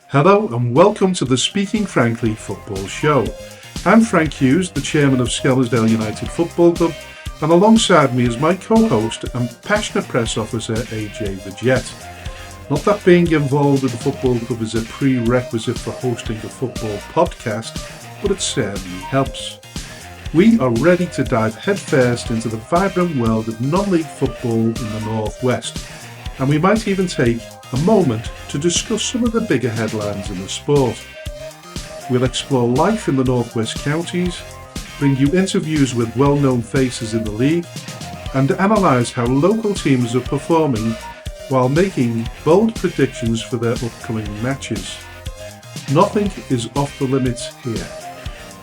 Hello and welcome to the Speaking Frankly Football Show. I'm Frank Hughes, the chairman of Skelmersdale United Football Club, and alongside me is my co-host and passionate press officer AJ the Jet. Not that being involved with the football club is a prerequisite for hosting a football podcast, but it certainly helps. We are ready to dive headfirst into the vibrant world of non-league football in the Northwest, and we might even take a moment to discuss some of the bigger headlines in the sport. We'll explore life in the Northwest counties, bring you interviews with well-known faces in the league, and analyse how local teams are performing while making bold predictions for their upcoming matches. Nothing is off the limits here.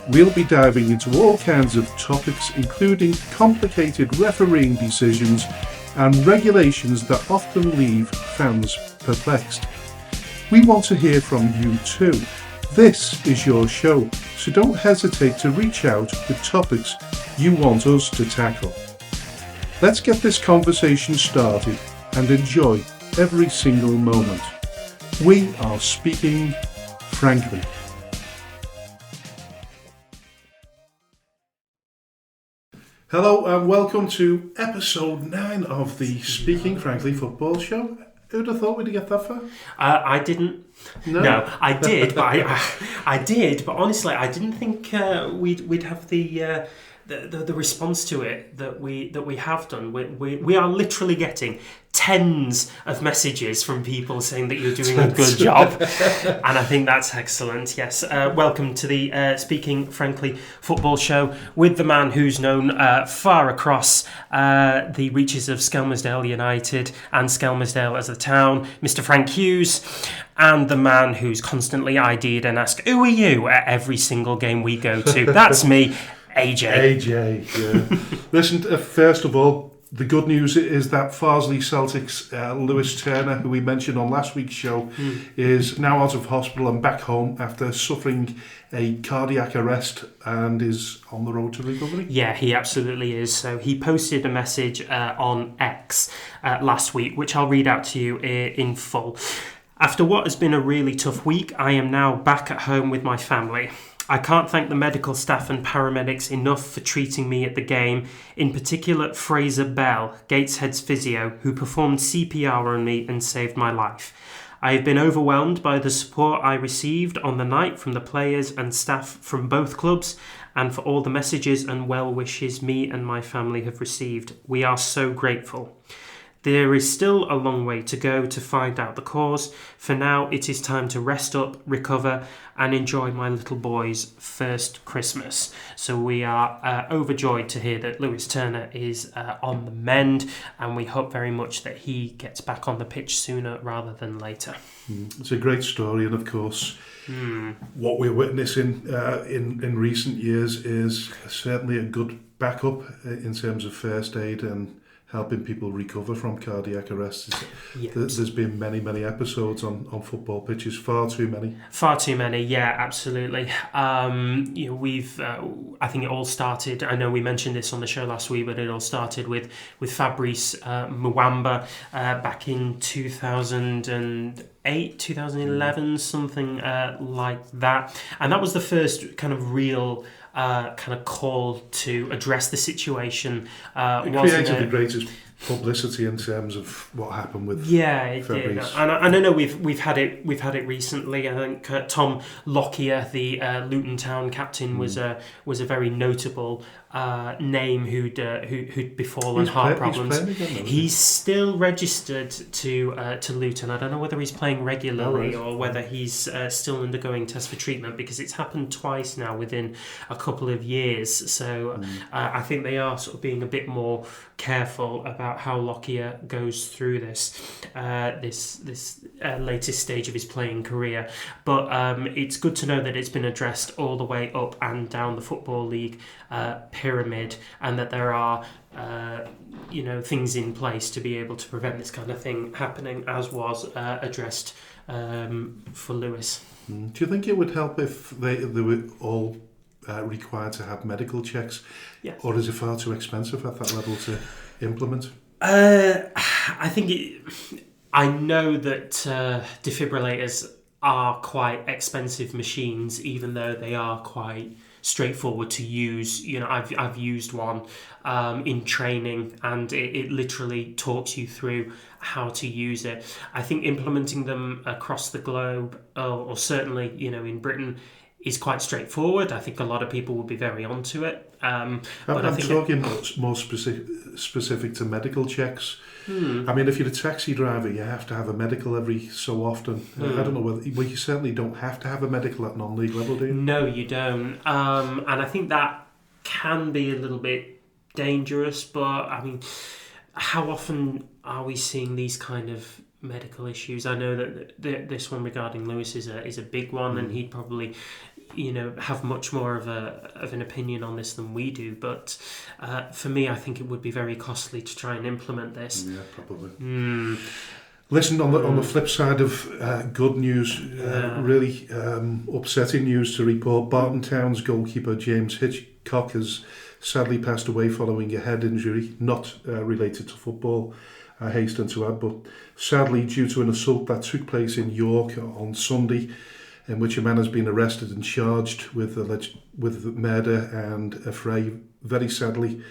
We'll be diving into all kinds of topics, including complicated refereeing decisions and regulations that often leave fans perplexed. We want to hear from you too. This is your show, so don't hesitate to reach out with topics you want us to tackle. Let's get this conversation started and enjoy every single moment. We are speaking frankly. Hello and welcome to episode 9 of the Speaking Frankly Football Show. Who'd have thought we'd get that far? I didn't. No, I did, but I did, but honestly, I didn't think we'd have the response to it that we have done. We are literally getting tens of messages from people saying that you're doing a good job, and I think that's excellent. Yes, welcome to the Speaking Frankly Football Show with the man who's known far across the reaches of Skelmersdale United and Skelmersdale as a town, Mr. Frank Hughes, and the man who's constantly ID'd and asked, "Who are you?" at every single game we go to. That's me, AJ. AJ, yeah. Listen, first of all, the good news is that Farsley Celtic's Lewis Turner, who we mentioned on last week's show, is now out of hospital and back home after suffering a cardiac arrest and is on the road to recovery. Yeah, he absolutely is. So he posted a message on X last week, which I'll read out to you in full. After what has been a really tough week, I am now back at home with my family. I can't thank the medical staff and paramedics enough for treating me at the game, in particular Fraser Bell, Gateshead's physio, who performed CPR on me and saved my life. I have been overwhelmed by the support I received on the night from the players and staff from both clubs, and for all the messages and well wishes me and my family have received. We are so grateful. There is still a long way to go to find out the cause. For now, it is time to rest up, recover, and enjoy my little boy's first Christmas. So we are overjoyed to hear that Lewis Turner is on the mend, and we hope very much that he gets back on the pitch sooner rather than later. It's a great story, and of course, what we're witnessing in recent years is certainly a good backup in terms of first aid and helping people recover from cardiac arrests. Yeah. There's been many episodes on football pitches, far too many. Far too many, yeah, absolutely. We've, I think it all started, I know we mentioned this on the show last week, but it all started with Fabrice Muamba back in 2008, 2011, something like that. And that was the first kind of real kind of call to address the situation. It created the greatest publicity in terms of what happened with it Fabrice. did. And I know we've had it recently. I think Tom Lockyer, the Luton Town captain, was a very notable name who'd befallen heart problems. He's still registered to Luton. I don't know whether he's playing regularly or whether he's still undergoing test for treatment, because it's happened twice now within a couple of years. So I think they are sort of being a bit more careful about how Lockyer goes through this latest stage of his playing career. But it's good to know that it's been addressed all the way up and down the Football League pyramid, and that there are things in place to be able to prevent this kind of thing happening, as was addressed for Lewis. Do you think it would help if they were all required to have medical checks? Yeah. Or is it far too expensive at that level to implement? I think I know that defibrillators are quite expensive machines, even though they are quite straightforward to use. I've used one in training, and it literally talks you through how to use it. I think implementing them across the globe, or certainly in Britain, is quite straightforward. I think a lot of people will be very onto it. But I'm talking more specific to medical checks. I mean, if you're a taxi driver, you have to have a medical every so often. I don't know whether you certainly don't have to have a medical at non-league level, do you? No, you don't. And I think that can be a little bit dangerous. But I mean, how often are we seeing these kind of medical issues? I know that this one regarding Lewis is a big one, and he'd probably have much more of an opinion on this than we do. But for me, I think it would be very costly to try and implement this. Yeah, probably. Listen, on the flip side of good news, really upsetting news to report, Barton Town's goalkeeper James Hitchcock has sadly passed away following a head injury, not related to football, I hasten to add, but sadly due to an assault that took place in York on Sunday, in which a man has been arrested and charged with murder and affray. Very sadly,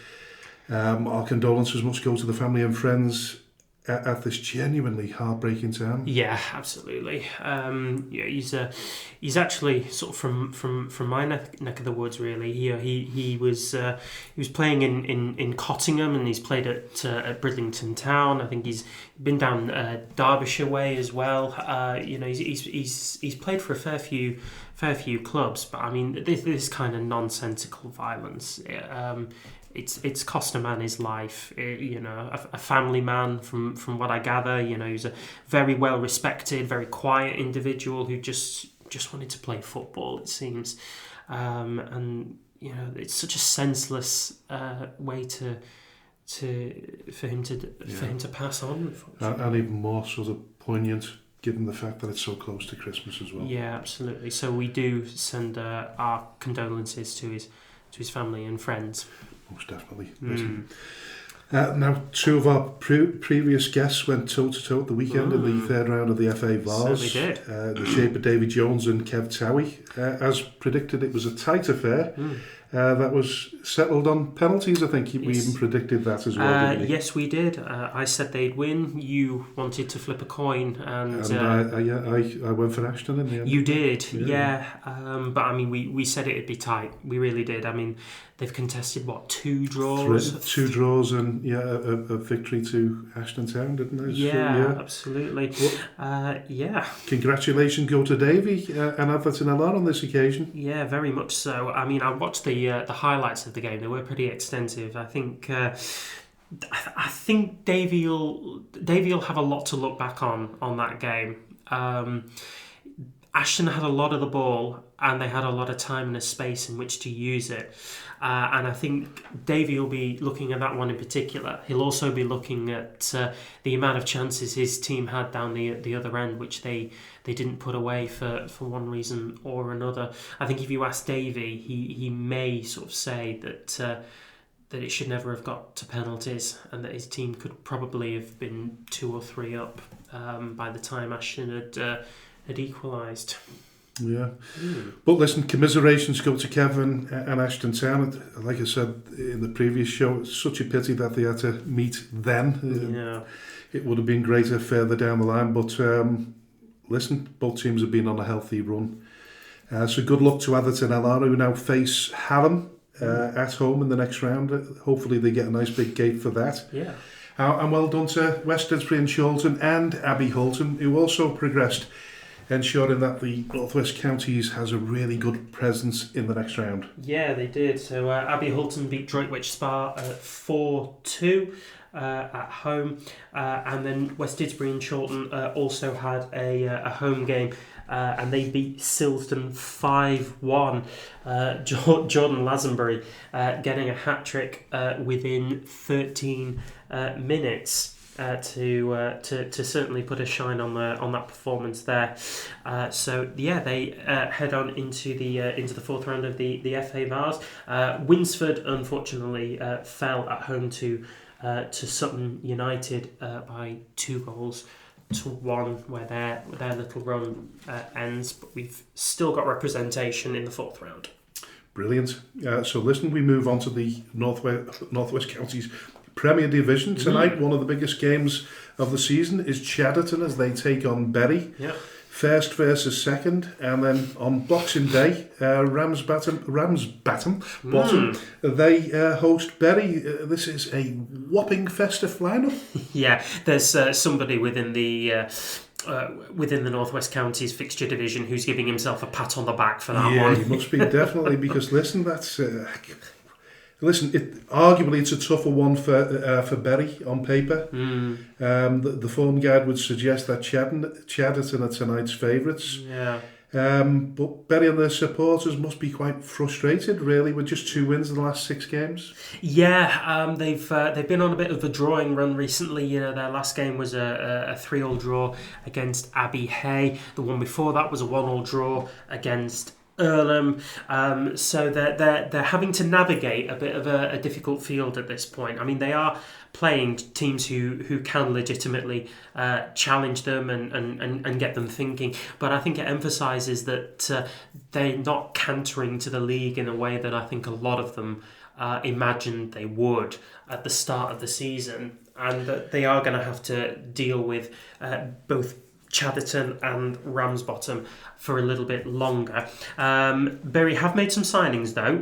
our condolences must go to the family and friends at this genuinely heartbreaking time. Yeah, absolutely. He's actually sort of from my neck of the woods, really. He was playing in Cottingham, and he's played at Bridlington Town. I think he's been down Derbyshire way as well. He's played for a fair few clubs, but I mean this kind of nonsensical violence. It's cost a man his life. A family man from what I gather. He's a very well respected, very quiet individual who just wanted to play football, it seems, and it's such a senseless way for him to pass on. And even more sort of poignant, given the fact that it's so close to Christmas as well. Yeah, absolutely. So we do send our condolences to his family and friends. Most definitely. Now, two of our previous guests went toe-to-toe at the weekend in the third round of the FA Vars. Certainly did. The shape of Davy Jones and Kev Towie. As predicted, it was a tight affair. That was settled on penalties, I think. We even predicted that as well, didn't we? Yes, we did. I said they'd win. You wanted to flip a coin. And I went for Ashton in the end. You did, yeah. But I mean, we said it'd be tight. We really did. I mean, they've contested, 2 draws? 2 draws and, a victory to Ashton Town, didn't they? Yeah, absolutely. Yeah. Congratulations go to Davy and Everton LR on this occasion. Yeah, very much so. I mean, I watched the highlights of the game. They were pretty extensive. I think Davy will have a lot to look back on that game. Ashton had a lot of the ball, and they had a lot of time and a space in which to use it. And I think Davy will be looking at that one in particular. He'll also be looking at the amount of chances his team had down the other end, which they didn't put away for one reason or another. I think if you ask Davy, he may sort of say that it should never have got to penalties, and that his team could probably have been 2 or 3 up by the time Ashton had equalised. Yeah. But listen, commiserations go to Kevin and Ashton Town. Like I said in the previous show, it's such a pity that they had to meet then. It would have been greater further down the line, but listen, both teams have been on a healthy run. So good luck to Everton LR, who now face Hallam at home in the next round. Hopefully they get a nice big gate for that. Yeah. And well done to West Didsbury and Chorlton and Abbey Holton, who also progressed, ensuring that the North West Counties has a really good presence in the next round. Yeah, they did. So Abbey Holton beat Droitwich Spa 4-2 at home, and then West Didsbury and Chorlton also had a home game, and they beat Silsden 5-1. Jordan Lazenbury getting a hat-trick within 13 minutes. To certainly put a shine on that performance there. They head on into the 4th round of the FA Vars. Winsford unfortunately fell at home to Sutton United by 2 goals 1 where their little run ends, but we've still got representation in the 4th round. Brilliant. So listen, we move on to the Northwest Counties Premier Division. Tonight, one of the biggest games of the season is Chadderton as they take on Bury. Yeah. First versus second, and then on Boxing Day, Ramsbottom, they host Bury. This is a whopping festive lineup. Yeah, there's somebody within the Northwest Counties fixture division who's giving himself a pat on the back for that one. Yeah, he must be, definitely, because listen, that's... arguably it's a tougher one for Bury on paper. The form guide would suggest that Chadderton are tonight's favourites. Yeah. But Bury and their supporters must be quite frustrated, really, with just 2 wins in the last 6 games. Yeah, they've been on a bit of a drawing run recently. You know, their last game was a 3-3 draw against Abbey Hay. The one before that was a 1-1 draw against Earlham, so they're having to navigate a bit of a difficult field at this point. I mean, they are playing teams who can legitimately challenge them and get them thinking, but I think it emphasises that they're not cantering to the league in a way that I think a lot of them imagined they would at the start of the season, and that they are going to have to deal with both Chadderton and Ramsbottom for a little bit longer. Bury have made some signings though.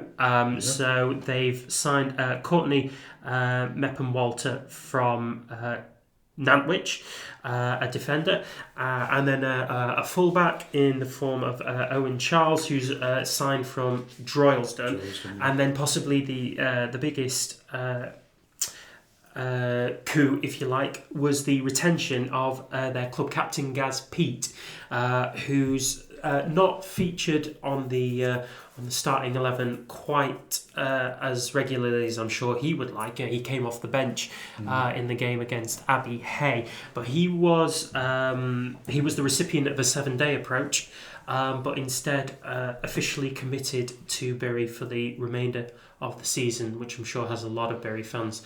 So they've signed Courtney Mepham-Walter from Nantwich, a defender, and then a fullback in the form of Owen Charles, who's signed from Droylsden, and then possibly the biggest coup, if you like, was the retention of their club captain Gaz Peat, who's not featured on the starting 11 quite as regularly as I'm sure he would like. He came off the bench in the game against Abbey Hay, but he was the recipient of a 7-day approach, but instead officially committed to Bury for the remainder of the season, which I'm sure has a lot of Bury fans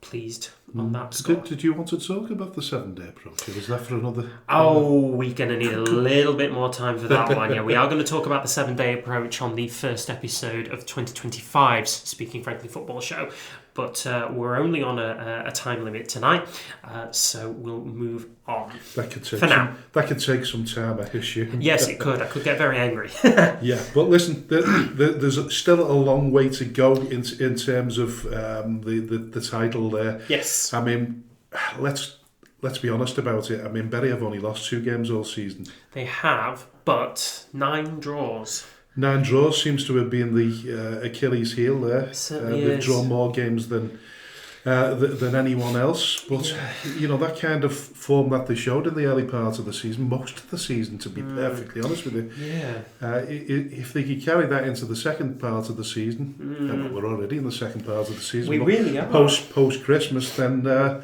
pleased on that score. Did you want to talk about the 7-day approach? Was that for another... We're going to need a little bit more time for that one. Yeah, we are going to talk about the 7-day approach on the first episode of 2025's Speaking Frankly Football Show. But we're only on a time limit tonight, so we'll move on. That could take for now. That could take some time, I assume. Yes, it could. I could get very angry. Yeah, but listen, there's still a long way to go in terms of the title there. Yes. I mean, let's be honest about it. I mean, Bury have only lost 2 games all season. They have, but 9 draws. 9 draws seems to have been the Achilles heel there. They've drawn more games than anyone else. But, you know, that kind of form that they showed in the early part of the season, most of the season, to be perfectly honest with you. Yeah. If they could carry that into the second part of the season, we're already in the second part of the season. We really are. Post-Christmas, then...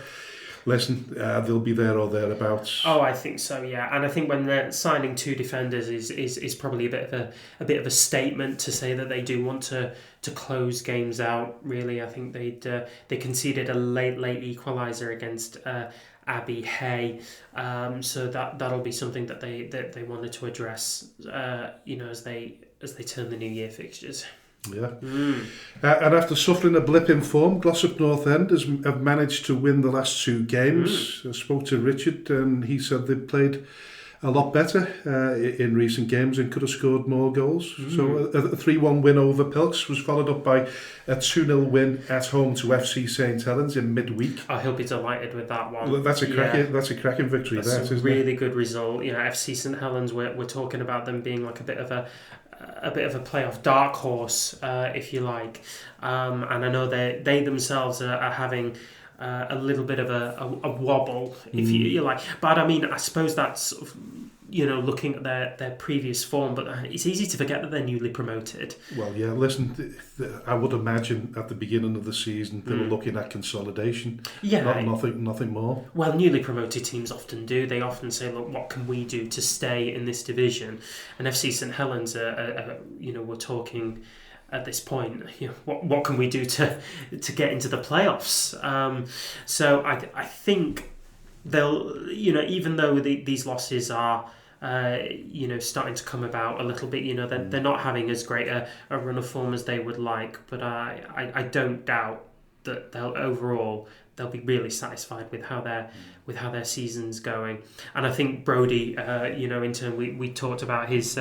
Listen, they'll be there or thereabouts. Oh, I think so, yeah. And I think when they're signing 2 defenders is probably a bit of a statement to say that they do want to close games out. Really, I think they conceded a late equaliser against Abbey Hay, so that'll be something that they wanted to address. As they turn the new year fixtures. Yeah. And after suffering a blip in form, Glossop North End have managed to win the last 2 games. I spoke to Richard and he said they played a lot better in recent games and could have scored more goals. So a 3-1 win over Pilks was followed up by a 2-0 win at home to FC St Helens in midweek. I hope he's delighted with that one. Well, that's a cracking victory. That's a really good result. You know, FC St Helens, we're talking about them being like a bit of a playoff dark horse, if you like, and I know they themselves are having a little bit of a wobble, if you like. But I mean, I suppose that's sort of, looking at their previous form, but it's easy to forget that they're newly promoted. Well, yeah, listen, I would imagine at the beginning of the season they were looking at consolidation. Yeah. Nothing more. Well, newly promoted teams often do. They often say, look, what can we do to stay in this division? And FC St Helens, we're talking at this point, what can we do to get into the playoffs? So I think they'll, even though these losses are, starting to come about a little bit, they're not having as great a run of form as they would like, but I don't doubt that they'll be really satisfied with how their season's going. And I think Brodie, in turn, we talked about his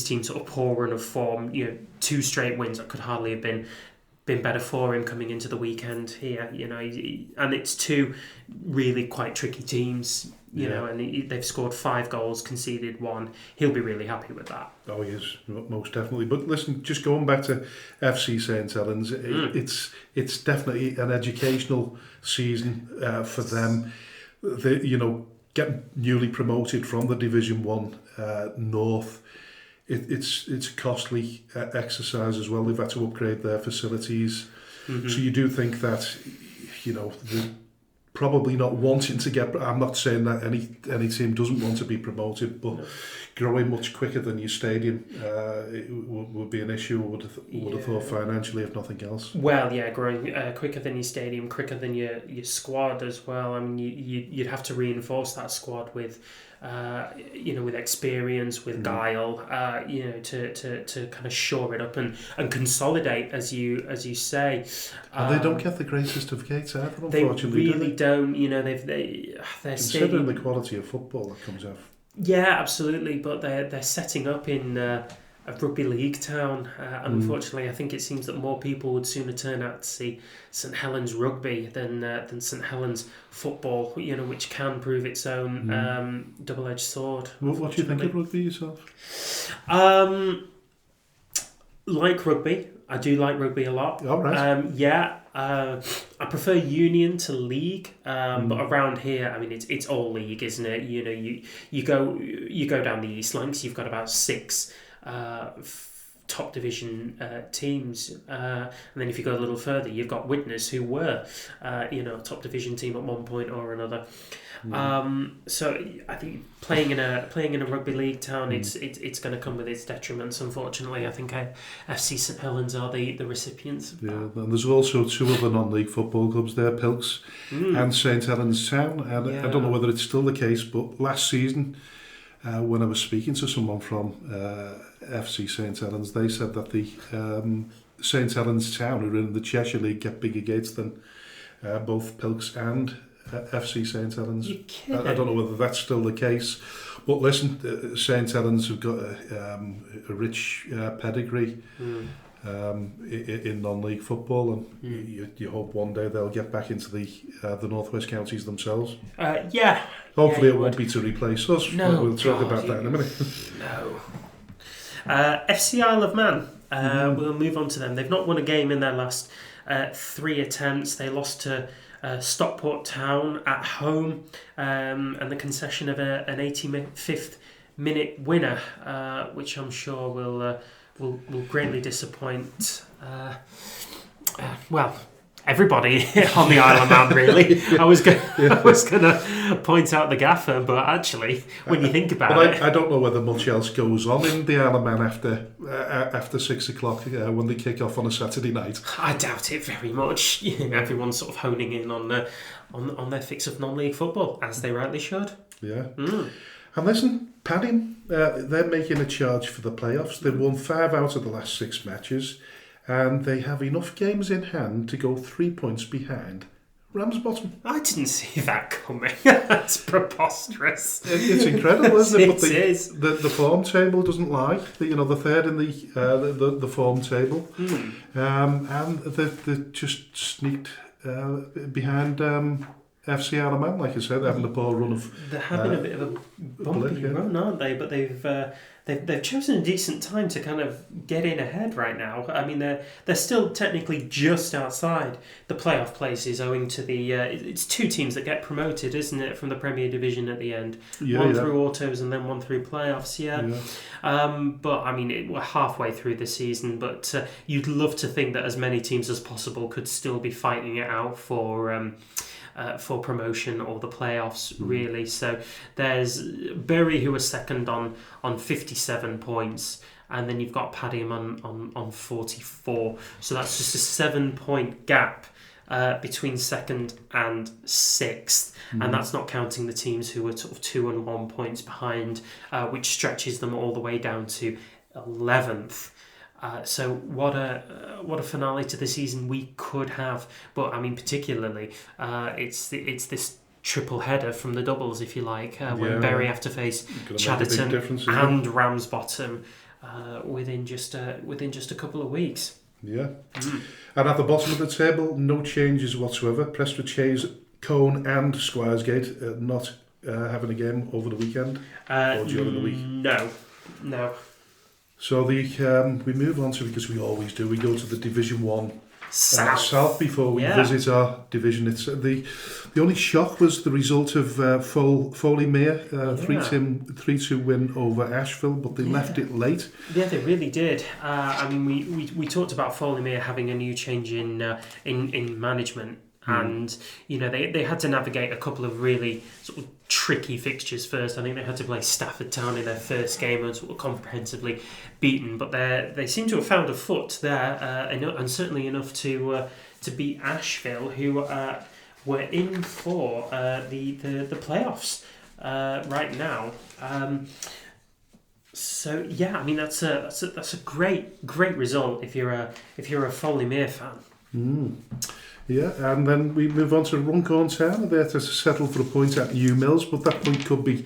team sort of poor run of form, 2 straight wins that could hardly have been better for him coming into the weekend here, and it's 2 really quite tricky teams, and they've scored 5 goals, conceded 1. He'll be really happy with that. Oh, he is, most definitely. But listen, just going back to FC St Helens, it's definitely an educational season for them. Getting newly promoted from the Division 1 North. It's a costly exercise as well. They've had to upgrade their facilities. Mm-hmm. So you do think that, they're probably not wanting to get... I'm not saying that any team doesn't want to be promoted, but growing much quicker than your stadium it would be an issue, would have thought, financially, if nothing else. Well, yeah, growing quicker than your stadium, quicker than your squad as well. I mean, you'd have to reinforce that squad with... with experience, with guile, to kind of shore it up and consolidate, as you say. And they don't get the greatest of gates either, unfortunately. They really don't. They're considering the quality of football that comes out. Yeah, absolutely. But they're setting up in a rugby league town. Unfortunately, I think it seems that more people would sooner turn out to see St Helens rugby than St Helens football, which can prove its own double-edged sword. What do you think of rugby yourself? Like rugby. I do like rugby a lot. Oh, right. I prefer union to league, but around here, I mean, it's all league, isn't it? You go down the East Lancs, you've got about 6 top division teams, and then if you go a little further, you've got Widnes, who were a top division team at one point or another. So I think playing in a rugby league town, it's going to come with its detriments. Unfortunately, I think FC St Helens are the recipients of that. Yeah, and there's also 2 other non-league football clubs there, Pilks and St Helens Town. And I don't know whether it's still the case, but last season, when I was speaking to someone from FC St Helens, they said that the St Helens Town, who are in the Cheshire League, get bigger gates than both Pilks and FC St Helens. I don't know whether that's still the case, but listen, St Helens have got a rich pedigree in non-league football, and you hope one day they'll get back into the Northwest counties themselves. Hopefully it won't be to replace us. No, we'll talk about that in a minute. No. FC Isle of Man. We'll move on to them. They've not won a game in their last 3 attempts. They lost to Stockport Town at home, and the concession of an 85th minute winner, which I'm sure will greatly disappoint. Everybody on the Isle of Man, really. I was going to point out the gaffer, but actually, when you think about it, I don't know whether much else goes on in the Isle of Man after 6 o'clock when they kick off on a Saturday night. I doubt it very much. Everyone's sort of honing in on their fix of non-league football, as they rightly should. Yeah. And listen, Padding, they're making a charge for the playoffs. They've won 5 out of the last 6 matches. And they have enough games in hand to go 3 points behind Ramsbottom. I didn't see that coming. That's preposterous. It's incredible, isn't it? But it is. The form table doesn't lie. The third in the form table, and they just sneaked behind FC Isle of Man. Like I said, they're having a poor run of. They're having a bit of a bumpy run, aren't they? But they've chosen a decent time to kind of get in ahead right now. I mean, they're still technically just outside the playoff places, owing to the it's 2 teams that get promoted, isn't it, from the Premier Division at the end? One through autos and then one through playoffs. But I mean, we're halfway through the season, but you'd love to think that as many teams as possible could still be fighting it out for promotion or the playoffs, really. So there's Bury, who are second on 57 points, and then you've got Padiham on 44. So that's just a 7-point gap between 2nd and 6th, and that's not counting the teams who are sort of 2 and 1 points behind, which stretches them all the way down to 11th. So what a finale to the season we could have. But I mean, particularly, it's this triple header from the doubles, if you like, when Bury have to face Chadderton and Ramsbottom within just a couple of weeks. Yeah. And at the bottom of the table, no changes whatsoever. Prestwich Hayes, Cone and Squiresgate not having a game over the weekend or during the week. No. So we move on to, because we always do, we go to the Division 1 South before we visit our division. It's the only shock was the result of Foley Mere 3-2 win over Asheville, but they left it late. Yeah, they really did. I mean, we talked about Foley Mere having a new change in management. And, they had to navigate a couple of really sort of tricky fixtures first. I think they had to play Stafford Town in their first game and sort of comprehensively beaten. But they seem to have found a foot there, and certainly enough to beat Asheville, who were in for the playoffs right now. So yeah, I mean that's a great result if you're a Foley Mere fan. Yeah, and then we move on to Runcorn Town. They're to settle for a point at New Mills, but that point could be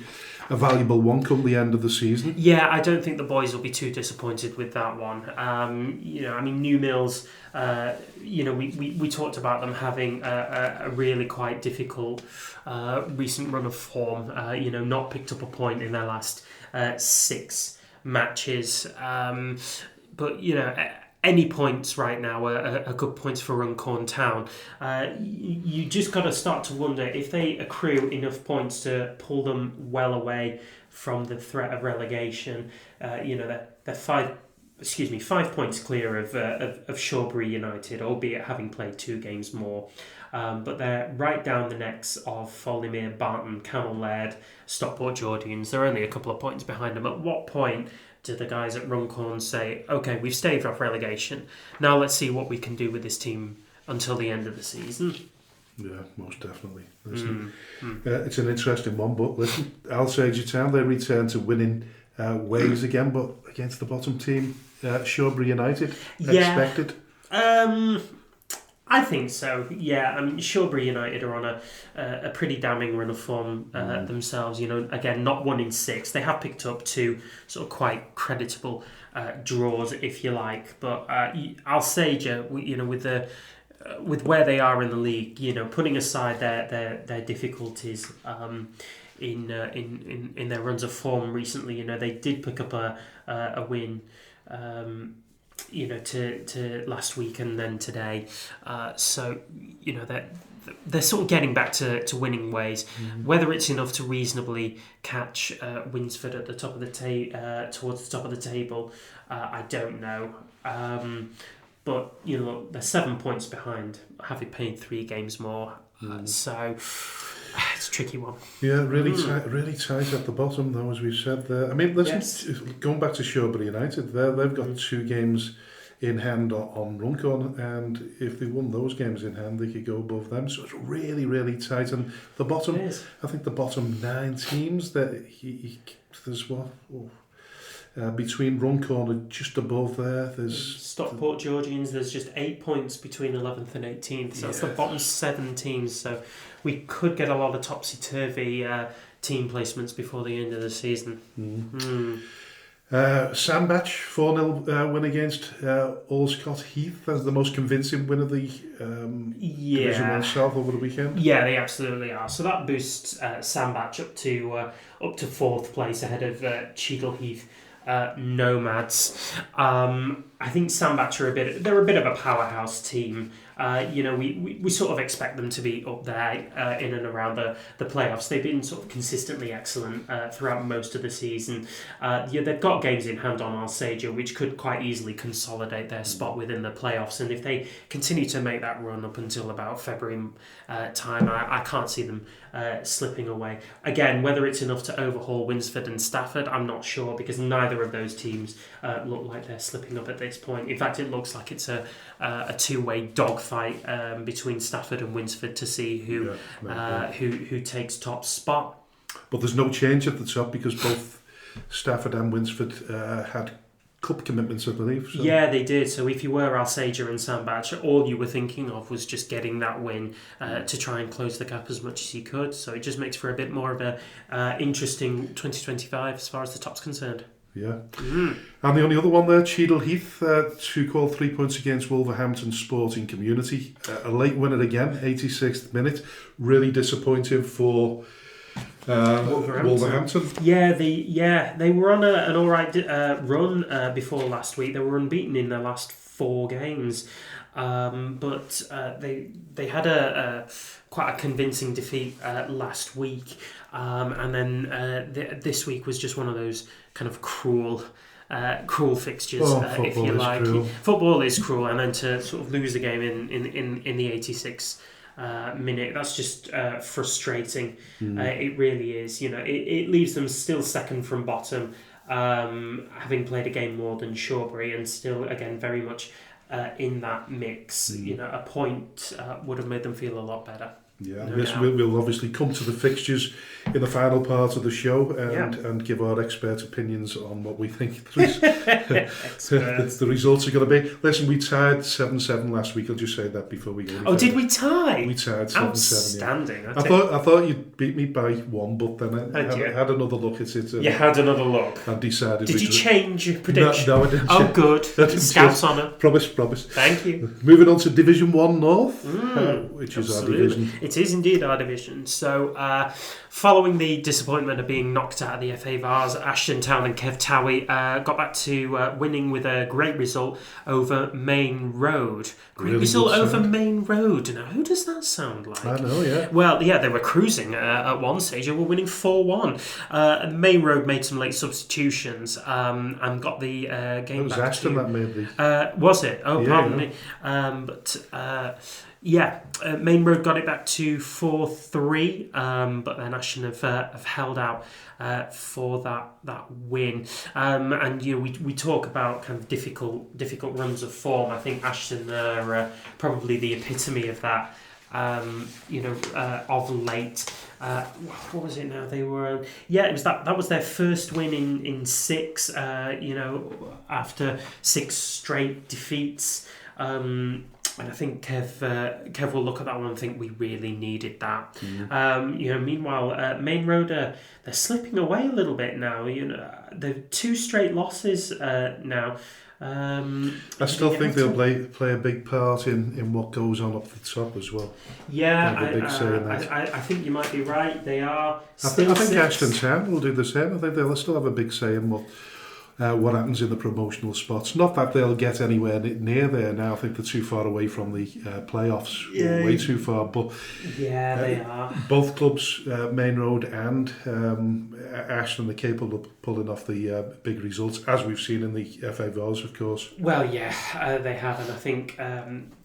a valuable one come the end of the season. Yeah, I don't think the boys will be too disappointed with that one. I mean, New Mills, we talked about them having a really quite difficult recent run of form, not picked up a point in their last 6 matches. But, any points right now are good points for Runcorn Town. You just got to start to wonder if they accrue enough points to pull them well away from the threat of relegation. They're 5 points clear of Shawbury United, albeit having played 2 games more. But they're right down the necks of Foley Mere, Barton, Camel Laird, Stockport Georgians. They're only a couple of points behind them. At what point do the guys at Runcorn say, okay, we've staved off relegation, now let's see what we can do with this team until the end of the season? Yeah, most definitely. It's an interesting one, but listen, Alsager Town, they return to winning ways again, but against the bottom team, Shawbury United, expected. I think so, yeah. I mean, Shawbury United are on a pretty damning run of form themselves. Again, not 1 in 6. They have picked up 2 sort of quite creditable draws, if you like. But Alsager, with where they are in the league, putting aside their difficulties in their runs of form recently, they did pick up a win. To last week and then today. So, they're sort of getting back to winning ways. Whether it's enough to reasonably catch Winsford at the top of the towards the top of the table, I don't know. But, they're 7 points behind, having played 3 games more. So it's a tricky one. Yeah, really tight at the bottom, though, as we've said there. I mean, listen, going back to Shawbury United, they've got 2 games in hand on Runcorn, and if they won those games in hand, they could go above them. So it's really, really tight. And the bottom, I think the bottom 9 teams, that there's what? Between Runcorn and just above there's Stockport Georgians. There's just 8 points between 11th and 18th. So that's the bottom 7 teams. So we could get a lot of topsy-turvy team placements before the end of the season. Sandbach 4-0 win against Allscott Heath as the most convincing win of the Division 1 South over the weekend. Yeah, they absolutely are. So that boosts Sandbach up to 4th place ahead of Cheadle Heath Nomads. I think Sandbach are a bit of a powerhouse team. We sort of expect them to be up there in and around the playoffs. They've been sort of consistently excellent throughout most of the season. They've got games in hand on Alsager, which could quite easily consolidate their spot within the playoffs. And if they continue to make that run up until about February time, I can't see them slipping away. Again, whether it's enough to overhaul Winsford and Stafford, I'm not sure, because neither of those teams look like they're slipping up at this point. In fact, it looks like it's a two-way dogfight fight between Stafford and Winsford to see who takes top spot. But there's no change at the top because both Stafford and Winsford had cup commitments, I believe. So. Yeah, they did. So if you were Alsager and Sandbach, all you were thinking of was just getting that win to try and close the gap as much as you could. So it just makes for a bit more of a interesting 2025 as far as the top's concerned. Yeah. And the only other one there, Cheadle Heath, who called 3 points against Wolverhampton Sporting Community. A late winner again, 86th minute. Really disappointing for Wolverhampton. Yeah, they were on an all right run before last week. They were unbeaten in their last 4 games, but they had a quite a convincing defeat last week, and then this week was just one of those kind of cruel fixtures, if you like. Football is cruel, and then to sort of lose the game in the 86th minute, that's just frustrating. It really is. It leaves them still second from bottom, having played a game more than Shawbury, and still again very much in that mix. A point would have made them feel a lot better. Yeah, we'll obviously come to the fixtures in the final part of the show and give our expert opinions on what we think the results are going to be. Listen, we tied 7-7 last week. I'll just say that before we go. Oh, did we tie? We tied 7-7. Outstanding. Yeah. I thought you'd beat me by 1, but then I had another look at it. You had another look. And decided. Did you change your prediction? No, I didn't. Oh, good. Scouts honour. Promise. Thank you. Moving on to Division 1 North, which is our division. It is indeed our division. So, following the disappointment of being knocked out of the FA Vars, Ashton Town and Kev Towie got back to winning with a great result over Main Road. Great result over Main Road. Now, who does that sound like? I know, yeah. Well, yeah, they were cruising at one stage. They were winning 4-1. Main Road made some late substitutions and got the game it was back Ashton to... that made the... was it? Oh, pardon me. Main Road got it back to 4-3, but then Ashton have held out for that win. And we talk about kind of difficult runs of form. I think Ashton are probably the epitome of that. Of late. What was it now? They were it was that was their first win in 6. After 6 straight defeats. And I think Kev will look at that one and think we really needed that. Meanwhile, Main Road they're slipping away a little bit now. They're 2 straight losses now. I still think they'll play a big part in what goes on up the top as well. Yeah, I think you might be right. They are. I think Ashton Town will do the same. I think they'll still have a big say in what happens in the promotional spots. Not that they'll get anywhere near there now. I think they're too far away from the playoffs. Way too far. But they are. Both clubs, Main Road and Ashton, are capable of pulling off the big results, as we've seen in the FA Vars, of course. Well, yeah, they have, and I think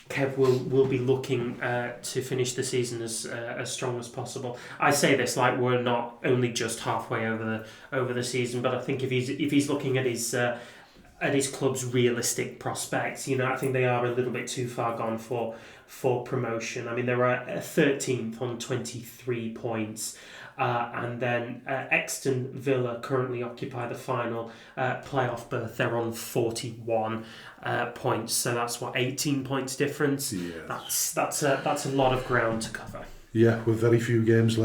Kev will be looking to finish the season as strong as possible. I say this like we're not only just halfway over the season, but I think if he's looking at his club's realistic prospects, I think they are a little bit too far gone for promotion. I mean, they're 13th on 23 points. And then Exton Villa currently occupy the final playoff berth. They're on 41 points, so that's 18 points difference. Yes. That's a lot of ground to cover. Yeah, with very few games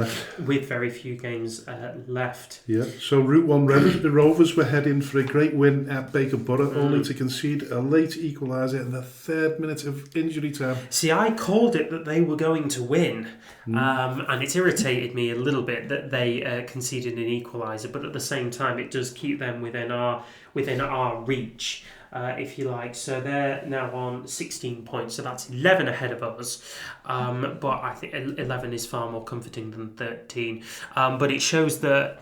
left. Yeah, so Route 1 the Rovers were heading for a great win at Baker Borough, only to concede a late equaliser in the 3rd minute of injury time. See, I called it that they were going to win, and it's irritated me a little bit that they conceded an equaliser, but at the same time it does keep them within our reach. If you like. So they're now on 16 points, so that's 11 ahead of us. But I think 11 is far more comforting than 13. But it shows that,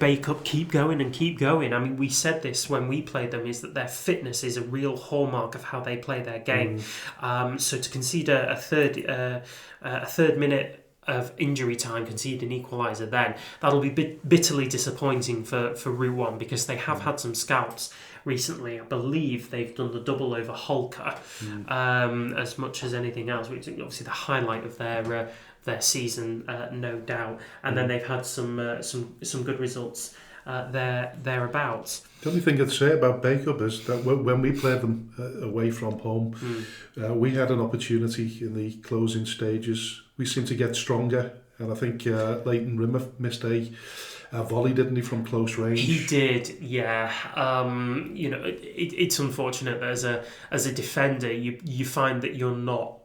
Bake Up keep going. I mean, we said this when we played them, is that their fitness is a real hallmark of how they play their game. So to concede a third minute of injury time, concede an equaliser then, that'll be bitterly disappointing for Route 1 because they have had some scalps recently. I believe they've done the double over Holker as much as anything else, which is obviously the highlight of their season, no doubt. And then they've had some good results thereabouts. The only thing I'd say about Bacup is that when we played them away from home, we had an opportunity in the closing stages. We seemed to get stronger, and I think Leighton Rimmer missed a volley, didn't he, from close range? He did, yeah. It's unfortunate that as a defender, you find that you're not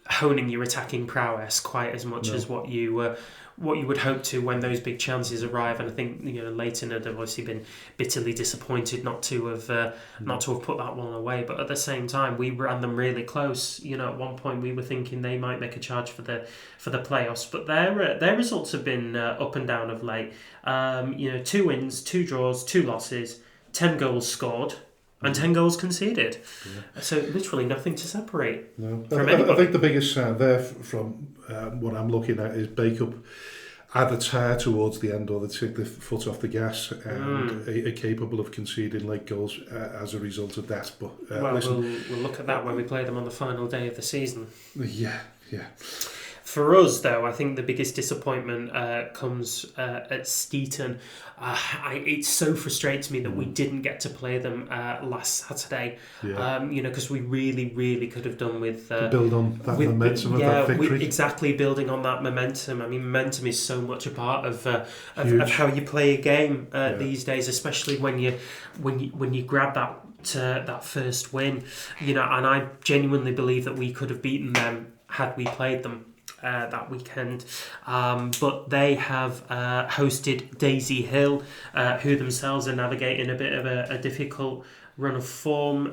honing your attacking prowess quite as much as what you would hope to when those big chances arrive. And I think Leighton had obviously been bitterly disappointed not to have put that one away. But at the same time, we ran them really close. At one point we were thinking they might make a charge for the playoffs. But their results have been up and down of late. 2 wins, 2 draws, 2 losses, 10 goals scored. And 10 goals conceded. Yeah. So literally nothing to separate from anybody. I think the biggest sign there from what I'm looking at is Bacup either tire towards the end or they take the foot off the gas and are capable of conceding late goals as a result of that. But we'll look at that when we play them on the final day of the season. Yeah. For us, though, I think the biggest disappointment comes at Steeton. It so frustrates me that we didn't get to play them last Saturday. Because we really, really could have done with to build on that momentum of that victory. Exactly, building on that momentum. I mean, momentum is so much a part of how you play a game these days, especially when you grab that first win. And I genuinely believe that we could have beaten them had we played them that weekend, but they have hosted Daisy Hill, who themselves are navigating a bit of a difficult run of form,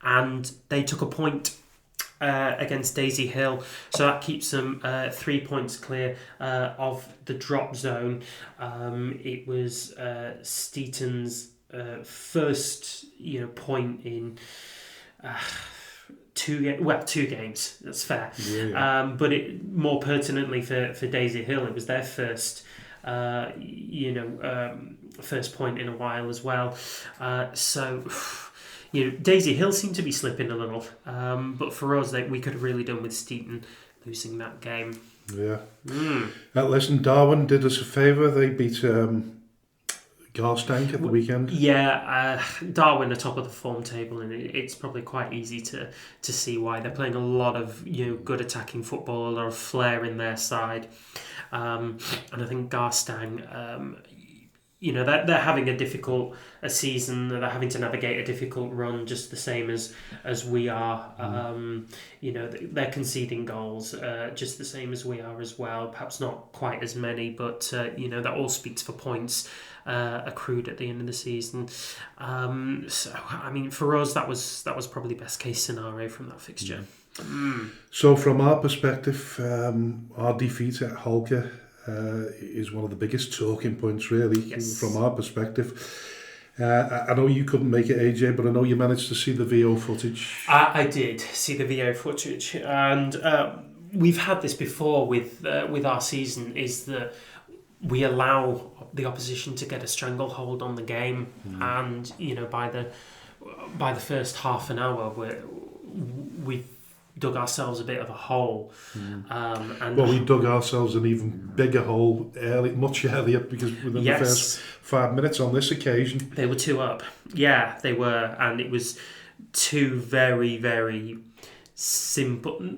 and they took a point against Daisy Hill, so that keeps them 3 points clear of the drop zone. It was Steeton's first point in two games. That's fair. But more pertinently for Daisy Hill, it was their first first point in a while as well. So Daisy Hill seemed to be slipping a little, but for us, we could have really done with Steeton losing that game. Listen, Darwin did us a favour. They beat Garstank at the weekend. Darwin are top of the form table, and it's probably quite easy to see why. They're playing a lot of good attacking football, a lot of flair in their side, and I think Garstang, they're having a difficult season. They're having to navigate a difficult run, just the same as we are. They're conceding goals, just the same as we are as well. Perhaps not quite as many, but that all speaks for points accrued at the end of the season. So I mean, for us, that was probably best case scenario from that fixture. So from our perspective, our defeat at Holker is one of the biggest talking points, really, from our perspective. I know you couldn't make it, AJ, but I know you managed to see the VO footage. I did see the VO footage, and we've had this before with our season, is that we allow the opposition to get a stranglehold on the game, and by the first half an hour we've dug ourselves a bit of a hole. We dug ourselves an even bigger hole much earlier, because within the first 5 minutes on this occasion they were 2 up. Yeah, they were, and it was 2 very, very simple.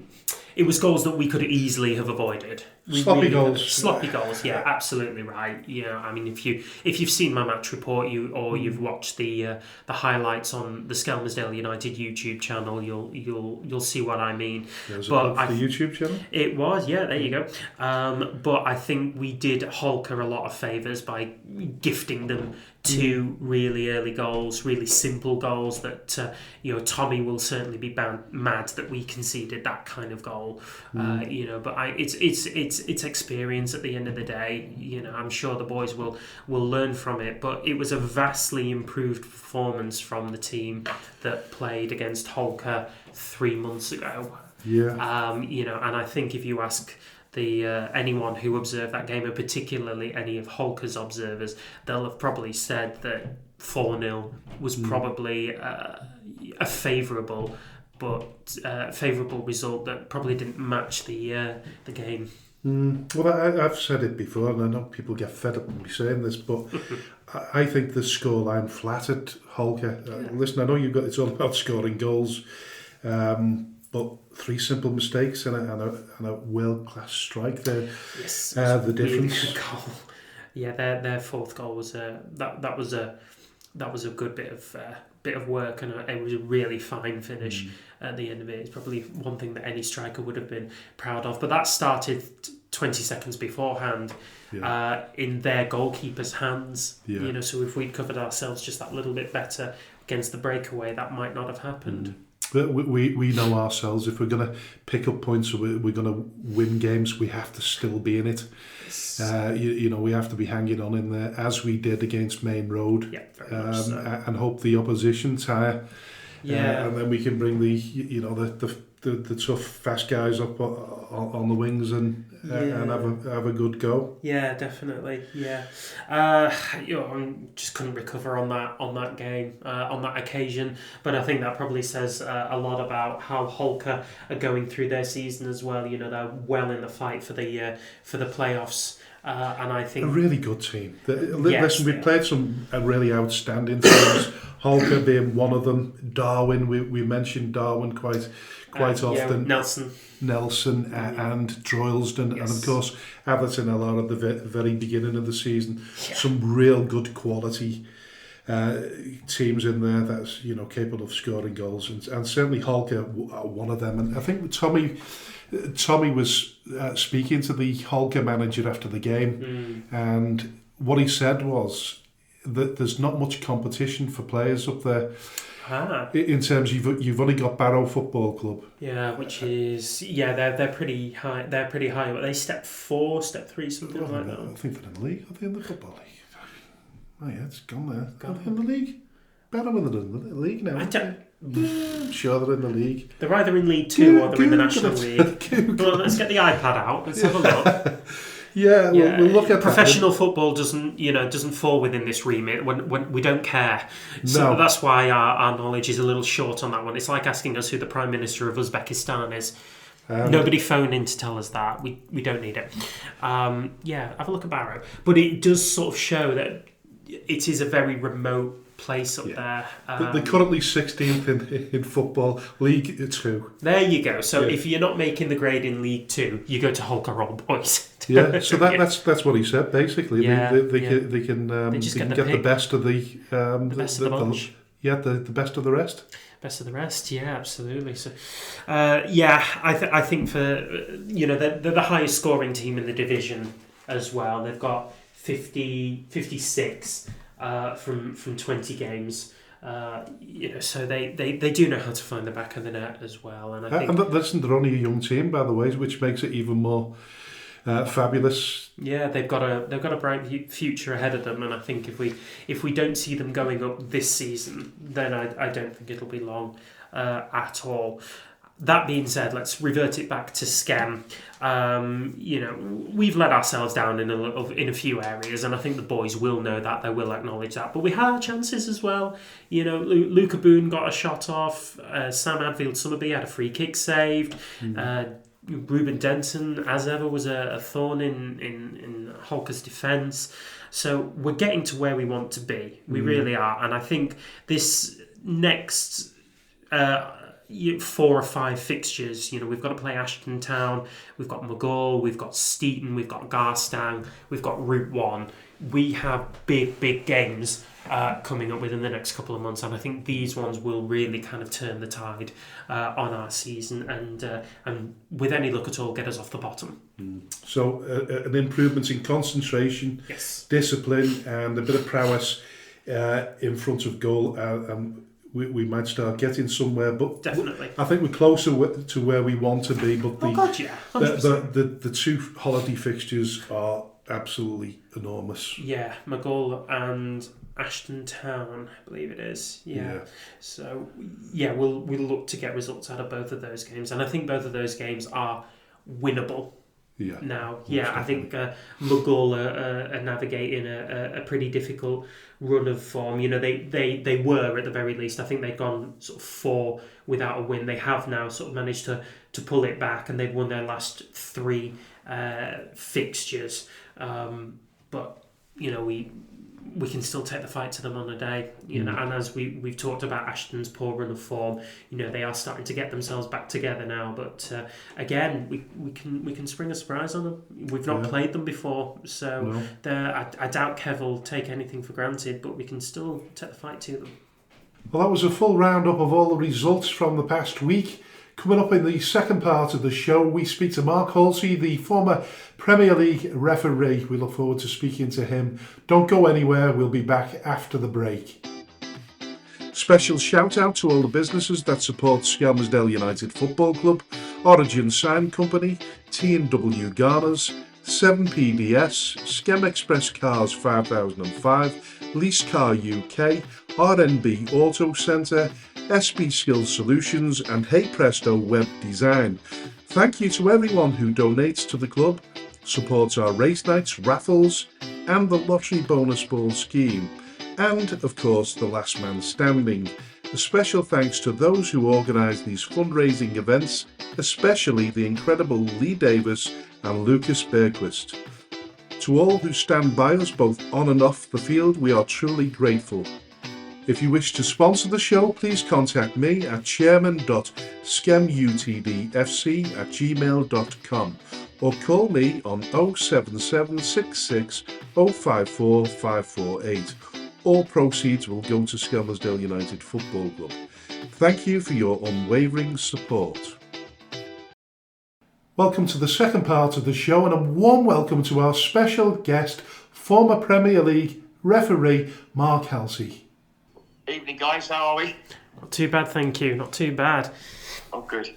It was goals that we could easily have avoided. Sloppy goals. Yeah, absolutely right. I mean, if you've seen my match report, you've watched the highlights on the Skelmersdale United YouTube channel, you'll see what I mean. There was a plug for the YouTube channel. It was, yeah. There you go. But I think we did Holker a lot of favours by gifting them 2 really early goals, really simple goals that Tommy will certainly be mad that we conceded that kind of goal. But it's experience at the end of the day. I'm sure the boys will learn from it. But it was a vastly improved performance from the team that played against Holker 3 months ago. Yeah. And I think if you ask anyone who observed that game, and particularly any of Holker's observers, they'll have probably said that 4-0 was probably a favourable result that probably didn't match the game. Well, I've said it before, and I know people get fed up with me saying this, but I think the scoreline flattered Holker. Listen, I know it's all about scoring goals, but 3 simple mistakes and a world-class strike there. Yes, the difference. Really good goal. Yeah, their fourth goal was that was a good bit of work, and it was a really fine finish at the end of it. It's probably one thing that any striker would have been proud of. But that started 20 seconds beforehand in their goalkeeper's hands. Yeah. So if we'd covered ourselves just that little bit better against the breakaway, that might not have happened. But we know ourselves, if we're going to pick up points or we're going to win games, we have to still be in it. We have to be hanging on in there, as we did against Main Road. Yeah, very much so. And hope the opposition tire. And then we can bring the tough, fast guys up on the wings and have a good go. Yeah, definitely. Yeah, I just couldn't recover on that game, on that occasion. But I think that probably says a lot about how Holker are going through their season as well. They're well in the fight for the playoffs. And I think a really good team. Listen, we played some really outstanding teams. Holker being one of them. Darwin, we mentioned Darwin quite often. Nelson and Droylsden, and of course Atherton a lot at the very beginning of the season. Yeah. Some real good quality teams in there that's capable of scoring goals, and certainly Holker one of them. And I think Tommy was speaking to the Holker manager after the game, and what he said was that there's not much competition for players up there. In terms you've only got Barrow Football Club. Yeah, which is they're pretty high. They're pretty high. But they step 4, step 3, something like that. I think they're in the league. Are they in the Football League? Oh yeah, it's gone there. Are they in the league? Barrow in the league now. I'm sure they're in the league. They're either in League 2 or they're in the National League. Well, let's get the iPad out. Let's have a look. We'll look at professional football doesn't fall within this remit when we don't care. So that's why our knowledge is a little short on that one. It's like asking us who the Prime Minister of Uzbekistan is. Nobody phoned in to tell us that. We don't need it. Have a look at Barrow. But it does sort of show that it is a very remote place up there. They're currently 16th in Football League 2. There you go. So if you're not making the grade in League 2, you go to Holker Old Boys. So that's what he said basically. They can get the best of the best of the bunch. The best of the rest. Best of the rest, yeah, absolutely. So, I think for they're the highest scoring team in the division as well. They've got 56 from 20 games. So they do know how to find the back of the net as well. And I think they're only a young team, by the way, which makes it even more fabulous. Yeah, they've got a bright future ahead of them, and I think if we don't see them going up this season, then I don't think it'll be long at all. That being said, let's revert it back to Skem. We've let ourselves down in a few areas, and I think the boys will know that. They will acknowledge that. But we had our chances as well. Luca Boone got a shot off. Sam Hadfield-Summerby had a free kick saved. Ruben Denton, as ever, was a thorn in Holker's defence. So we're getting to where we want to be. We really are. And I think this next 4 or 5 fixtures, we've got to play Ashton Town, we've got Maghull, we've got Steeton, we've got Garstang, we've got Route 1. We have big games coming up within the next couple of months, and I think these ones will really kind of turn the tide on our season and with any luck at all get us off the bottom. So an improvement in concentration, discipline, and a bit of prowess in front of goal, and we might start getting somewhere, but definitely I think we're closer to where we want to be. But the 2 holiday fixtures are absolutely enormous. Yeah, McGull and Ashton Town, I believe it is. Yeah. So we'll look to get results out of both of those games, and I think both of those games are winnable. Yeah. Now, I think McGull are navigating a pretty difficult run of form. They were at the very least. I think they'd gone sort of 4 without a win. They have now sort of managed to pull it back, and they've won their last 3 fixtures. But we can still take the fight to them on a day, and as we've talked about Ashton's poor run of form, they are starting to get themselves back together now. But again, we can spring a surprise on them. We've not played them before, so I doubt Kev will take anything for granted. But we can still take the fight to them. Well, that was a full roundup of all the results from the past week. Coming up in the second part of the show, we speak to Mark Halsey, the former Premier League referee. We look forward to speaking to him. Don't go anywhere, we'll be back after the break. Special shout out to all the businesses that support Skelmersdale United Football Club, Origin Sign Company, T&W Garners, 7PDS, Skem Express Cars 5005, Lease Car UK, RNB Auto Centre, SB Skills Solutions and Hey Presto Web Design. Thank you to everyone who donates to the club, supports our race nights, raffles and the lottery bonus ball scheme, and of course the last man standing. A special thanks to those who organise these fundraising events, especially the incredible Lee Davis and Lucas Bergquist. To all who stand by us both on and off the field, we are truly grateful. If you wish to sponsor the show, please contact me at chairman.skemutdfc@gmail.com or call me on 07766 054 548. All proceeds will go to Skelmersdale United Football Club. Thank you for your unwavering support. Welcome to the second part of the show, and a warm welcome to our special guest, former Premier League referee Mark Halsey. Evening, guys. How are we? Not too bad, thank you. Not too bad. Oh, good.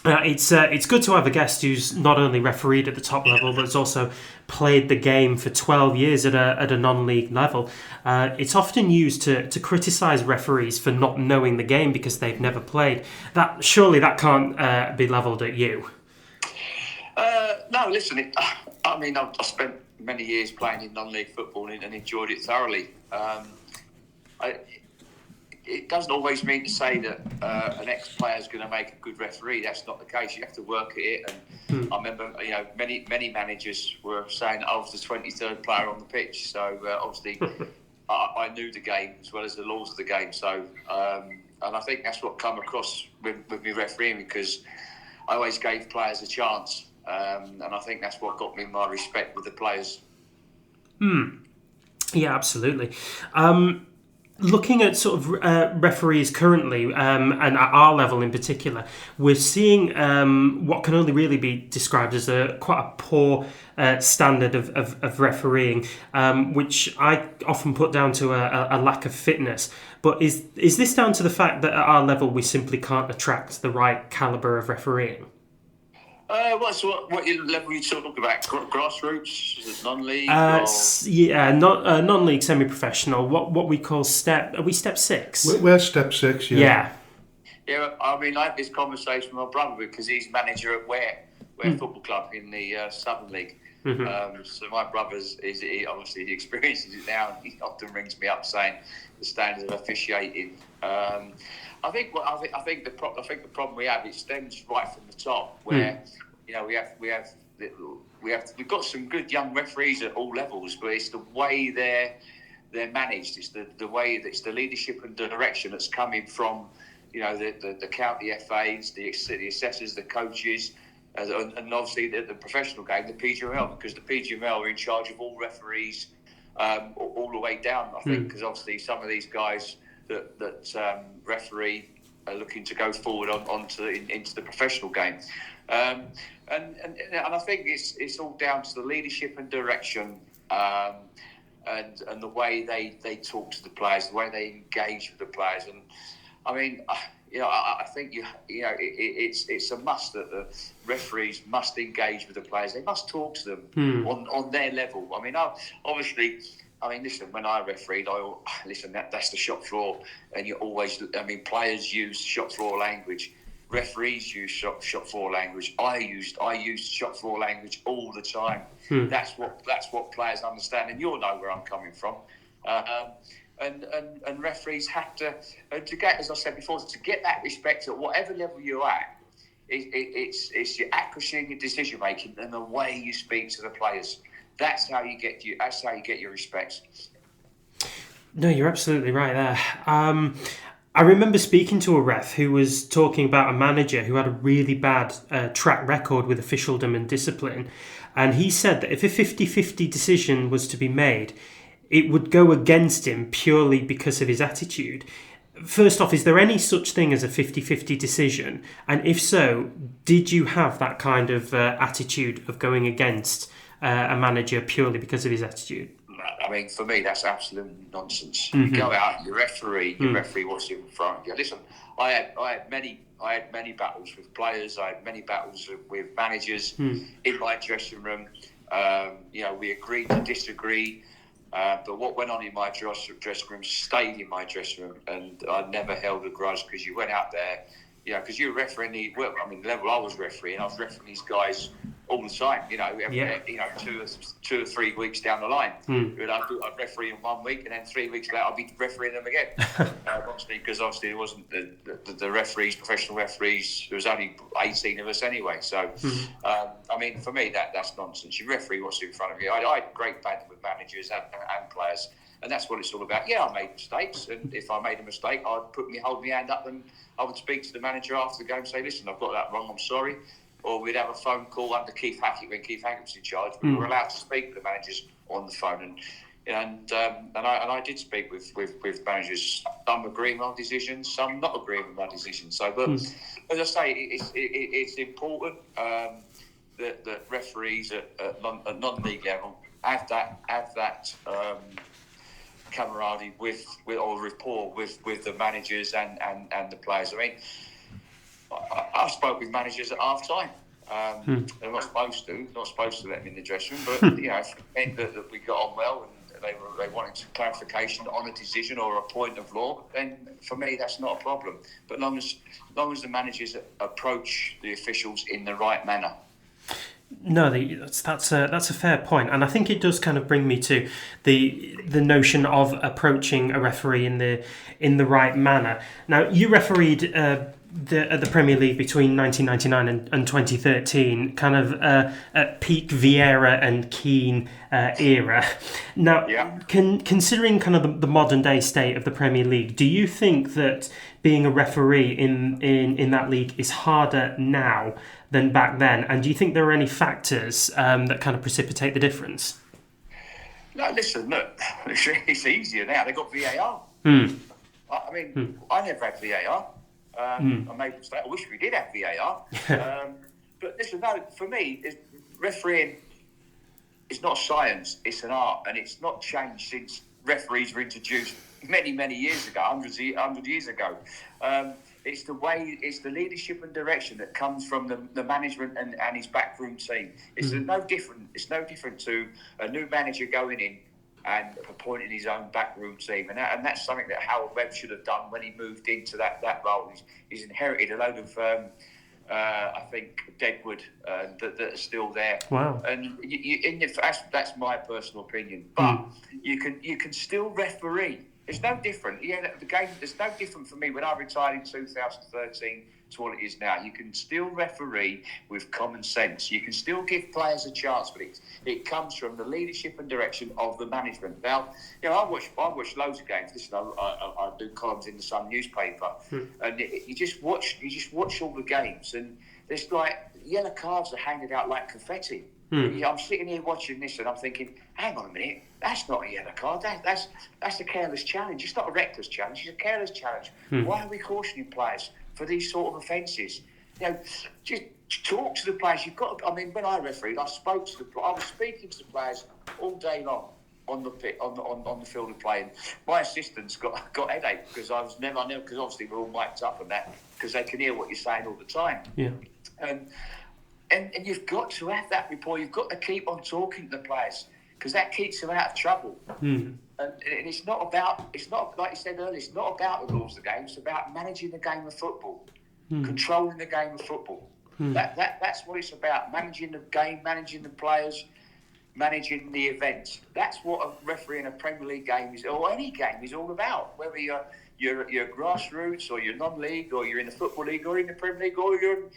It's good to have a guest who's not only refereed at the top level, but has also played the game for 12 years at a non-league level. It's often used to criticise referees for not knowing the game because they've never played. Surely that can't be levelled at you. No, listen. I spent many years playing in non-league football and enjoyed it thoroughly. It doesn't always mean to say that an ex-player is going to make a good referee. That's not the case. You have to work at it. And I remember, many managers were saying I was the 23rd player on the pitch. So obviously, I knew the game as well as the laws of the game. So, and I think that's what come across with me refereeing, because I always gave players a chance, and I think that's what got me my respect with the players. Yeah, absolutely. Looking at sort of referees currently, and at our level in particular, we're seeing what can only really be described as quite a poor standard of refereeing, which I often put down to a lack of fitness. But is this down to the fact that at our level we simply can't attract the right calibre of refereeing? What level are you talking about? Grassroots? Is it non-league? Non-league, semi-professional. What we call step. Are we step 6? We're step 6. Yeah. Yeah. I had this conversation with my brother because he's manager at Ware Football Club in the Southern League. Mm-hmm. So my brother's he experiences it now, and he often rings me up saying the standard of officiating. I think the problem we have, it stems right from the top, where we've got some good young referees at all levels, but it's the way they're managed. It's the way that it's the leadership and direction that's coming from the county FAs, the assessors, the coaches, and obviously the professional game, the PGML, because the PGML are in charge of all referees all the way down. I think because obviously some of these guys that referee are looking to go forward into the professional game, and I think it's all down to the leadership and direction, and the way they talk to the players, the way they engage with the players. And I mean, I think it's a must that the referees must engage with the players. They must talk to them on their level. I mean, listen, when I refereed, that's the shop floor, and players use shop floor language. Referees use shop floor language. I used shop floor language all the time. That's what players understand, and you'll know where I'm coming from. And referees have to get, as I said before, to get that respect at whatever level you're at. It's your accuracy in your decision making and the way you speak to the players. That's how you get your respect. No, you're absolutely right there. I remember speaking to a ref who was talking about a manager who had a really bad track record with officialdom and discipline. And he said that if a 50-50 decision was to be made, it would go against him purely because of his attitude. First off, is there any such thing as a 50-50 decision? And if so, did you have that kind of attitude of going against a manager purely because of his attitude? I mean, for me, that's absolute nonsense. You go out, you referee what's in front of you. Listen, I had many battles with players. I had many battles with managers in my dressing room. We agreed to disagree. But what went on in my dressing room stayed in my dressing room, and I never held a grudge because you went out there, because you were refereeing the level I was refereeing. I was refereeing these guys all the time, 2 or 3 weeks down the line. I'd referee in 1 week, and then 3 weeks later I'd be refereeing them again. Because obviously it wasn't the referees, professional referees. There was only 18 of us anyway. So, for me that's nonsense. You referee what's in front of you. I had great banter with managers and players, and that's what it's all about. Yeah, I made mistakes, and if I made a mistake, I'd hold my hand up, and I would speak to the manager after the game and say, "Listen, I've got that wrong. I'm sorry." Or we'd have a phone call under Keith Hackett when Keith Hackett was in charge. We were allowed to speak with the managers on the phone, and I did speak with managers. Some agreeing with my decisions, some not agreeing with my decisions. So, but as I say, it's important that referees at non-league level have that camaraderie or rapport with the managers and the players. I mean, I spoke with managers at half time. They're not supposed to let them in the dressing room, but if it meant that we got on well and they wanted clarification on a decision or a point of law, then for me that's not a problem. But long as the managers approach the officials in the right manner. No, that's a fair point, and I think it does kind of bring me to the notion of approaching a referee in the right manner. Now, you refereed the Premier League between 1999 and 2013, kind of at peak Vieira and Keane era. Now, considering kind of the modern day state of the Premier League, do you think that being a referee in that league is harder now than back then? And do you think there are any factors that kind of precipitate the difference? No, listen, look, it's easier now. They've got VAR. I never had VAR. I made a mistake. I wish we did have VAR. But listen, no, for me, refereeing is not science, it's an art, and it's not changed since referees were introduced many, many years ago, 100 years ago. It's the leadership and direction that comes from the management and his backroom team. It's no different to a new manager going in and appointing his own backroom team. And that's something that Howard Webb should have done when he moved into that role. He's inherited a load of, I think, Deadwood that are still there. Wow. And that's my personal opinion. But you can still referee. It's no different. The game is no different for me when I retired in 2013 to what it is now. You can still referee with common sense. You can still give players a chance, but it comes from the leadership and direction of the management. Now, I watch loads of games. Listen, I do columns in the Sun newspaper, and you just watch all the games, and there's like yellow cards are handed out like confetti. I'm sitting here watching this, and I'm thinking, hang on a minute, that's not a yellow card. That's a careless challenge. It's not a reckless challenge. It's a careless challenge. Why are we cautioning players for these sort of offences? Just talk to the players. You've got. When I refereed, I was speaking to the players all day long. on the pit, on the field of play. And my assistants got headache because I never because obviously we're all mic'd up and that because they can hear what you're saying all the time. Yeah. And you've got to have that rapport. You've got to keep on talking to the players because that keeps them out of trouble. And it's not like you said earlier. It's not about the rules of the game. It's about managing the game of football, controlling the game of football. That's what it's about: managing the game, managing the players, managing the event. That's what a referee in a Premier League game is, or any game is all about. Whether you're grassroots, or you're non-league, or you're in the football league, or in the Premier League, or you're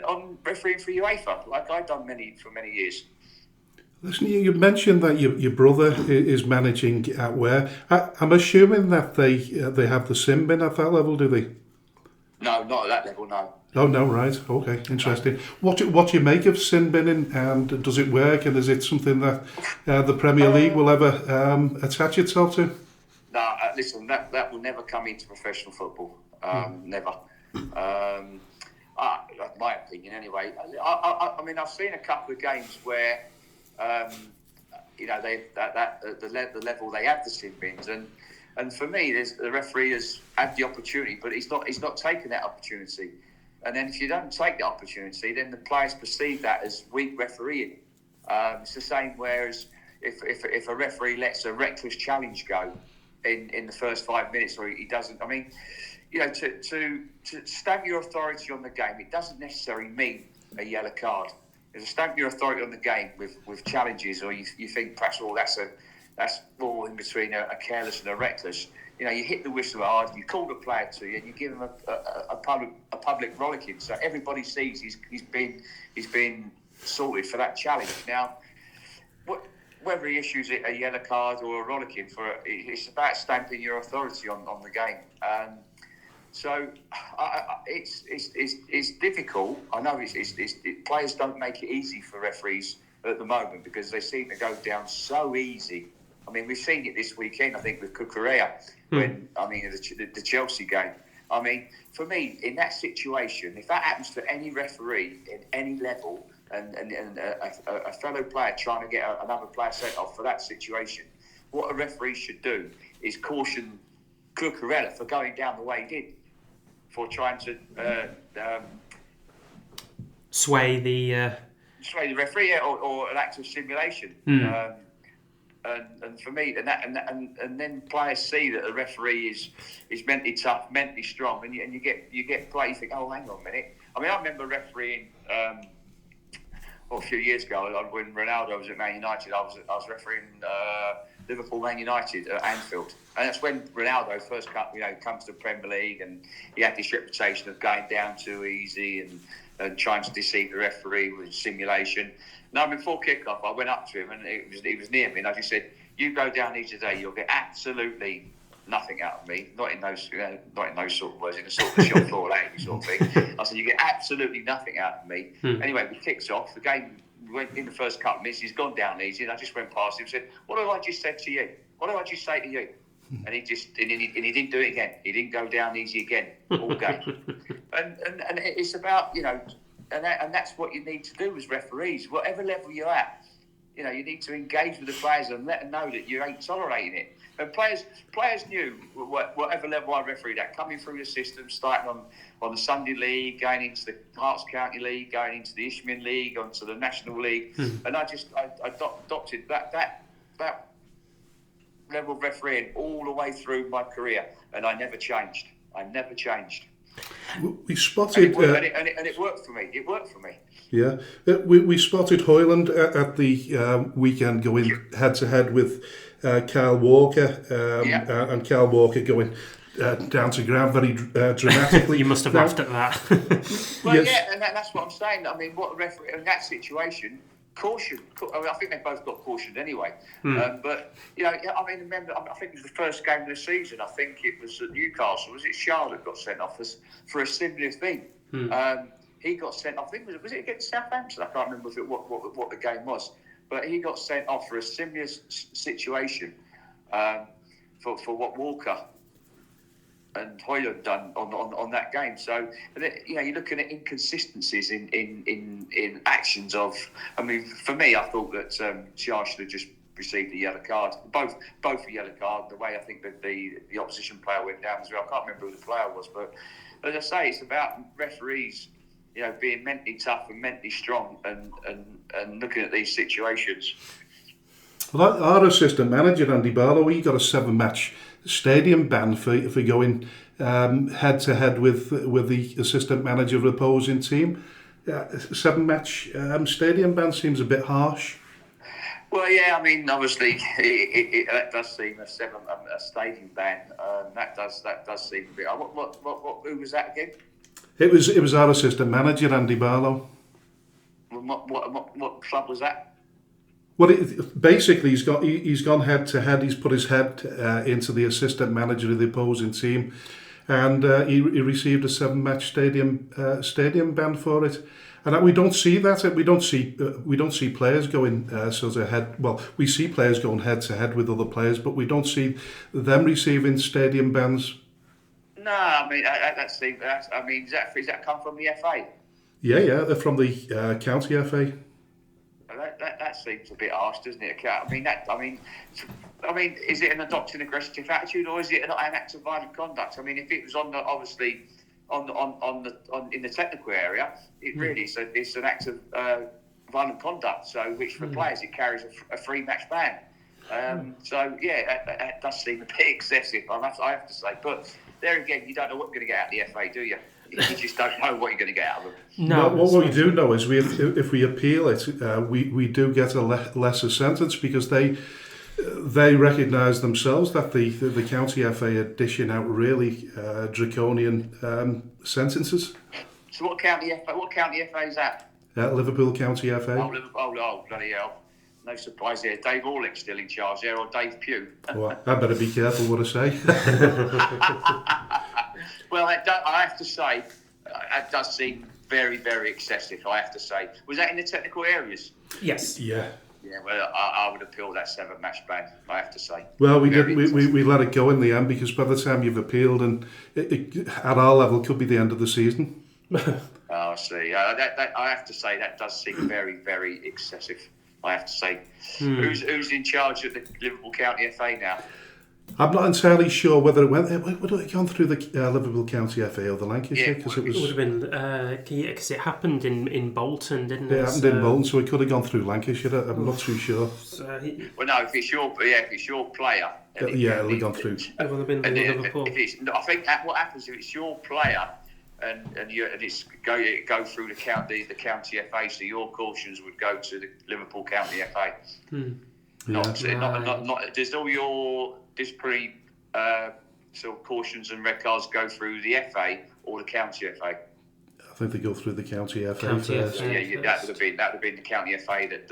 on refereeing for UEFA, like I've done for many years. Listen, you mentioned that your brother is managing at where. I'm assuming that they have the sin bin at that level, do they? No, not at that level, no. Oh, no, right. Okay, interesting. What do you make of sin binning, and does it work, and is it something that the Premier League will ever attach itself to? No, listen, that will never come into professional football. Never. My opinion, anyway. I mean, I've seen a couple of games where, they the level they have the sin bins, and for me, the referee has had the opportunity, but he's not taken that opportunity. And then if you don't take the opportunity, then the players perceive that as weak refereeing. It's the same. Whereas if a referee lets a reckless challenge go in the first 5 minutes, or he doesn't, I mean, to stamp your authority on the game, it doesn't necessarily mean a yellow card. If you stamp your authority on the game with challenges, or you think perhaps that's all in between a careless and a reckless. You hit the whistle hard, you call the player to you, and you give him a public rollicking, so everybody sees he's been sorted for that challenge. Now, whether he issues it a yellow card or a rollicking, it's about stamping your authority on the game. So it's difficult. I know players don't make it easy for referees at the moment because they seem to go down so easy. I mean, we've seen it this weekend, I think, with Cucurella, the Chelsea game. I mean, for me, in that situation, if that happens to any referee at any level, and a fellow player trying to get another player sent off for that situation, what a referee should do is caution Cucurella for going down the way he did, for trying to sway the referee, or an act of simulation. And for me, and then players see that the referee is mentally tough, mentally strong, and you get play. You think, oh, hang on a minute. I mean, I remember refereeing a few years ago when Ronaldo was at Man United. I was refereeing Liverpool Man United at Anfield, and that's when Ronaldo first comes to the Premier League, and he had this reputation of going down too easy and trying to deceive the referee with simulation. Now, before kick-off, I went up to him, and he was near me, and I just said, "You go down here today, you'll get absolutely nothing out of me." Not in those sort of words, in a sort of shop floor language sort of thing. I said, "You get absolutely nothing out of me." Anyway, we kicked off. The game went in the first couple of minutes. He's gone down easy, and I just went past him and said, "What have I just said to you? What have I just say to you?" And he didn't do it again. He didn't go down easy again all game. and it's about and that's what you need to do as referees, whatever level you're at. You need to engage with the players and let them know that you ain't tolerating it. And players knew whatever level I refereed at, coming through the system, starting on the Sunday League, going into the Hearts County League, going into the Isthmian League, onto the National League, and I adopted that level of refereeing all the way through my career, and I never changed. We spotted, and it worked for me. Yeah, we spotted Hoyland at the weekend going head to head with Kyle Walker, and Kyle Walker going down to ground very dramatically. You must have laughed at that. Well, yes. And that's what I'm saying. I mean, what a referee in that situation. Caution. I think they both got cautioned anyway. But remember, I think it was the first game of the season. I think it was at Newcastle. Was it Charlotte got sent off for a similar thing? He got sent off. I think was it against Southampton? I can't remember what the game was. But he got sent off for a similar situation for what Walker and Hoyland done on that game. So you're looking at inconsistencies in actions of. I mean, for me, I thought that Shah should have just received a yellow card. Both a yellow card. The way I think that the opposition player went down as well. I can't remember who the player was, but as I say, it's about referees, being mentally tough and mentally strong and looking at these situations. Well, our assistant manager, Andy Barlow, he got a 7-match stadium ban for going head-to-head with the assistant manager of the opposing team. 7-match stadium ban seems a bit harsh. Well, yeah, I mean, obviously, that does seem a stadium ban. That does seem a bit. Who was that again? It was our assistant manager, Andy Barlow. What club was that? Well, basically, he's gone head to head. He's put his head into the assistant manager of the opposing team, and he received a 7-match stadium ban for it. And we don't see that. We don't see players going sort of head. Well, we see players going head to head with other players, but we don't see them receiving stadium bans. No, I mean does that come from the FA? Yeah, they're from the county FA. That seems a bit harsh, doesn't it? I mean, is it an adopting aggressive attitude, or is it an act of violent conduct? I mean, if it was on the obviously in the technical area, it really it's an act of violent conduct. So, which for players it carries a 3-match ban. So yeah, that does seem a bit excessive. I have to say, but there again, you don't know what you're going to get out of the FA, do you? You just don't know what you're going to get out of them. No, what we do know is if we appeal it, we do get a lesser sentence, because they recognise themselves that the county FA are dishing out really draconian sentences. So what county FA is that? Liverpool County FA. Oh, bloody hell. No surprise there. Dave Orlick's still in charge there, or Dave Pugh. Well, I better be careful what I say. Well, I have to say, that does seem very, very excessive, I have to say. Was that in the technical areas? Yes. Yeah. Yeah, well, I would appeal that 7-match ban, I have to say. Well, we let it go in the end, because by the time you've appealed, and it at our level, could be the end of the season. Oh, I see. I have to say, that does seem very, very excessive, I have to say. Who's in charge of the Liverpool County FA now? I'm not entirely sure whether it would have gone through the Liverpool County FA or the Lancashire, because it would have been because it happened in Bolton, didn't it? Yeah, it happened in Bolton, so it could have gone through Lancashire. I'm not too sure. Well, no, if it's your player, it'll have gone through. It would have been Liverpool. I think what happens if it's your player and it's go through the county FA, so your cautions would go to the Liverpool County FA. Not does all your disciplinary sort of cautions and red cards go through the FA or the county FA? I think they go through the county FA first. Yeah, that would have been the county FA that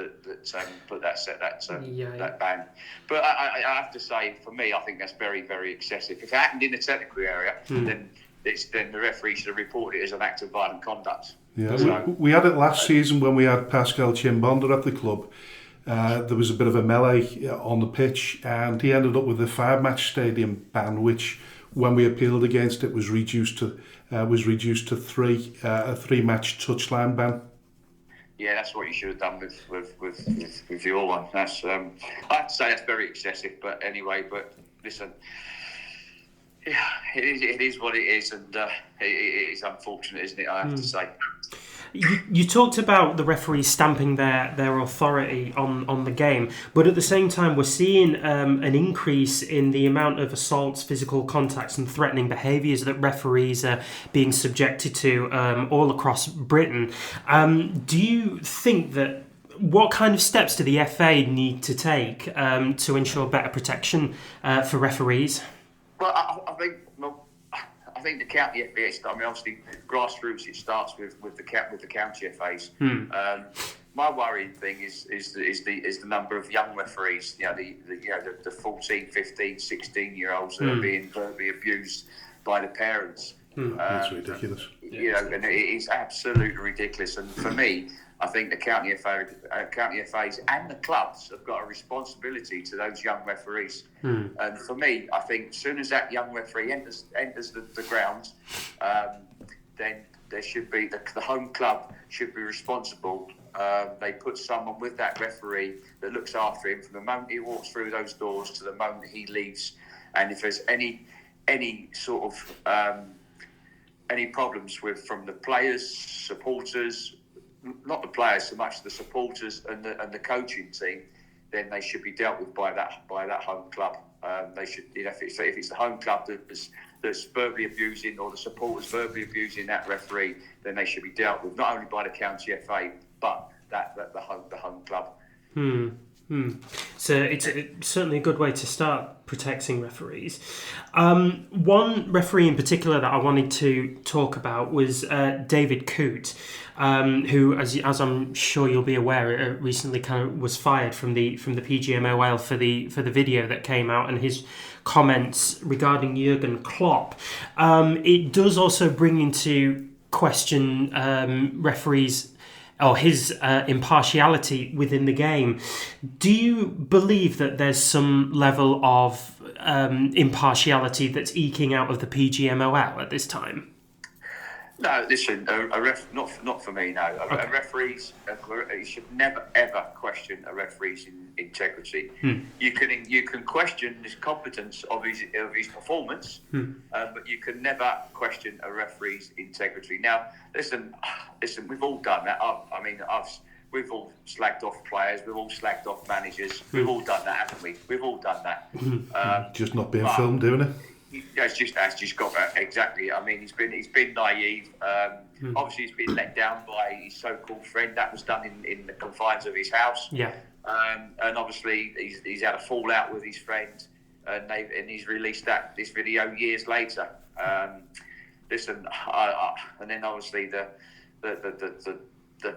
put that ban. But I have to say, for me, I think that's very, very excessive. If it happened in the technical area, then the referee should have reported it as an act of violent conduct. Yeah, so, we had it last season when we had Pascal Chimbonda at the club. There was a bit of a melee on the pitch, and he ended up with a 5-match stadium ban, which, when we appealed against it, was reduced to 3, a 3-match touchline ban. Yeah, that's what you should have done with your one. That's I have to say that's very excessive, but anyway. But listen, yeah, it is what it is, and it is unfortunate, isn't it? I have to say. You talked about the referees stamping their authority on the game, but at the same time we're seeing an increase in the amount of assaults, physical contacts and threatening behaviours that referees are being subjected to all across Britain. Do you think that what kind of steps do the FA need to take to ensure better protection for referees? Well, I think the county FA, obviously grassroots, it starts with the county FAs. My worrying thing is the number of young referees, the 14, 15, 16-year-olds that are being verbally abused by the parents. That's ridiculous. And it is absolutely ridiculous. And for me, I think the county FAs and the clubs have got a responsibility to those young referees. And for me, I think as soon as that young referee enters the ground, then there should be the home club should be responsible They put someone with that referee that looks after him from the moment he walks through those doors to the moment he leaves. And if there's any sort of any problems from the players, supporters, not the players so much, the supporters and the coaching team, then they should be dealt with by that home club. They should, if it's the home club that's verbally abusing, or the supporters verbally abusing that referee, then they should be dealt with not only by the county FA but the home club. So it's certainly a good way to start protecting referees. One referee in particular that I wanted to talk about was David Coote, who, as I'm sure you'll be aware, recently kind of was fired from the PGMOL for the video that came out and his comments regarding Jurgen Klopp. It does also bring into question referees or his impartiality within the game. Do you believe that there's some level of impartiality that's eking out of the PGMOL at this time? No, listen, not for me. No, a referee's you should never ever question a referee's integrity. You can question his competence of his performance, but you can never question a referee's integrity. Now, listen, we've all done that. We've all slagged off players. We've all slagged off managers. We've all done that, haven't we? We've all done that. Just not being filmed, doing it. That's just got that exactly. I mean, he's been naive. Obviously, he's been let down by his so-called friend. That was done in the confines of his house. Yeah. And obviously, he's had a fallout with his friend, and he's released this video years later. Listen, and then obviously the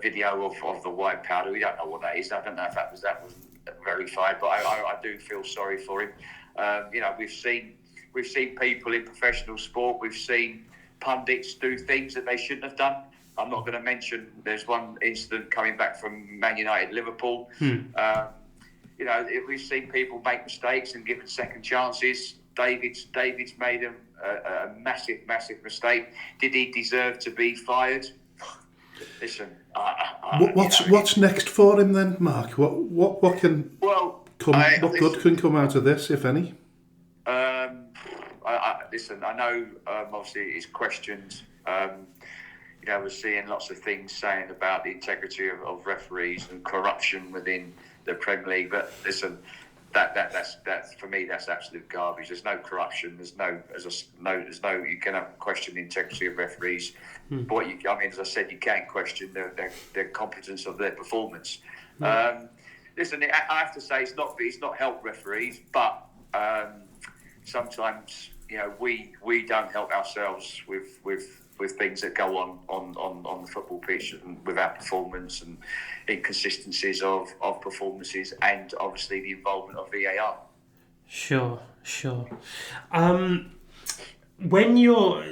video of the white powder. We don't know what that is. I don't know if that was verified, but I do feel sorry for him. We've seen people in professional sport. We've seen pundits do things that they shouldn't have done. I'm not going to mention. There's one incident coming back from Man United, Liverpool. We've seen people make mistakes and given second chances. David's made a massive mistake. Did he deserve to be fired? Listen. What's next for him then, Mark? What good can come out of this, if any? Listen, I know obviously it's questioned. We're seeing lots of things saying about the integrity of referees and corruption within the Premier League. But listen, that's for me, that's absolute garbage. There's no corruption. There's no. You cannot question the integrity of referees. But as I said, you can question their competence of their performance. Listen, I have to say it's not helped referees, but sometimes we don't help ourselves with things that go on the football pitch, and with our performance and inconsistencies of performances, and obviously the involvement of VAR. Sure. When you're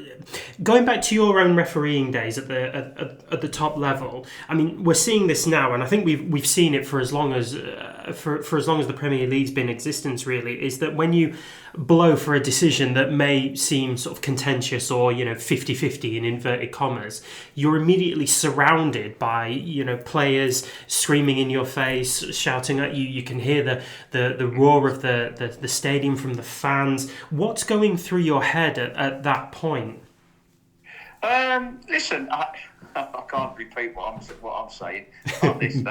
going back to your own refereeing days at the top level, I mean, we're seeing this now, and I think we've seen it for as long as the Premier League's been in existence. Really, is that when you blow for a decision that may seem sort of contentious or 50-50 in inverted commas, you're immediately surrounded by players screaming in your face, shouting at you. You can hear the roar of the stadium from the fans. What's going through your head at that point? Listen, I can't repeat what I'm saying on this.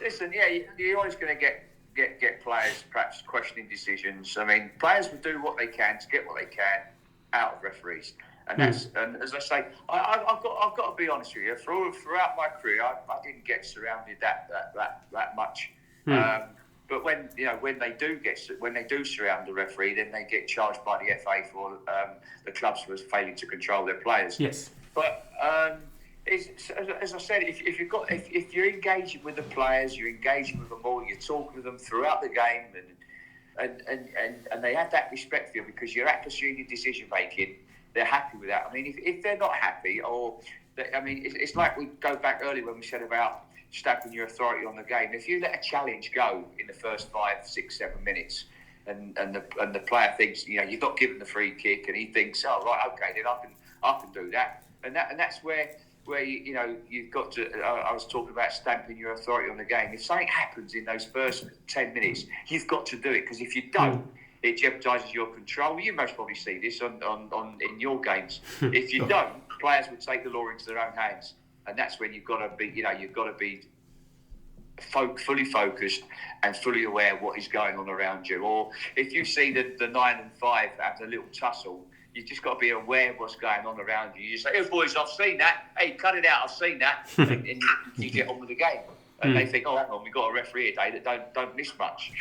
Listen, you're always going to get players perhaps questioning decisions. I mean, players will do what they can to get what they can out of referees, and that's and as I say, I've got to be honest with you. Throughout my career, I didn't get surrounded that much. But when they do surround the referee, then they get charged by the FA for the clubs for failing to control their players. Yes. But as I said, if you're engaging with the players, you're engaging with them all, you're talking with them throughout the game, and they have that respect for you because you're accuracy in your decision making, they're happy with that. I mean, if they're not happy, it's like we go back earlier when we said about stamping your authority on the game. If you let a challenge go in the first 5, 6, 7 minutes, and the player thinks you've not given the free kick, and he thinks, oh right, okay, then I can do that, and that's where where you've got to. I was talking about stamping your authority on the game. If something happens in those first 10 minutes, you've got to do it, because if you don't, it jeopardises your control. You most probably see this on in your games. If you don't, players would take the law into their own hands, and that's when you've got to be fully focused and fully aware of what is going on around you. Or if you see the 9 and 5 have a little tussle, you've just got to be aware of what's going on around you. You say, "Oh, boys, I've seen that. Hey, cut it out. I've seen that." and you get on with the game. And they think, "Oh, hang on, we've got a referee today that don't miss much."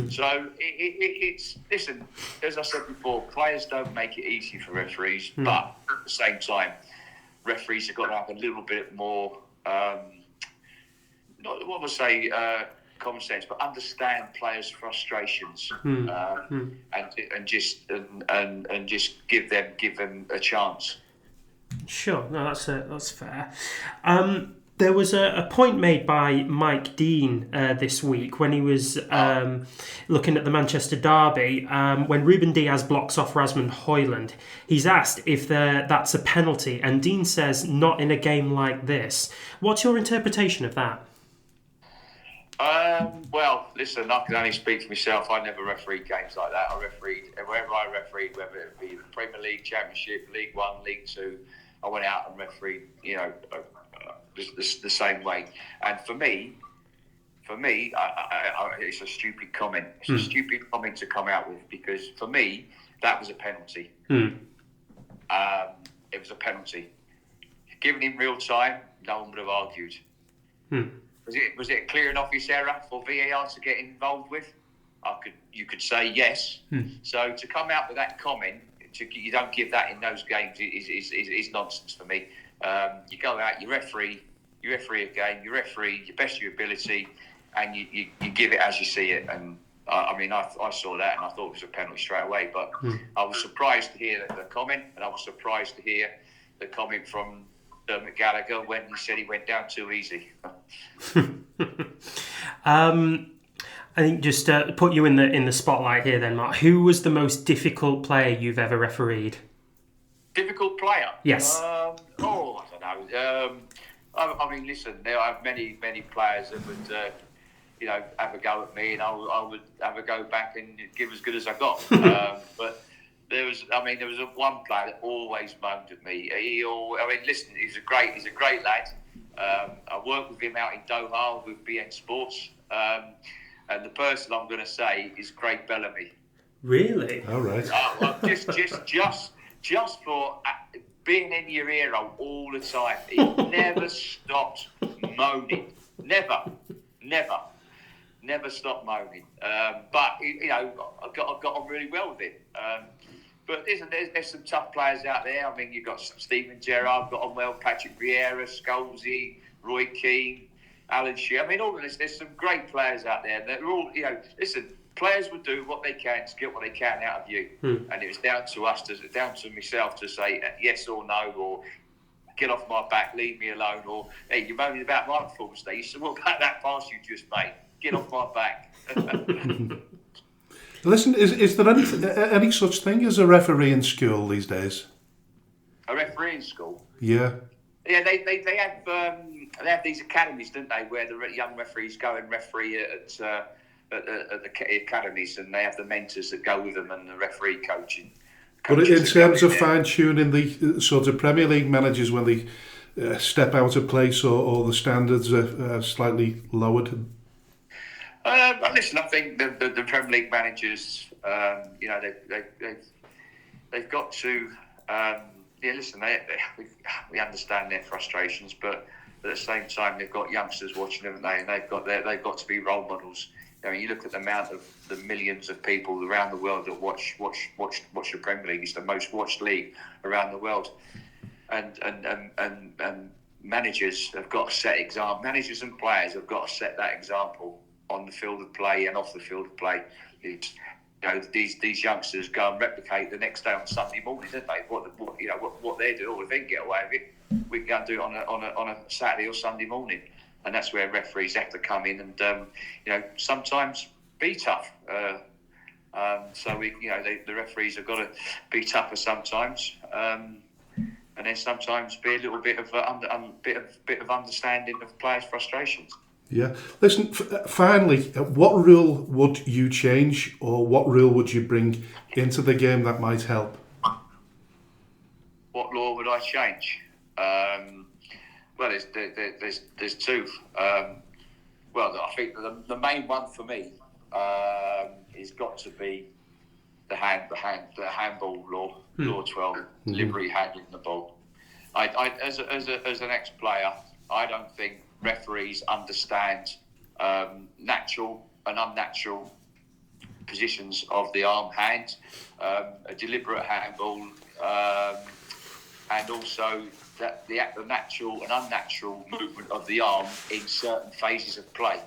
So it's listen. As I said before, players don't make it easy for referees, but at the same time, referees have got to have a little bit more. Not what I say, common sense, but understand players' frustrations, and just give them a chance. Sure, no, that's fair. There was a point made by Mike Dean this week when he was looking at the Manchester derby, when Ruben Diaz blocks off Rasmus Højlund. He's asked if that's a penalty, and Dean says not in a game like this. What's your interpretation of that? Well, listen, I can only speak for myself. I never refereed games like that. I refereed wherever I refereed, whether it be the Premier League, Championship, League One, League Two. I went out and refereed, the same way. And for me, it's a stupid comment. It's a stupid comment to come out with, because for me, that was a penalty. It was a penalty. Given in real time, no one would have argued. Was it a clear and obvious error for VAR to get involved with? You could say yes. So to come out with that comment, you don't give that in those games is nonsense for me. You go out, you referee a game, you referee your best of your ability, and you give it as you see it. And I saw that and I thought it was a penalty straight away. But I was surprised to hear the comment, and I was surprised to hear the comment from Dermot Gallagher when he said he went down too easy. I think just put you in the spotlight here then, Mark. Who was the most difficult player you've ever refereed? Difficult player? Yes. I don't know. I mean, listen, there are many players that would, have a go at me, and I would have a go back and give as good as I got. But there was one player that always moaned at me. Listen, he's a great lad. I worked with him out in Doha with BN Sports, and the person I'm going to say is Craig Bellamy. Really? All right. Just for being in your ear all the time. He never stopped moaning. Never stopped moaning. But I got on really well with him. But there's some tough players out there. I mean, you've got Steven Gerrard, got on well, Patrick Vieira, Scholesy, Roy Keane, Alan Shearer. I mean, all of this. There's some great players out there. They're all, listen. Players would do what they can to get what they can out of you, and it was down to myself to say yes or no, or get off my back, leave me alone, or hey, you're moaning about my performance today. So what about that pass you just made? Get off my back. Listen, is there any such thing as a referee in school these days? A referee in school? Yeah. Yeah, they have these academies, don't they, where the young referees go and referee at the academies, and they have the mentors that go with them and the referee coaching. But in terms of fine-tuning the sort of Premier League managers when they step out of place or the standards are slightly lowered? Listen, I think the Premier League managers, they've got to, listen, we understand their frustrations, but at the same time, they've got youngsters watching them, and they've got to be role models. I mean, you look at the amount of the millions of people around the world that watch the Premier League. It's the most watched league around the world, and managers have got to set example. Managers and players have got to set that example on the field of play and off the field of play. These youngsters go and replicate the next day on Sunday morning, don't they? What they're doing, or if they can get away with it, we can go and do it on a Saturday or Sunday morning. And that's where referees have to come in and, sometimes be tough. So the referees have got to be tougher sometimes. and then sometimes be a little bit of bit of understanding of players' frustrations. Yeah. Listen, finally, what rule would you change, or what rule would you bring into the game that might help? What law would I change? Well, there's two. Well, I think the main one for me is got to be the handball law, law 12, deliberately handling the ball. As an ex-player, I don't think referees understand natural and unnatural positions of the arm hand, a deliberate handball, and also that the natural and unnatural movement of the arm in certain phases of play.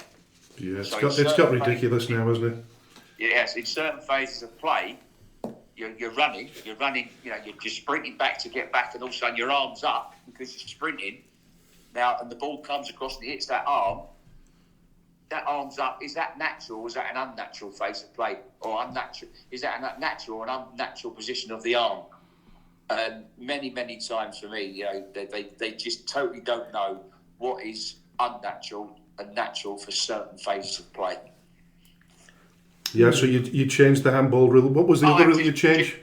Yeah, it's got ridiculous now, hasn't it? Yes, in certain phases of play, you're running, you're sprinting back to get back, and all of a sudden your arm's up because you're sprinting. Now, and the ball comes across and it hits that arm. That arm's up. Is that natural or is that an unnatural phase of play? Or unnatural? Is that a natural or an unnatural position of the arm? Many times for me, they just totally don't know what is unnatural and natural for certain phases of play. Yeah, so you changed the handball rule. What was the other rule you changed?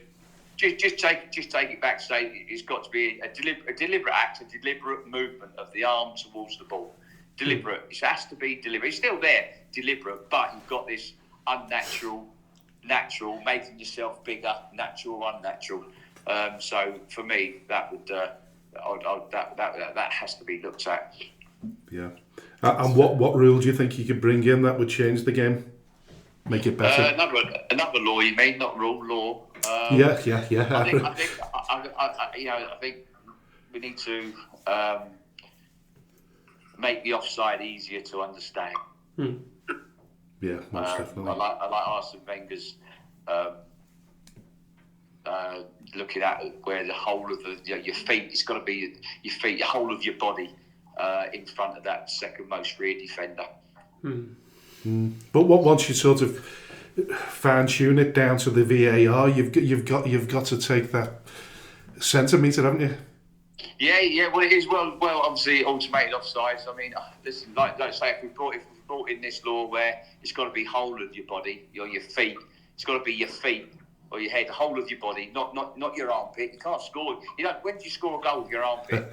Just take it back. Say it's got to be a deliberate act, a deliberate movement of the arm towards the ball. Deliberate. It has to be deliberate. It's still there, deliberate, but you've got this unnatural, natural, making yourself bigger, natural, unnatural. So for me, that would that has to be looked at. Yeah. And what rule do you think you could bring in that would change the game, make it better? Another law, you mean? Not rule, law. Yeah. I think we need to make the offside easier to understand. Yeah, most definitely. I like Arsene Wenger's looking at where the whole of your feet. It's got to be your feet, your whole of your body in front of that second most rear defender. But once you sort of fine tune it down to the VAR, you've got to take that centimetre, haven't you? Yeah. Well, it is well. Obviously, automated offsides. I mean, listen, like say, if we brought in this law where it's got to be whole of your body, your feet. It's got to be your feet or your head, the whole of your body, not your armpit. You can't score. You don't. When do you score a goal with your armpit?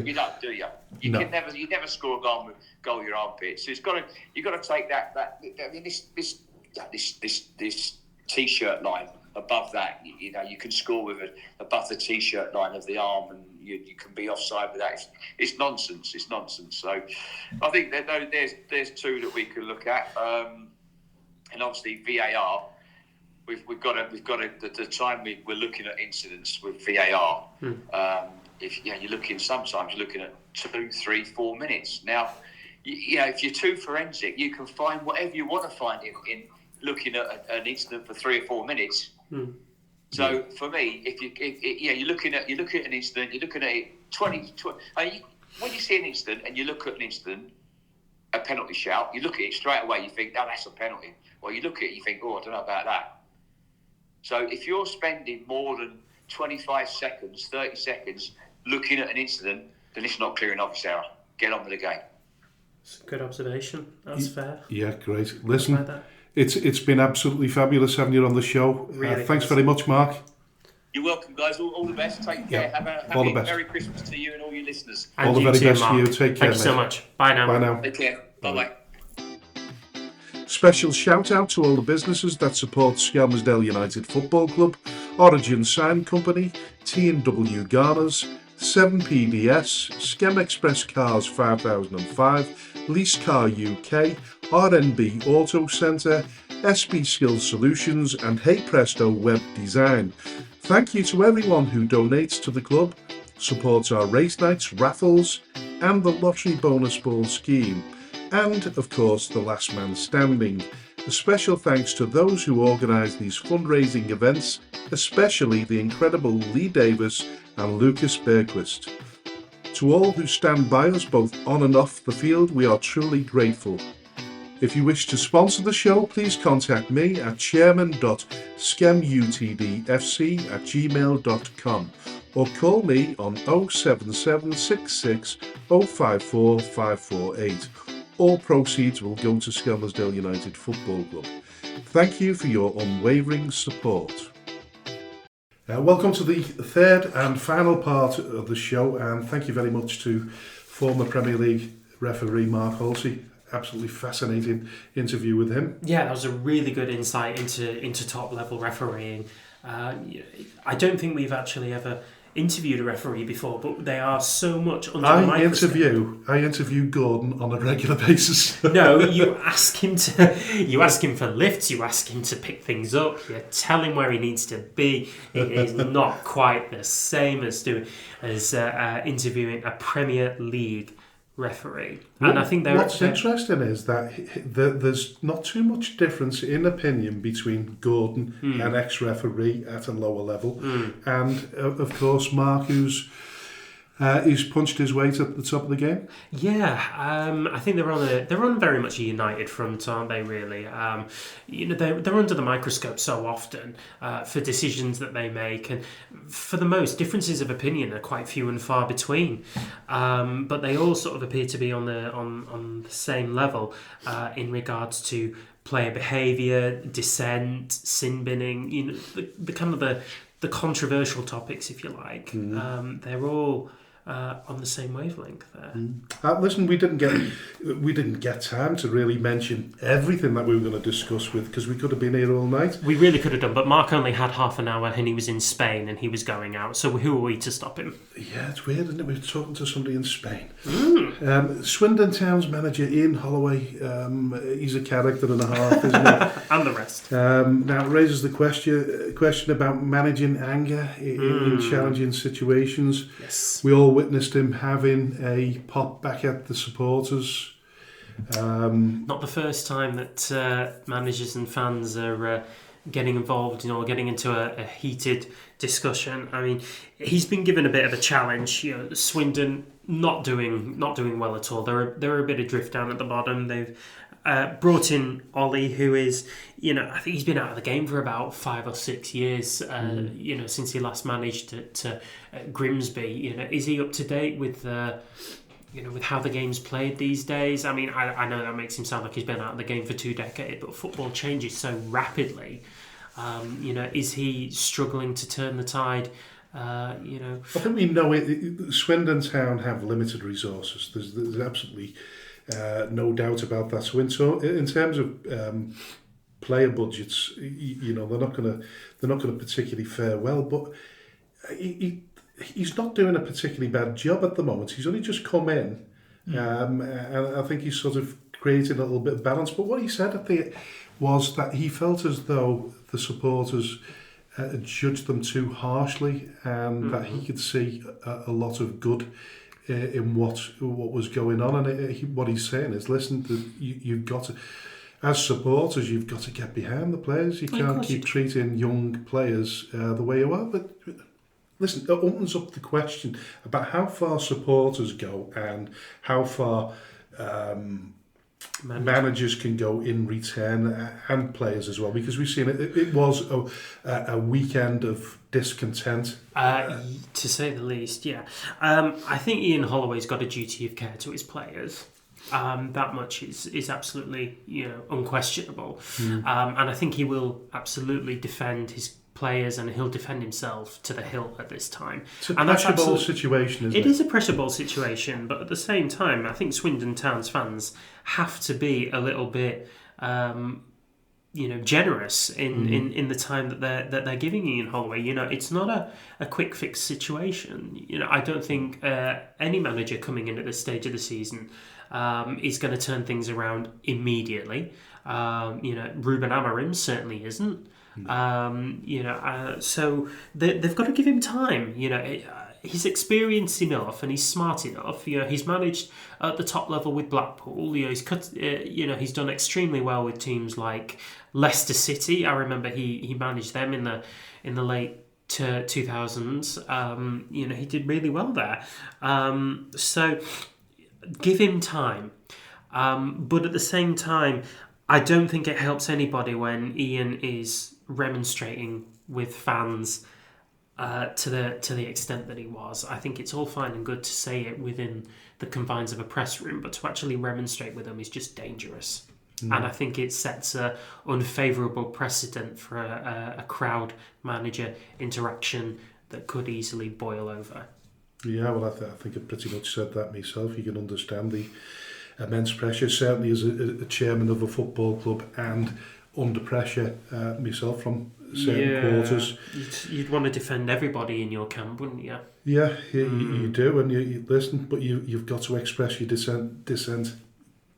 You don't, do you? You never score a goal with your armpit. So you've got to take that. I mean, this t-shirt line above that, you can score with it above the t-shirt line of the arm, and you can be offside with that. It's nonsense. It's nonsense. So I think that there's two that we can look at, and obviously VAR. We've got to the time we're looking at incidents with VAR. If you're looking at 2, 3, 4 minutes. Now, if you're too forensic, you can find whatever you want to find in looking at an incident for 3 or 4 minutes. So for me, if you're looking at an incident, you're looking at it 20. When you see an incident and you look at an incident, a penalty shout, you look at it straight away, you think, oh, that's a penalty. Or you look at it, you think, oh, I don't know about that. So if you're spending more than 25 seconds, 30 seconds looking at an incident, then it's not clear enough error. Get on with the game. It's a good observation. That's fair. Yeah, great. Listen, it's been absolutely fabulous having you on the show. Really thanks very much, Mark. You're welcome, guys. All the best. Take care. Have a Merry Christmas to you and all your listeners. And all the very best to you. Take care. Thank you so much. Bye now. Bye now. Take care. Bye-bye. Special shout out to all the businesses that support Skelmersdale United Football Club, Origin Sign Company, T&W Garners, 7PDS, Skem Express Cars 5005, Lease Car UK, RNB Auto Centre, SB Skills Solutions and Hey Presto Web Design. Thank you to everyone who donates to the club, supports our race nights, raffles and the lottery bonus ball scheme. And, of course, the last man standing. A special thanks to those who organise these fundraising events, especially the incredible Lee Davis and Lucas Bergquist. To all who stand by us both on and off the field, we are truly grateful. If you wish to sponsor the show, please contact me at chairman.skemutdfc@gmail.com or call me on 07766 054 548. All proceeds will go to Skelmersdale United Football Club. Thank you for your unwavering support. Welcome to the third and final part of the show, and thank you very much to former Premier League referee Mark Halsey. Absolutely fascinating interview with him. Yeah, that was a really good insight into top level refereeing. I don't think we've actually ever interviewed a referee before, but they are so much under the microscope. I interview Gordon on a regular basis. No, you ask him for lifts, you ask him to pick things up, you tell him where he needs to be. It is not quite the same as interviewing a Premier League referee. And I think what's interesting is that there's not too much difference in opinion between Gordon, an ex-referee at a lower level, and of course Mark, who's punched his weight at the top of the game. Yeah, I think they're on very much a united front, aren't they? Really, they're under the microscope so often for decisions that they make, and for the most, differences of opinion are quite few and far between. But they all sort of appear to be on the same level in regards to player behaviour, dissent, sin binning. The kind of the controversial topics, if you like. They're all on the same wavelength there. Listen, we didn't get time to really mention everything that we were going to discuss because we could have been here all night. We really could have done, but Mark only had half an hour and he was in Spain and he was going out, so who are we to stop him? Yeah, it's weird, isn't it? We're talking to somebody in Spain. Swindon Town's manager Ian Holloway, he's a character and a half, isn't he? And the rest. Now it raises the question about managing anger in challenging situations. Yes. We all witnessed him having a pop back at the supporters. Not the first time that managers and fans are getting involved, getting into a heated discussion. I mean, he's been given a bit of a challenge. Swindon not doing well at all. They're a bit adrift down at the bottom. They've brought in Ollie, who is, I think he's been out of the game for about 5 or 6 years, since he last managed at Grimsby. Is he up to date with with how the game's played these days? I mean, I know that makes him sound like he's been out of the game for 2 decades, but football changes so rapidly. Is he struggling to turn the tide? I think we know it. Swindon Town have limited resources. There's absolutely no doubt about that. So in terms of player budgets, they're not going to particularly fare well. But he's not doing a particularly bad job at the moment. He's only just come in, and I think he's sort of created a little bit of balance. But what he said was that he felt as though the supporters judged them too harshly, and that he could see a lot of good in what was going on. And what he's saying is, listen, you've got to, as supporters, you've got to get behind the players. You can't keep treating young players the way you are. But listen, it opens up the question about how far supporters go and how far managers can go in return, and players as well, because we've seen it was a weekend of discontent, to say the least. I think Ian Holloway's got a duty of care to his players. That much is absolutely unquestionable, and I think he will absolutely defend his players, and he'll defend himself to the hilt at this time. It's a pressure ball situation, isn't it? It is a pressure ball situation, but at the same time, I think Swindon Town's fans have to be a little bit, generous in the time that they're giving Ian Holloway. It's not a quick fix situation. I don't think any manager coming in at this stage of the season is going to turn things around immediately. Ruben Amorim certainly isn't. So they've got to give him time. He's experienced enough and he's smart enough. He's managed at the top level with Blackpool. He's done extremely well with teams like Leicester City. I remember he managed them in the late 2000s. He did really well there. So give him time. But at the same time, I don't think it helps anybody when Ian is remonstrating with fans to the extent that he was. I think it's all fine and good to say it within the confines of a press room, but to actually remonstrate with them is just dangerous. And I think it sets an unfavourable precedent for a crowd manager interaction that could easily boil over. Yeah, well, I think I pretty much said that myself. You can understand the immense pressure, certainly as a chairman of a football club, and under pressure myself from certain quarters. You'd want to defend everybody in your camp, wouldn't you? Yeah, you do, and you listen, but you've got to express your dissent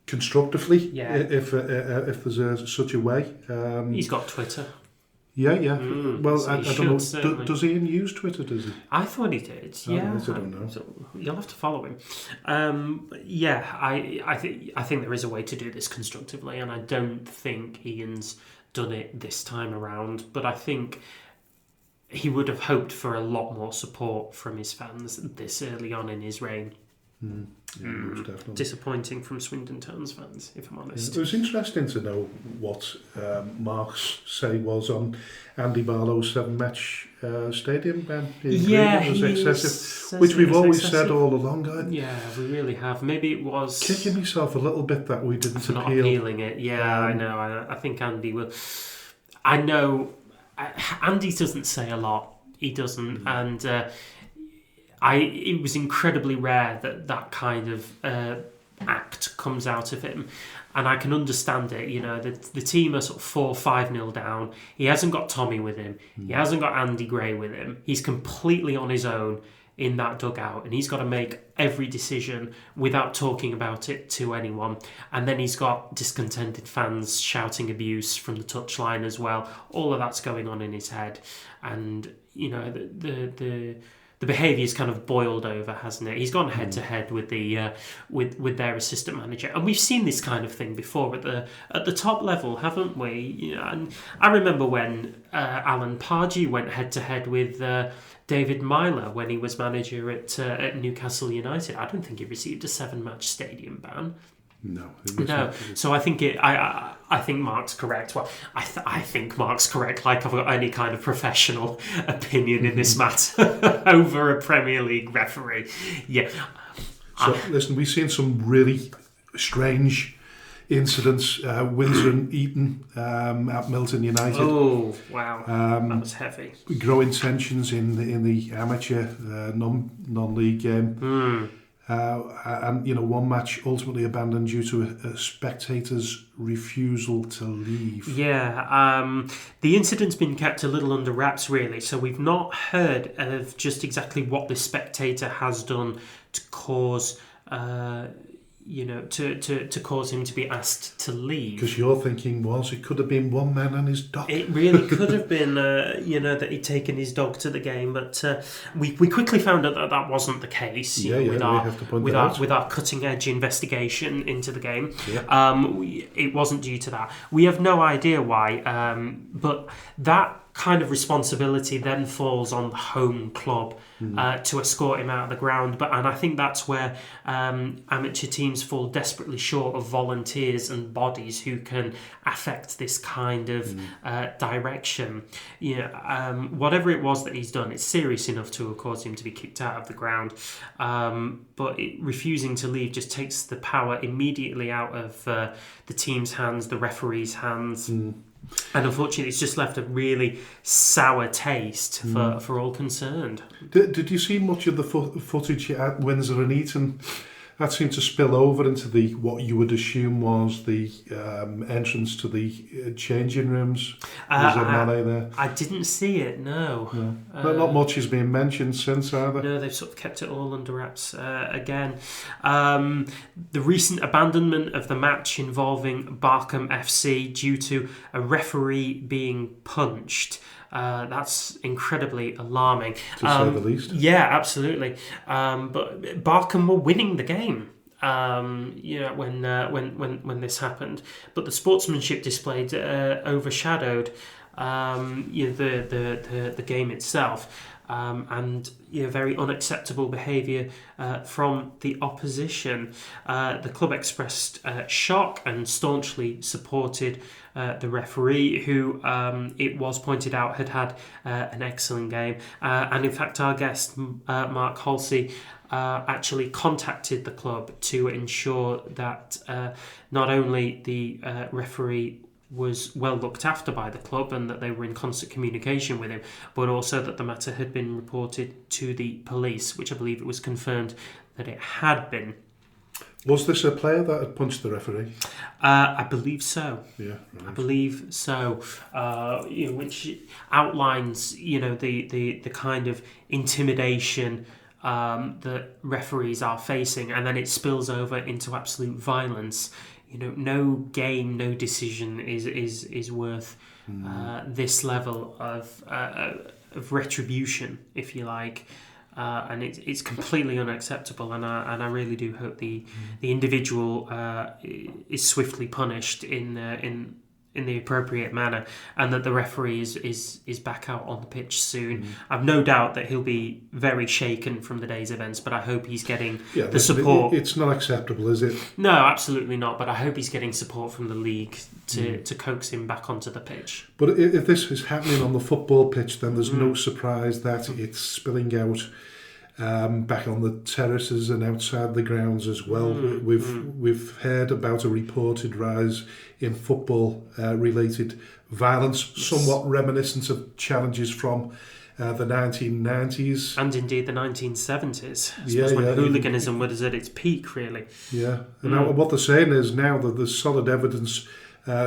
constructively. Yeah. If there's such a way. He's got Twitter. Yeah. Well, so I don't know. Does Ian use Twitter? Does he? I thought he did. Yeah, I don't know. So you'll have to follow him. I think there is a way to do this constructively, and I don't think Ian's done it this time around. But I think he would have hoped for a lot more support from his fans this early on in his reign. Most definitely. Disappointing from Swindon Town's fans, if I'm honest. It was interesting to know what Mark's say was on Andy Barlow's 7-match stadium ban. It was excessive, which we've always said all along. Yeah, we really have. Maybe it was kicking myself a little bit that we didn't not appealing it. Yeah, I know. I think Andy will. I know. Andy doesn't say a lot. He doesn't, and. It was incredibly rare that kind of act comes out of him, and I can understand it. You know, the team are sort of 4-5-0 down. He hasn't got Tommy with him. He hasn't got Andy Gray with him. He's completely on his own in that dugout, and he's got to make every decision without talking about it to anyone. And then he's got discontented fans shouting abuse from the touchline as well. All of that's going on in his head, and you know the behaviour's kind of boiled over, hasn't it? He's gone head to head with the with their assistant manager, and we've seen this kind of thing before at the top level, haven't we? You know, and I remember when Alan Pardew went head to head with David Myler when he was manager at Newcastle United. I don't think he received a 7-match stadium ban. No. So I think I think Mark's correct. Well, I think Mark's correct. Like I've got any kind of professional opinion in this matter over a Premier League referee. Yeah. So listen, we've seen some really strange incidents. Windsor and Eton at Milton United. Oh wow, that was heavy. Growing tensions in the amateur non-league game. And you know, one match ultimately abandoned due to a spectator's refusal to leave. Yeah, the incident's been kept a little under wraps, really. So we've not heard of just exactly what the spectator has done to cause, to cause him to be asked to leave. Because your thinking was it could have been one man and his dog. It really could have been, that he'd taken his dog to the game, but we quickly found out that wasn't the case. With our cutting edge investigation into the game. Yeah. It wasn't due to that. We have no idea why, but that kind of responsibility then falls on the home club to escort him out of the ground. And I think that's where amateur teams fall desperately short of volunteers and bodies who can affect this kind of direction. Whatever it was that he's done, it's serious enough to have caused him to be kicked out of the ground. But refusing to leave just takes the power immediately out of the team's hands, the referee's hands. And unfortunately, it's just left a really sour taste for all concerned. Did you see much of the footage at Windsor and Eton? That seemed to spill over into what you would assume was the entrance to the changing rooms. Was there melee there? I didn't see it, no. Not much has been mentioned since either. No, they've sort of kept it all under wraps again. The recent abandonment of the match involving Barkham FC due to a referee being punched. That's incredibly alarming. To say the least. Yeah, absolutely. But Barkham were winning the game. When this happened, but the sportsmanship displayed overshadowed the game itself. And very unacceptable behaviour from the opposition. The club expressed shock and staunchly supported the referee, who it was pointed out had an excellent game. And in fact, our guest, Mark Halsey, actually contacted the club to ensure that not only the referee was well looked after by the club and that they were in constant communication with him, but also that the matter had been reported to the police, which I believe it was confirmed that it had been. Was this a player that had punched the referee? I believe so. Yeah, right. I believe so. Which outlines, the kind of intimidation that referees are facing, and then it spills over into absolute violence. No game, no decision is worth this level of retribution, if you like, and it's completely unacceptable. And I really do hope the individual is swiftly punished in the appropriate manner, and that the referee is back out on the pitch soon. I've no doubt that he'll be very shaken from the day's events, but I hope he's getting the support. It's not acceptable, is it? No, absolutely not, but I hope he's getting support from the league to coax him back onto the pitch. But if this is happening on the football pitch, then there's no surprise that it's spilling out back on the terraces and outside the grounds as well. We've heard about a reported rise in football related violence, somewhat reminiscent of challenges from the 1990s. And indeed the 1970s, when hooliganism was at its peak, really. Yeah, and now what they're saying is now that there's solid evidence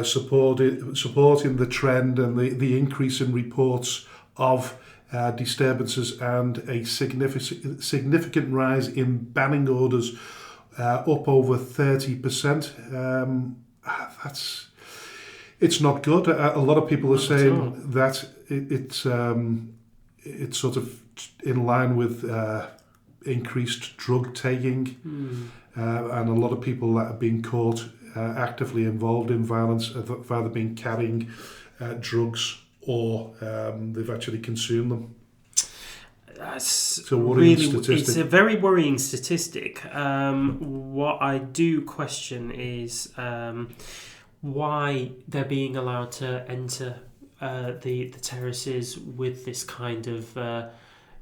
supporting the trend and the increase in reports of disturbances and a significant rise in banning orders, up over 30%. It's not good. A lot of people are saying that it's sort of in line with increased drug taking, and a lot of people that have been caught actively involved in violence have either been carrying drugs or they've actually consumed them. It's a very worrying statistic. What I do question is why they're being allowed to enter the terraces with this kind of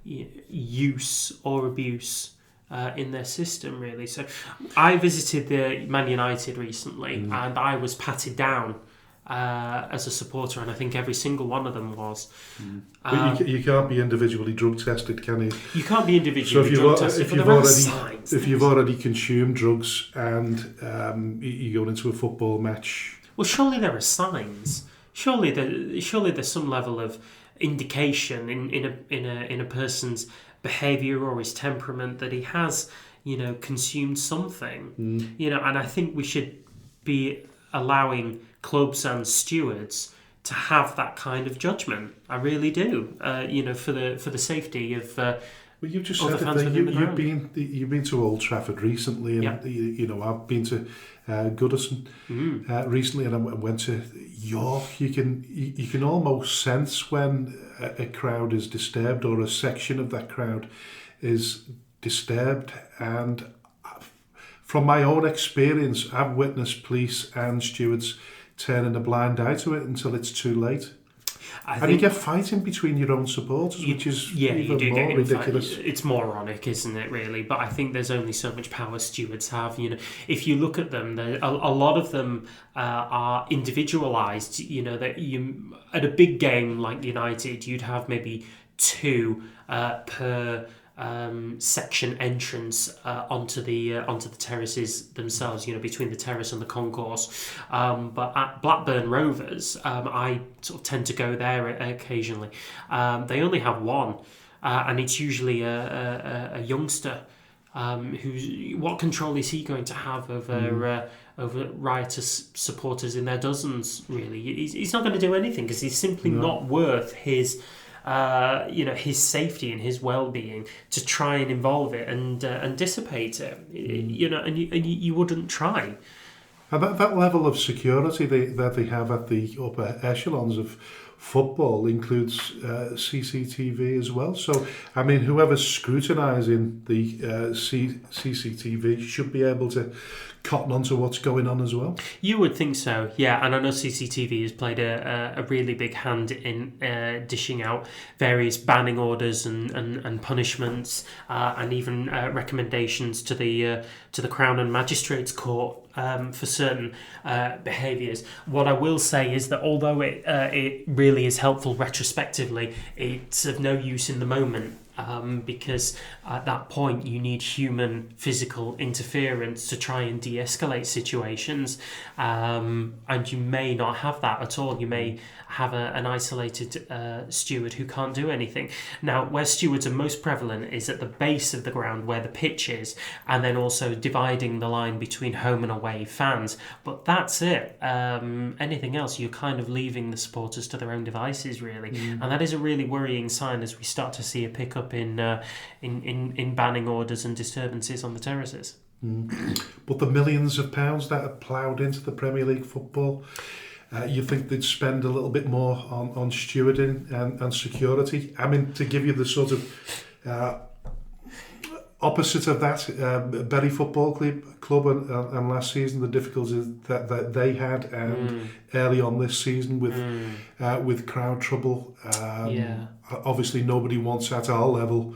use or abuse in their system, really. So I visited the Man United recently, and I was patted down as a supporter, and I think every single one of them was. But you can't be individually drug tested, can you? You can't be individually drug tested. If you've already consumed drugs and you go into a football match, well, surely there are signs. Surely there's some level of indication in a person's behaviour or his temperament that he has, consumed something. And I think we should be allowing clubs and stewards to have that kind of judgment. I really do. For the safety of. Well, you've just said that you've been to Old Trafford recently, and I've been to Goodison recently, and I went to York. You can almost sense when a crowd is disturbed or a section of that crowd is disturbed, and from my own experience, I've witnessed police and stewards turning a blind eye to it until it's too late. And you get fighting between your own supporters, which is even more ridiculous. It's moronic, isn't it, really? But I think there's only so much power stewards have. If you look at them, a lot of them are individualised. That at a big game like United, you'd have maybe two per section entrance onto the terraces themselves, between the terrace and the concourse. But at Blackburn Rovers, I sort of tend to go there occasionally. They only have one, and it's usually a youngster. What control is he going to have over riotous supporters in their dozens? Really, he's not going to do anything because he's simply not worth his. His safety and his well-being to try and involve it and dissipate it. And you wouldn't try. And that level of security that they have at the upper echelons of football includes CCTV as well. So, I mean, whoever's scrutinising the CCTV should be able to cotton on to what's going on as well. You would think so, yeah. And I know CCTV has played a really big hand in dishing out various banning orders and punishments and even recommendations to the Crown and Magistrates Court for certain behaviours. What I will say is that although it really is helpful retrospectively, it's of no use in the moment. Because at that point you need human physical interference to try and de-escalate situations, and you may not have that at all. You may have an isolated steward who can't do anything. Now, where stewards are most prevalent is at the base of the ground where the pitch is, and then also dividing the line between home and away fans. But that's it. Anything else, you're kind of leaving the supporters to their own devices, really. And that is a really worrying sign as we start to see a pickup in banning orders and disturbances on the terraces. But the millions of pounds that are ploughed into the Premier League football, you think they'd spend a little bit more on stewarding and security? I mean, to give you the sort of opposite of that, Bury Football Club and last season, the difficulties that they had, and early on this season with crowd trouble. Obviously, nobody wants at our level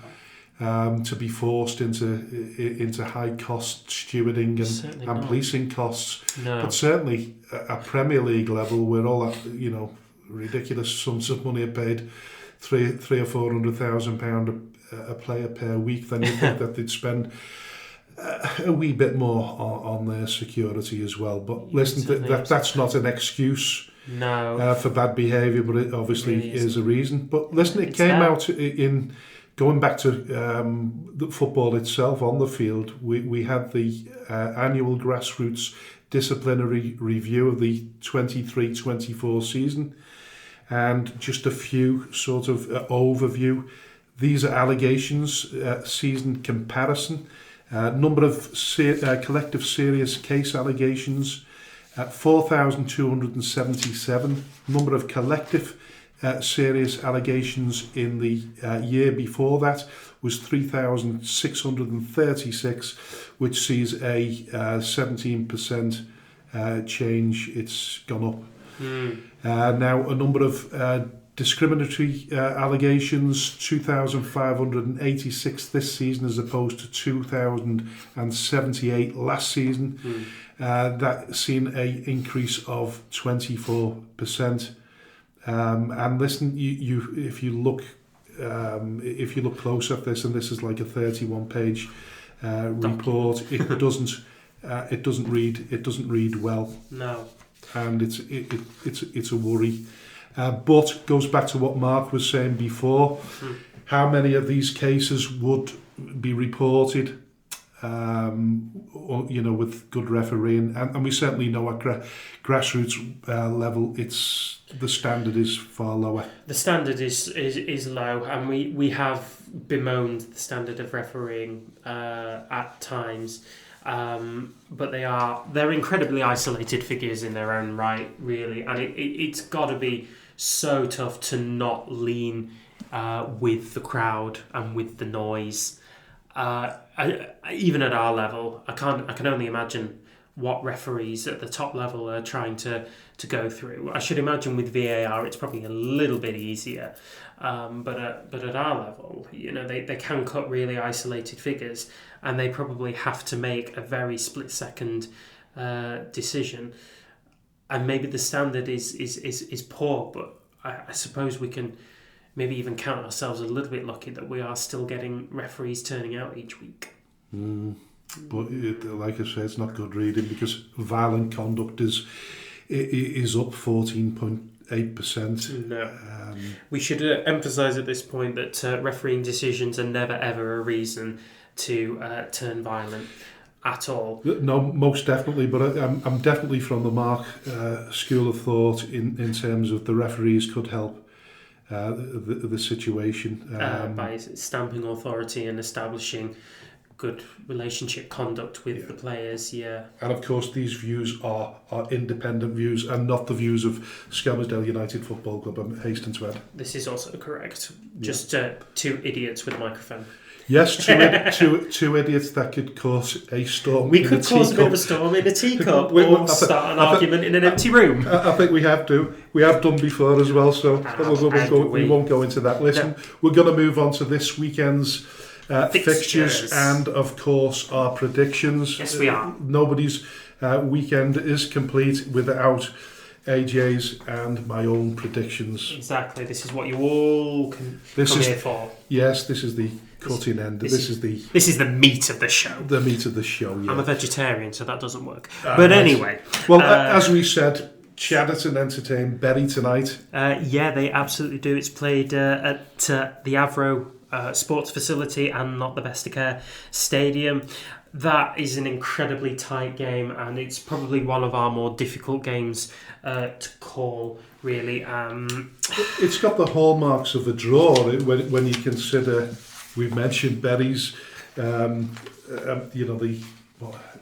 to be forced into high cost stewarding and policing costs. No. But certainly at Premier League level, where all that, ridiculous sums of money are paid, £300,000 or £400,000 a player per week, then you think that they'd spend a wee bit more on their security as well. But listen, that's not an excuse for bad behaviour, but it obviously really is a reason. But listen, it came out in going back to the football itself on the field. We had the annual grassroots disciplinary review of the 23-24 season, and just a few sort of overview. These are allegations, season comparison, number of collective serious case allegations, 4,277. Number of collective serious allegations in the year before that was 3,636, which sees a 17% change. It's gone up. Now, a number of discriminatory allegations, 2,586 this season as opposed to 2,078 last season. That seen an increase of 24%. And listen, you if you look close at this, and this is like a 31-page report, it doesn't read well. No. And it's a worry. But goes back to what Mark was saying before. How many of these cases would be reported, with good refereeing? And we certainly know at grassroots level, the standard is far lower. The standard is low, and we have bemoaned the standard of refereeing at times. But they're incredibly isolated figures in their own right, really, and it's got to be so tough to not lean with the crowd and with the noise. Even at our level, I can only imagine what referees at the top level are trying to go through. I should imagine with VAR it's probably a little bit easier, but at our level, they can cut really isolated figures, and they probably have to make a very split-second decision. And maybe the standard is poor, but I suppose we can maybe even count ourselves a little bit lucky that we are still getting referees turning out each week. But like I say, it's not good reading, because violent conduct is up 14.8%. No. We should emphasise at this point that refereeing decisions are never ever a reason to turn violent at all. No, most definitely, but I'm definitely from the Mark school of thought in terms of the referees could help the situation. By stamping authority and establishing good relationship conduct with the players. Yeah. And of course, these views are independent views and not the views of Skelmersdale United Football Club. I'm hasten to add. This is also correct. Just two idiots with a microphone. Yes, two idiots that could cause a storm. We could cause a bit of a storm in a teacup or start an argument in an empty room. I think we have done before as well, so we won't go into that. Listen, we're going to move on to this weekend's fixtures and, of course, our predictions. Yes, we are. Nobody's weekend is complete without AJ's and my own predictions. Exactly. This is what you all come here for. Yes, this is the cutting end. This is the meat of the show. The meat of the show, yeah. I'm a vegetarian, so that doesn't work. But anyway. Well, as we said, Chadderton entertain Bury tonight. Yeah, they absolutely do. It's played at the Avro sports facility and not the Bestacare Stadium. That is an incredibly tight game, and it's probably one of our more difficult games to call, really. It's got the hallmarks of a draw when you consider, we've mentioned Bury's, the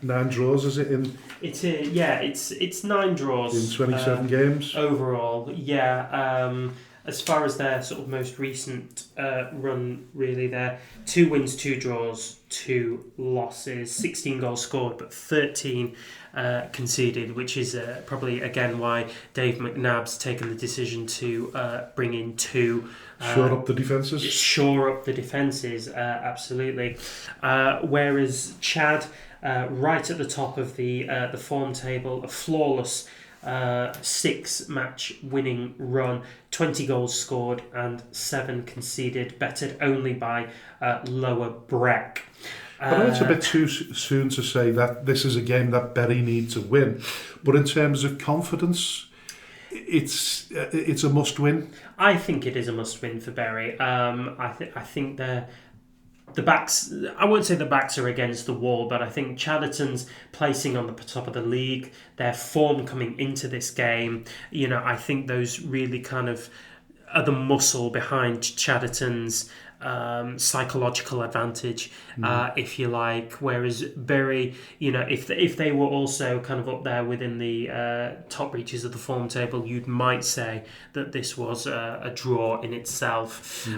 9 draws, is it in? It's 9 draws in 27 games overall. Yeah. As far as their sort of most recent run, really, they're 2 wins, 2 draws, 2 losses, 16 goals scored, but 13 conceded, which is probably, again, why Dave McNabb's taken the decision to bring in 2. Shore up the defences? Shore up the defences, absolutely. Whereas Chad, right at the top of the form table, a flawless 6-match winning run, 20 goals scored and 7 conceded, bettered only by Lower Breck. I know it's a bit too soon to say that this is a game that Bury need to win, but in terms of confidence, it's a must-win. I think it is a must-win for Bury. I think the backs, I won't say the backs are against the wall, but I think Chadderton's placing on the top of the league, their form coming into this game, I think those really kind of are the muscle behind Chadderton's psychological advantage, if you like. Whereas Bury, if they were also kind of up there within the top reaches of the form table, you might say that this was a draw in itself.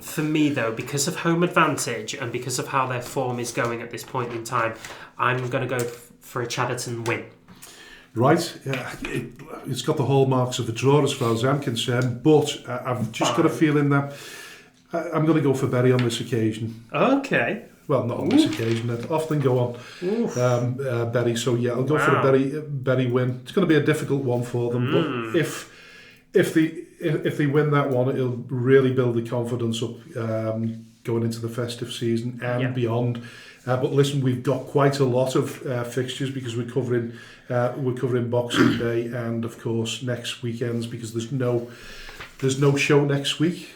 For me, though, because of home advantage and because of how their form is going at this point in time, I'm going to go for a Chadderton win. Right, yeah, it's got the hallmarks of a draw as far as I'm concerned, but I've just got a feeling that I'm going to go for Bury on this occasion. Okay. Well, not on this occasion. I often go on Bury. So yeah, I'll go for a Bury win. It's going to be a difficult one for them, but if they win that one, it'll really build the confidence up going into the festive season and beyond. But listen, we've got quite a lot of fixtures because we're covering Boxing Day and of course next weekends because there's no show next week.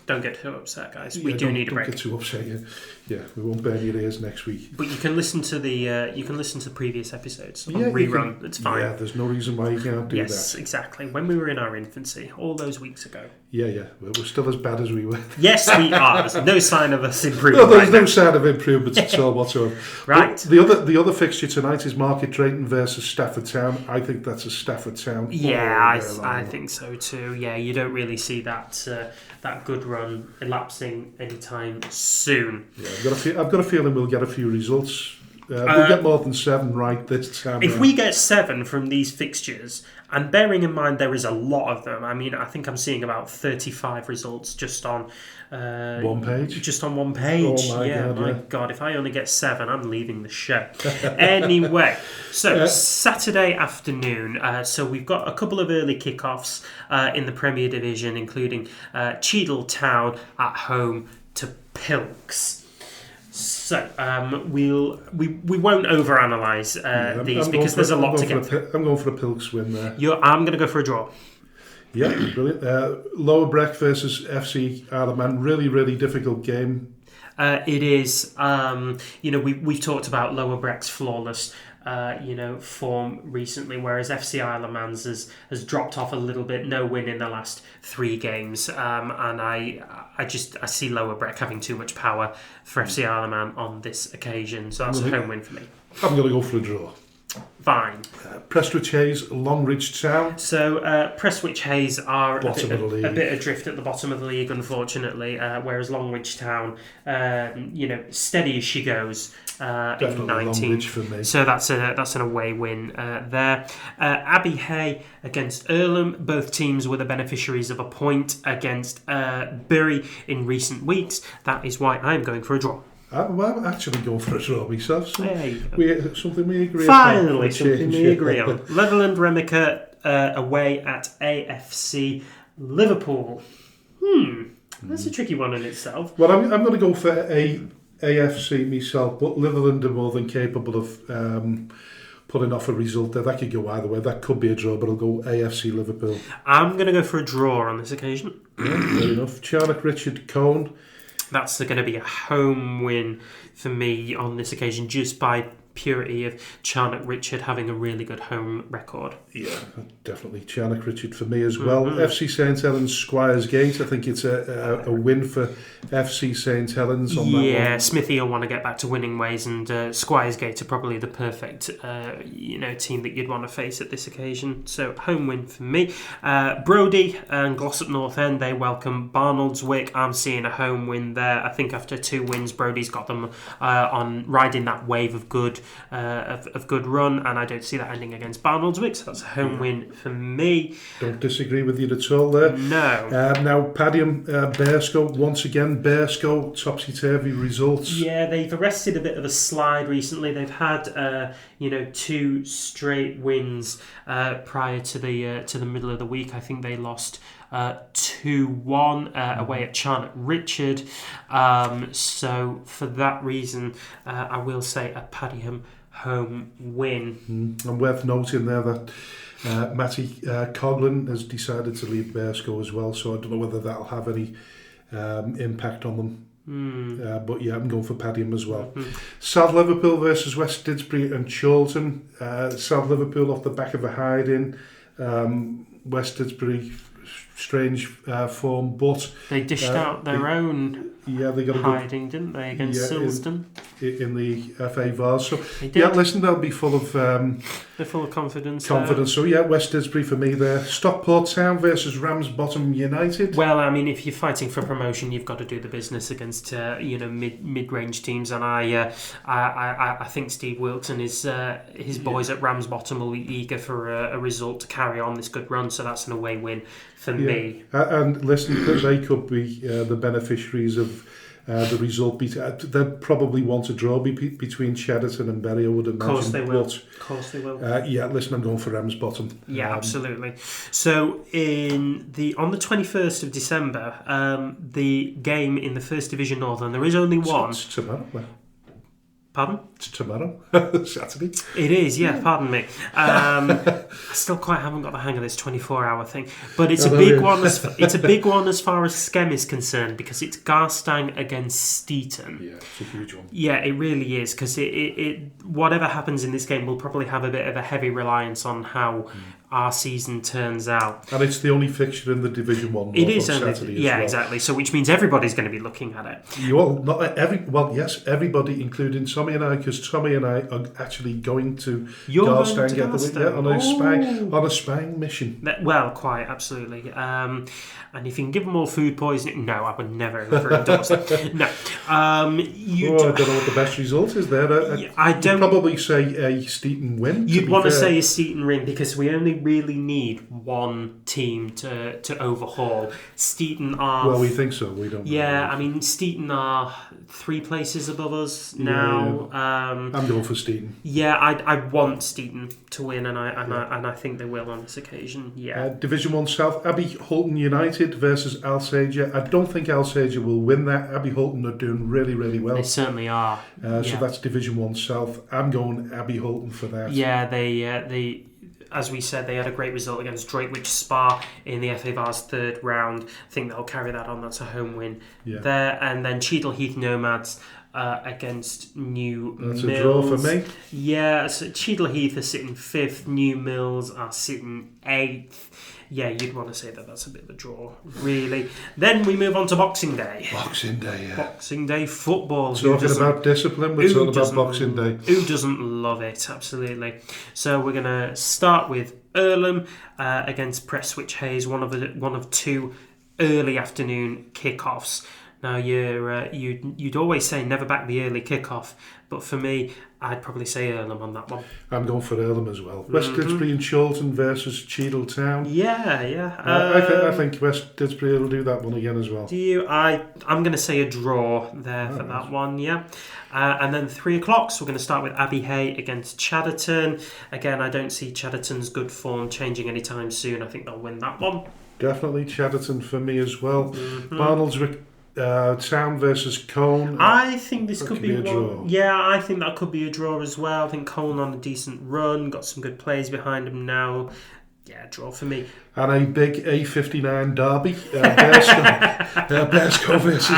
Don't get too upset, guys. We do need a break. Don't get too upset. Yeah, we won't burn your ears next week. But you can listen to the previous episodes on rerun. It's fine. Yeah, there's no reason why you can't do that. Yes, exactly. When we were in our infancy, all those weeks ago. Yeah. We're still as bad as we were. Yes, we are. There's no sign of us improving. No, there's no sign of improvement at all whatsoever. Right. But the other fixture tonight is Market Drayton versus Stafford Town. I think that's a Stafford Town. Yeah, I think so too. Yeah, you don't really see that good run elapsing anytime soon. Yeah, I've got a feeling we'll get a few results. We'll get more than 7 right this time. If we get 7 from these fixtures, and bearing in mind there is a lot of them, I mean, I think I'm seeing about 35 results just on one page. Just on one page. Oh my God! If I only get 7, I'm leaving the show. Anyway, so Saturday afternoon. So we've got a couple of early kickoffs in the Premier Division, including Cheadle Town at home to Pilks. So we won't overanalyze these because there's a lot to get through. I'm going for a Pilks win there. I'm going to go for a draw. Yeah, brilliant. Lower Breck versus FC Isle of Man. Really, really difficult game. It is. We've talked about Lower Breck's flawless form recently, whereas FC Isle of Man has dropped off a little bit. No win in the last 3 games, and I see Lower Breck having too much power for FC Isle of Man on this occasion. So that's a home win for me. I'm going to go for a draw. Fine. Prestwich Hayes, Longridge Town. So Prestwich Hayes are Bottom a bit adrift at the bottom of the league, unfortunately, whereas Longridge Town, steady as she goes in 19th. For me. So that's an away win there. Abbey Hay against Earlham. Both teams were the beneficiaries of a point against Bury in recent weeks. That is why I'm going for a draw. I'm actually going for a draw myself. So something we agree on. Finally, something we agree on. Leveland Remica away at AFC Liverpool. That's a tricky one in itself. Well, I'm going to go for AFC myself, but Leveland are more than capable of pulling off a result there. That could go either way. That could be a draw, but I'll go AFC Liverpool. I'm going to go for a draw on this occasion. Yeah, fair enough. Charnock Richard Cone. That's going to be a home win for me on this occasion, just by purity of Charnock Richard having a really good home record. Yeah, definitely Charnock Richard for me as well. FC St Helens Squires Gate. I think it's a win for FC St Helens on that one. Yeah, Smithy will want to get back to winning ways, and Squires Gate are probably the perfect team that you'd want to face at this occasion. So home win for me. Brodie and Glossop North End, they welcome Barnoldswick. I'm seeing a home win there. I think after 2 wins, Brodie's got them on riding that wave of good run, and I don't see that ending against Barnoldswick, so that's a home win for me. Don't disagree with you at all there. No. Now Padiham, Bearscough, once again, Bearscough, topsy-turvy results. Yeah, they've arrested a bit of a slide recently. They've had 2 straight wins prior to the middle of the week. I think they lost 2-1 away at Charnock Richard. So for that reason, I will say a Padiham home win. And worth noting there that Matty Coughlin has decided to leave Bearscough as well, so I don't know whether that'll have any impact on them. But yeah, I'm going for Padiham as well. South Liverpool versus West Didsbury and Chorlton. South Liverpool off the back of a hide-in. West Didsbury, strange form, but they dished out their own they got hiding, didn't they, against Silsden in the FA Vars. So they listen, they'll be full of they're full of confidence. So West Didsbury for me there. Stockport Town versus Ramsbottom United. Well, I mean, if you're fighting for promotion, you've got to do the business against mid-range teams, and I think Steve Wilkes and his boys at Ramsbottom will be eager for a result to carry on this good run. So that's an away win for me. And listen, they could be the beneficiaries of the result. They'll probably want a draw between Cheddarton and Bury, I would imagine. Of course they will. Listen, I'm going for Ramsbottom. Yeah, absolutely. So on the 21st of December, the game in the First Division North, and there is only one. It's tomorrow. Pardon? It's tomorrow, Saturday. It is, yeah, pardon me. I still quite haven't got the hang of this 24-hour thing. But it's a big one. It's a big one as far as Skem is concerned, because it's Garstang against Steeton. Yeah, it's a huge one. Yeah, it really is, because it whatever happens in this game will probably have a bit of a heavy reliance on how our season turns out. And it's the only fixture in the Division 1 it is on only, Saturday as yeah, well. exactly. So which means everybody's going to be looking at it. Yes, everybody, including Tommy and I, because Tommy and I are actually going to Garstang on a spying mission. Well, quite absolutely. And if you can give them all food poisoning, no, I would never ever endorse that. No, I don't know what the best result is there. I'd probably say a Steeton win. You'd want to say a Steeton win, because we only really need one team to overhaul. Steeton are... Well, we think so. We don't. Yeah, I mean, Steeton are 3 places above us now. Yeah. I'm going for Steeton. Yeah, I want Steeton to win, and I think they will on this occasion. Yeah. Division 1 South, Abbey Holton United versus Alsager. I don't think Alsager will win that. Abbey Holton are doing really, really well. They certainly are. So that's Division 1 South. I'm going Abbey Holton for that. Yeah, they as we said, they had a great result against Droitwich Spa in the FA Vars third round. I think they'll carry that on. That's a home win there. And then Cheadle Heath Nomads against New Mills. That's a draw for me. Yeah, so Cheadle Heath are sitting 5th, New Mills are sitting 8th. Yeah, you'd want to say that that's a bit of a draw, really. Then we move on to Boxing Day. Boxing Day, yeah. Boxing Day football. Talking about discipline, we're talking about Boxing Day. Who doesn't love it? Absolutely. So we're going to start with Earlham against Prestwich Hayes, one of two early afternoon kickoffs. Now you'd always say never back the early kickoff, but for me, I'd probably say Earlham on that one. I'm going for Earlham as well. West Didsbury and Chorlton versus Cheadle Town. Yeah. I think West Didsbury will do that one again as well. Do you? I'm going to say a draw there for that one. Yeah. And then 3 o'clock, so we're going to start with Abbey Hay against Chadderton. Again, I don't see Chadderton's good form changing anytime soon. I think they'll win that one. Definitely Chadderton for me as well. Barnoldswick Town versus Colne. I think this could be a draw. Yeah, I think that could be a draw as well. I think Colne on a decent run, got some good players behind him now. Yeah, draw for me. And a big A59 derby, Bearscough versus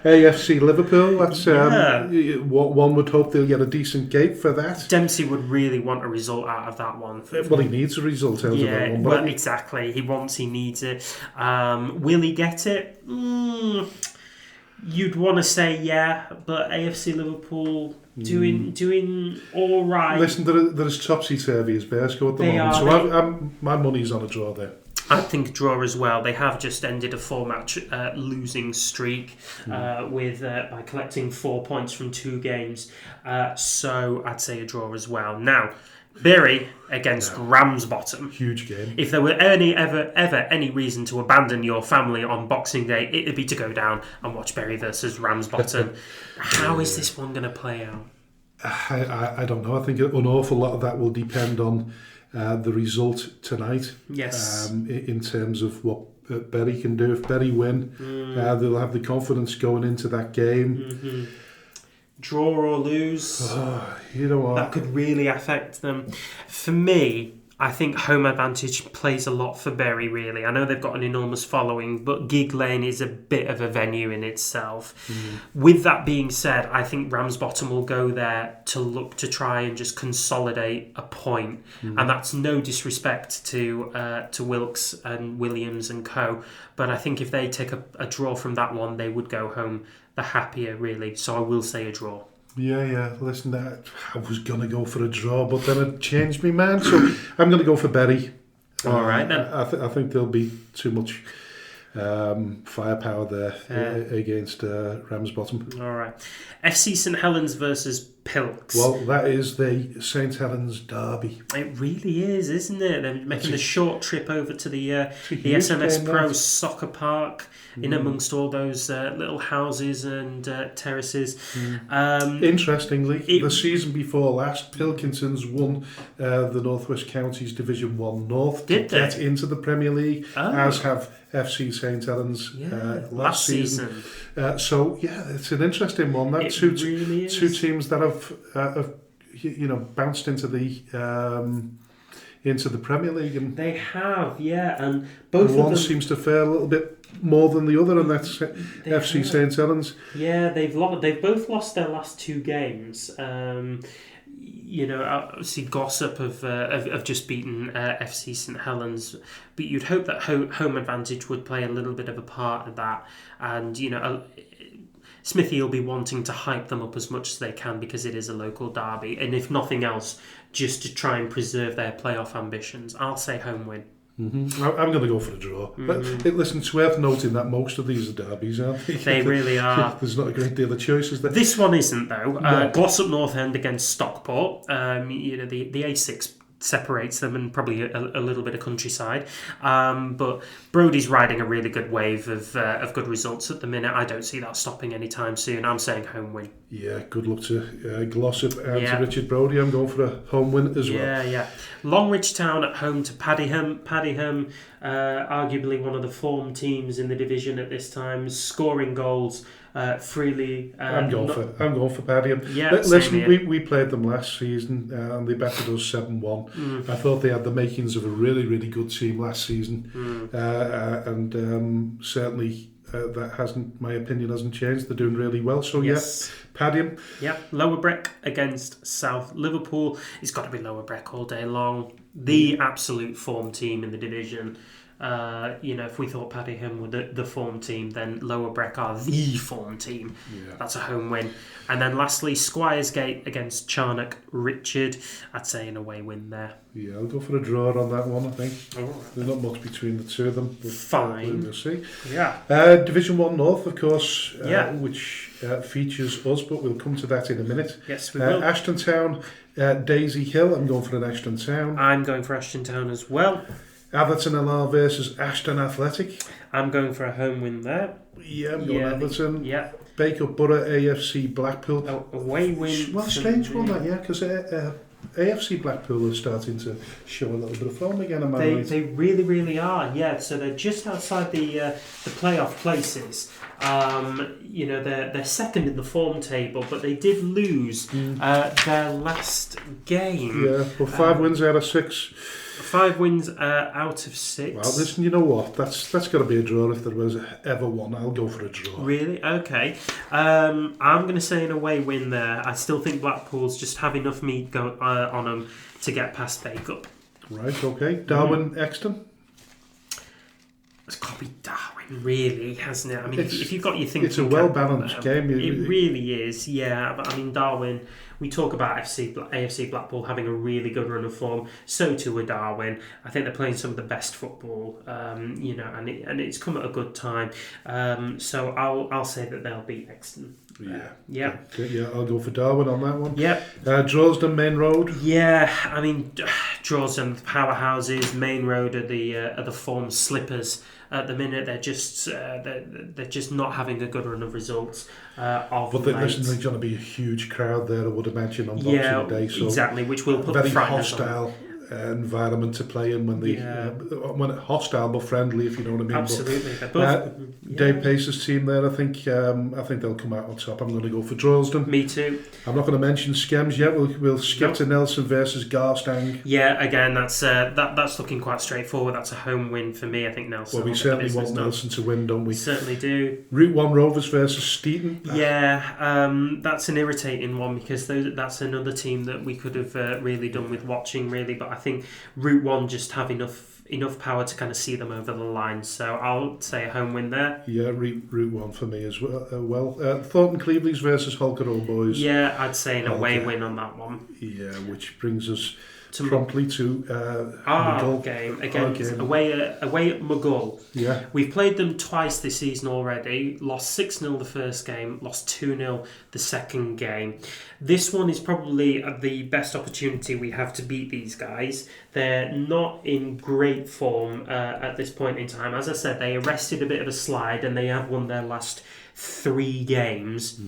AFC Liverpool. That's one would hope they'll get a decent gate for that. Dempsey would really want a result out of that one. Well, he needs a result out of that one. Well, exactly. He needs it. Will he get it? You'd want to say yeah, but AFC Liverpool doing all right. Listen, they're as topsy-turvy as Bearscough at the moment. So my money's on a draw there. I think draw as well. They have just ended a 4-match losing streak by collecting 4 points from 2 games. So I'd say a draw as well. Now, Bury against Ramsbottom. Huge game. If there were ever any reason to abandon your family on Boxing Day, it'd be to go down and watch Bury versus Ramsbottom. How is this one going to play out? I don't know. I think an awful lot of that will depend on the result tonight. Yes. In terms of what Bury can do. If Bury win, they'll have the confidence going into that game. Draw or lose, you know what? That could really affect them. For me, I think home advantage plays a lot for Bury, really. I know they've got an enormous following, but Gig Lane is a bit of a venue in itself. With that being said, I think Ramsbottom will go there to look to try and just consolidate a point. And that's no disrespect to Wilkes and Williams and co. But I think if they take a draw from that one, they would go home the happier, really. So I will say a draw. Yeah. Listen, I was going to go for a draw, but then it changed my mind. So I'm going to go for Bury. All right, then. I think there'll be too much firepower there against Ramsbottom. All right. FC St Helens versus Pilks. Well, that is the St Helens derby. It really is, isn't it? They're making the short trip over to the SMS Pro Soccer Park in amongst all those little houses and terraces. Interestingly, the season before last, Pilkington's won the North West Counties Division 1 North to get into the Premier League, as have FC St Helens last season. It's an interesting one. That two teams that have bounced into the Premier League, and they have, and both one of them seems to fare a little bit more than the other, and that's FC St Helens. Yeah, they've both lost their last 2 games. Obviously gossip of just beaten FC St Helens, but you'd hope that home advantage would play a little bit of a part of that, and Smithy will be wanting to hype them up as much as they can because it is a local derby, and if nothing else, just to try and preserve their playoff ambitions. I'll say home win. I'm going to go for a draw. But listen, it's worth noting that most of these are derbies, aren't they? They really are. There's not a great deal of choices there. This one isn't, though. No. Glossop North End against Stockport. The A6 separates them, and probably a little bit of countryside. But Brodie's riding a really good wave of good results at the minute. I don't see that stopping anytime soon. I'm saying home win. Yeah, good luck to Glossop and to Richard Brodie. I'm going for a home win as well. Yeah. Longridge Town at home to Padiham. Padiham, arguably one of the form teams in the division at this time, scoring goals freely. I'm going for Paddy. Yeah, listen, we played them last season and they battered us 7-1. I thought they had the makings of a really, really good team last season, and certainly that hasn't. My opinion hasn't changed. They're doing really well. So yes. Paddy. Yeah, Lower Breck against South Liverpool. It's got to be Lower Breck all day long. The absolute form team in the division. If we thought Padiham were the form team, then Lower Breck are the form team. Yeah. That's a home win. And then lastly, Squiresgate against Charnock Richard. I'd say an away win there. Yeah, I'll go for a draw on that one, I think. Right. There's not much between the two of them. But fine. We'll see. Yeah. Division 1 North, of course, which features us, but we'll come to that in a minute. Yes, we will. Ashton Town, Daisy Hill. I'm going for an Ashton Town. I'm going for Ashton Town as well. Atherton LR versus Ashton Athletic. I'm going for a home win there. Yeah, I'm going Atherton. Yeah. Baker Borough, AFC Blackpool. Away win. Well, strange one that, because AFC Blackpool are starting to show a little bit of form again. They really, really are. Yeah, so they're just outside the playoff places. They're second in the form table, but they did lose their last game. Yeah, well, 5 wins out of 6. 5 wins out of 6. Well, listen, you know what? That's got to be a draw if there was ever one. I'll go for a draw. Really? Okay. I'm going to say an away win there. I still think Blackpool's just have enough meat on them to get past Bacup. Right, okay. Darwin, Exton? It's got to be Darwin, really, hasn't it? I mean, if you've got your thinking... It's a well-balanced game. It really is, yeah. But, I mean, Darwin... We talk about AFC Blackpool having a really good run of form. So too with Darwin. I think they're playing some of the best football, and it's come at a good time. So I'll say that they'll beat Exton. Yeah. Okay, yeah, I'll go for Darwin on that one. Yeah. Drogsden, Main Road. Yeah, I mean, Drogsden powerhouses. Main Road are the form slippers. At the minute, they're just not having a good run of results. But there's going to be a huge crowd there, I would imagine, on Boxing Day. So exactly, which will put very the hostile environment to play in when hostile but friendly, if you know what I mean. Absolutely. Dave Pace's team there, I think they'll come out on top. I'm going to go for Drogsden. Me too. I'm not going to mention Skems yet. We'll skip to Nelson versus Garstang. Yeah, again, that's looking quite straightforward. That's a home win for me. I think Nelson. Well, we certainly want Nelson to win, don't we? Certainly do. Route 1 Rovers versus Steeton. Yeah, that's an irritating one because that's another team that we could have really done with watching, really. But I think Route 1 just have enough power to kind of see them over the line. So I'll say a home win there. Yeah, Route 1 for me as well. Thornton Clevelands versus Holker Old Boys. Yeah, I'd say an away win on that one. Yeah, which brings us promptly to our game against away at Mughal. Yeah, we've played them twice this season already. Lost 6-0 the first game, lost 2-0 the second game. This one is probably the best opportunity we have to beat these guys. They're not in great form at this point in time. As I said, they arrested a bit of a slide and they have won their last 3 games.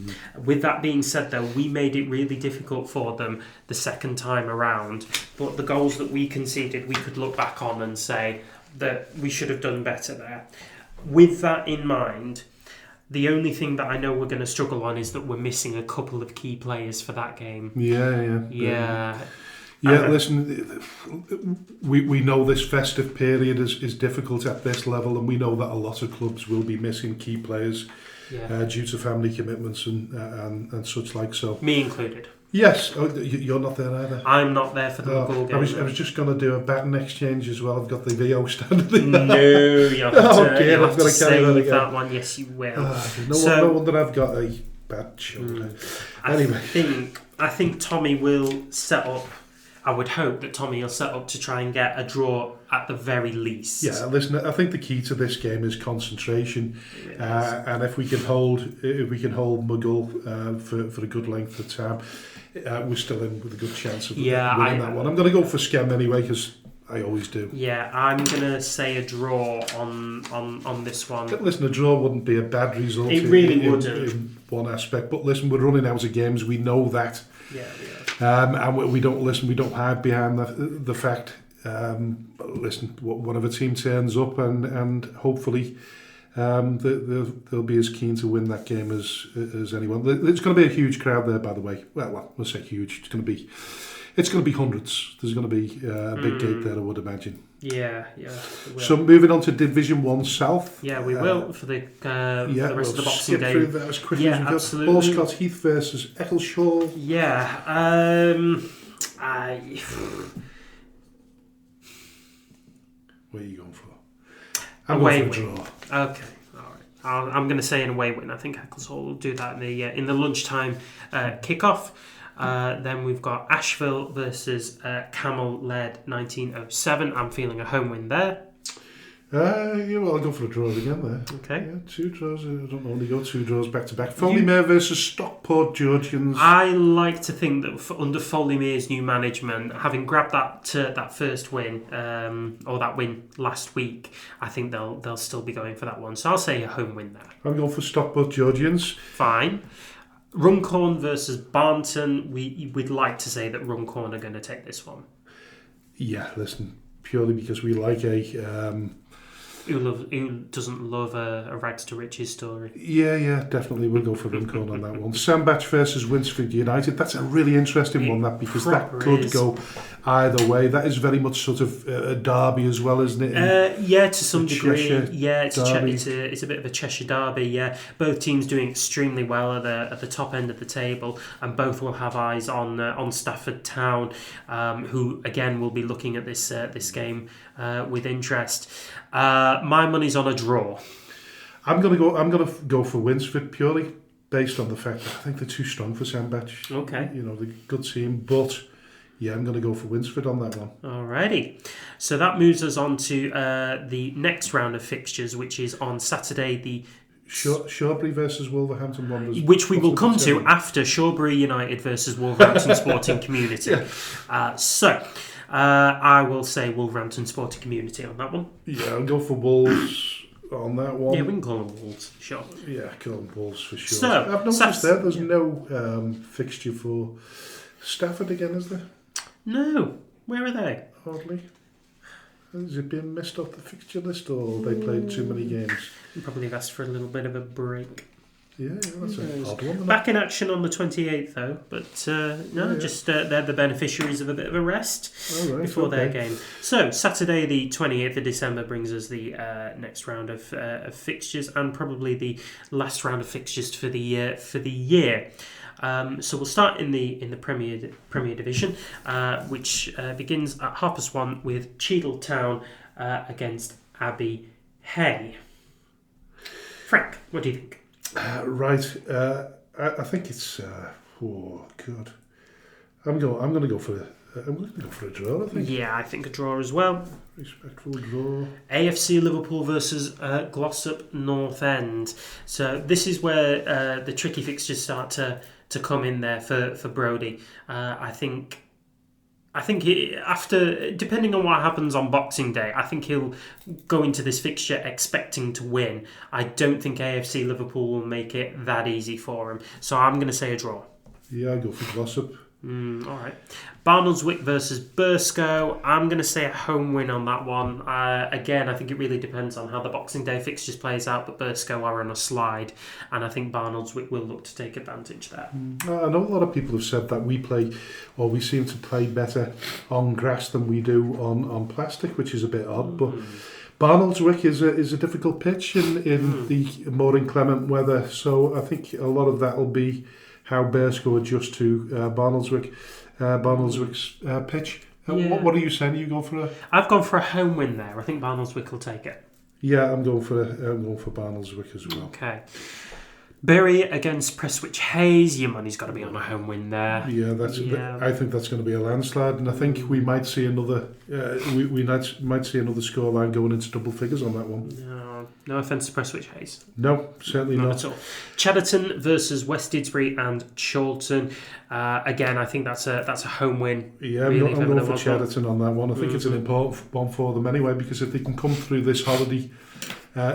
With that being said, though, we made it really difficult for them the second time around. But the goals that we conceded, we could look back on and say that we should have done better there. With that in mind, the only thing that I know we're going to struggle on is that we're missing a couple of key players for that game. Yeah, listen, we know this festive period is difficult at this level, and we know that a lot of clubs will be missing key players due to family commitments and such like. So me included. Yes, you're not there either. I'm not there for the Mughal game. I was just going to do a baton exchange as well. I've got the VO standard. No, you have to save that one. Yes, you will. No wonder I've got a bad shoulder. Anyway, I think Tommy will set up. I would hope that Tommy will set up to try and get a draw at the very least. Yeah, listen, I think the key to this game is concentration, and if we can hold Mughal for a good length of time, we're still in with a good chance of winning that one. I'm going to go for Skem anyway because I always do. Yeah, I'm going to say a draw on this one. Listen, a draw wouldn't be a bad result. It really wouldn't. In one aspect, but listen, we're running out of games. We know that. Yeah. And we don't hide behind the fact. Listen, whatever team turns up and hopefully They'll be as keen to win that game as anyone. There's going to be a huge crowd there, by the way. Well, we'll say huge. It's going to be hundreds. There's going to be a big gate there, I would imagine. Yeah. So moving on to Division 1 South. Yeah, we will for the rest of the Boxing Day. Through that as quickly as we can. Absolutely. Hallscott Heath versus Eccleshaw. Yeah. Where are you going for? Away going for a win. draw. Okay, all right. I'm going to say an away win. I think Eccleshaw will do that in the lunchtime kickoff. Then we've got Asheville versus Camel-led 1907. I'm feeling a home win there. I'll go for a draw again there. Okay. Yeah, 2 draws. I don't normally go 2 draws back to back. Folleymere versus Stockport Georgians. I like to think that under Foleymere's new management, having grabbed that first win or that win last week, I think they'll still be going for that one. So I'll say a home win there. I'm going for Stockport Georgians. Fine. Runcorn versus Barnton. We'd like to say that Runcorn are going to take this one. Yeah, listen, purely because we like who doesn't love a rags to riches story? Yeah, definitely. We'll go for Runcorn on that one. Sandbach versus Winsford United. That's a really interesting one, because that could go either way. That is very much sort of a derby as well, isn't it? Yeah, to some degree. Yeah, it's a bit of a Cheshire derby. Yeah, both teams doing extremely well at the top end of the table, and both will have eyes on Stafford Town, who again will be looking at this game with interest. My money's on a draw. I'm gonna go for Winsford purely based on the fact that I think they're too strong for Sandbach. Okay. They're a good team, but yeah, I'm going to go for Winsford on that one. Alrighty. So that moves us on to the next round of fixtures, which is on Saturday, the Shawbury versus Wolverhampton Wanderers. Which we will come to after Shawbury United versus Wolverhampton Sporting Community. Yeah. I will say Wolverhampton Sporting Community on that one. Yeah, I'll go for Wolves on that one. Yeah, we can call them Wolves, sure. Yeah, call them Wolves for sure. So, I've noticed there's no fixture for Stafford again, is there? No. Where are they? Hardly. Has it been missed off the fixture list, or they played too many games? You probably have asked for a little bit of a break. Yeah, that's an odd one. Back in action on the 28th, though, but they're the beneficiaries of a bit of a rest before their game. So, Saturday the 28th of December brings us the next round of fixtures, and probably the last round of fixtures for the year. So we'll start in the Premier Division, which begins at 1:30 with Cheadle Town against Abbey Hay. Frank, what do you think? Right, I think it's good. I'm going to go for a draw. I think. Yeah, I think a draw as well. Respectful draw. AFC Liverpool versus Glossop North End. So this is where the tricky fixtures start to come in there for Brodie. I think after, depending on what happens on Boxing Day, I think he'll go into this fixture expecting to win. I don't think AFC Liverpool will make it that easy for him. So I'm going to say a draw. Yeah, I'll go for Glossop. All right. Barnoldswick versus Burscough. I'm going to say a home win on that one. Again, I think it really depends on how the Boxing Day fixtures plays out, but Burscough are on a slide, and I think Barnoldswick will look to take advantage there. I know a lot of people have said that we seem to play better on grass than we do on plastic, which is a bit odd, but Barnoldswick is a difficult pitch in the more inclement weather, so I think a lot of that will be how Burscough adjust to Barnoldswick's pitch. What are you saying? Are you going for a? I've gone for a home win there. I think Barnoldswick will take it. Yeah, I'm going for Barnoldswick as well. Okay. Bury against Prestwich Hayes. Your money's got to be on a home win there. Yeah, I think that's going to be a landslide, and I think we might see another. We might see another scoreline going into double figures on that one. No offence to Prestwich Hayes. No, certainly not at all. Chatterton versus West Didsbury and Chorlton. Again, I think that's a home win. Yeah, I'm going for Chatterton on that one. I think it's an important one for them anyway, because if they can come through this holiday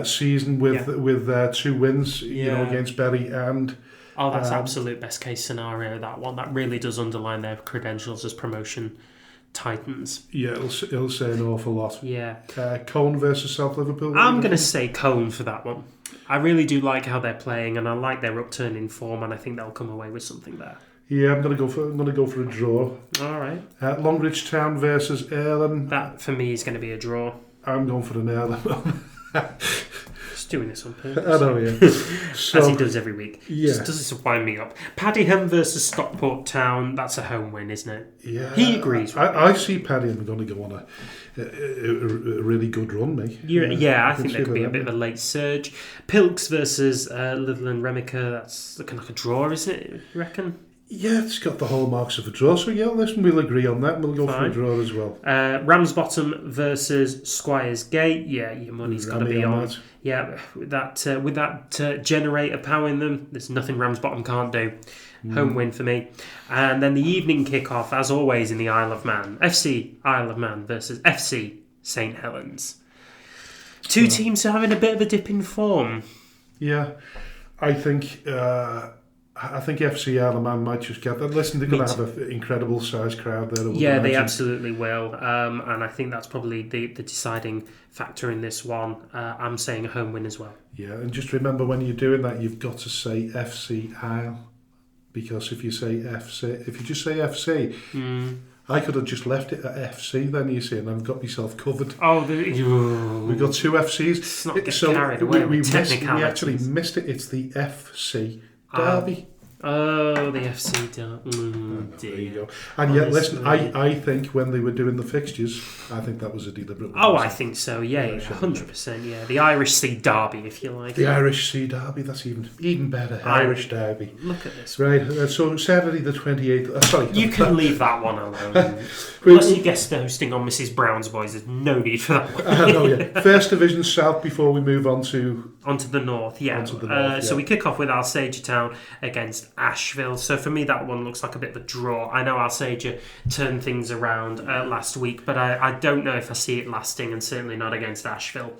season with 2 wins, against Bury and. Oh, that's absolute best case scenario. That one, that really does underline their credentials as promotion Titans. Yeah, it'll say an awful lot. Yeah. Cone versus South Liverpool. I'm going to say Cone for that one. I really do like how they're playing, and I like their upturn in form, and I think they'll come away with something there. Yeah, I'm going to go for a draw. All right. Longridge Town versus Earlham. That for me is going to be a draw. I'm going for an Earlham. Just doing this on purpose. I know, yeah. So, as he does every week. Yeah. Just does this to wind me up. Paddyham versus Stockport Town. That's a home win, isn't it? Yeah. He agrees. I see Paddyham going to go on a really good run, mate. Yeah, I think there could be a bit of a late surge. Pilks versus Litherland Remica. That's looking like a draw, isn't it? You reckon? Yeah, it's got the hallmarks of a draw. So, yeah, listen, we'll agree on that. We'll go for a draw as well. Ramsbottom versus Squires Gate. Yeah, your money's got to be on. Yeah, with that generator powering them, there's nothing Ramsbottom can't do. Home win for me. And then the evening kick-off, as always, in the Isle of Man. FC Isle of Man versus FC St Helens. Two teams are having a bit of a dip in form. Yeah, I think FC Isle of Man might just get that. Listen, they're going to have an incredible size crowd there. Yeah, they absolutely will. And I think that's probably the deciding factor in this one. I'm saying a home win as well. Yeah, and just remember when you're doing that, you've got to say FC Isle. Because if you just say FC, I could have just left it at FC then, you see, and I've got myself covered. We've got two FCs. Let's not get carried away with technicalities. We actually missed it. It's the FC Derby. Oh, the FC Derby. There you go. And yet, listen, I think when they were doing the fixtures, I think that was a deliberate one. Oh, I think so, yeah, 100%, yeah. The Irish Sea Derby, if you like. The Irish Sea Derby, that's even better. Irish Derby. Look at this. Right, so Saturday the 28th... sorry. You can leave that one alone. Unless you guest hosting on Mrs. Brown's Boys, there's no need for that one. I know, yeah. First Division South before we move on to... Onto the North, yeah. So we kick off with Alsager Town against Asheville. So for me, that one looks like a bit of a draw. I know Alsager turned things around last week, but I don't know if I see it lasting, and certainly not against Asheville,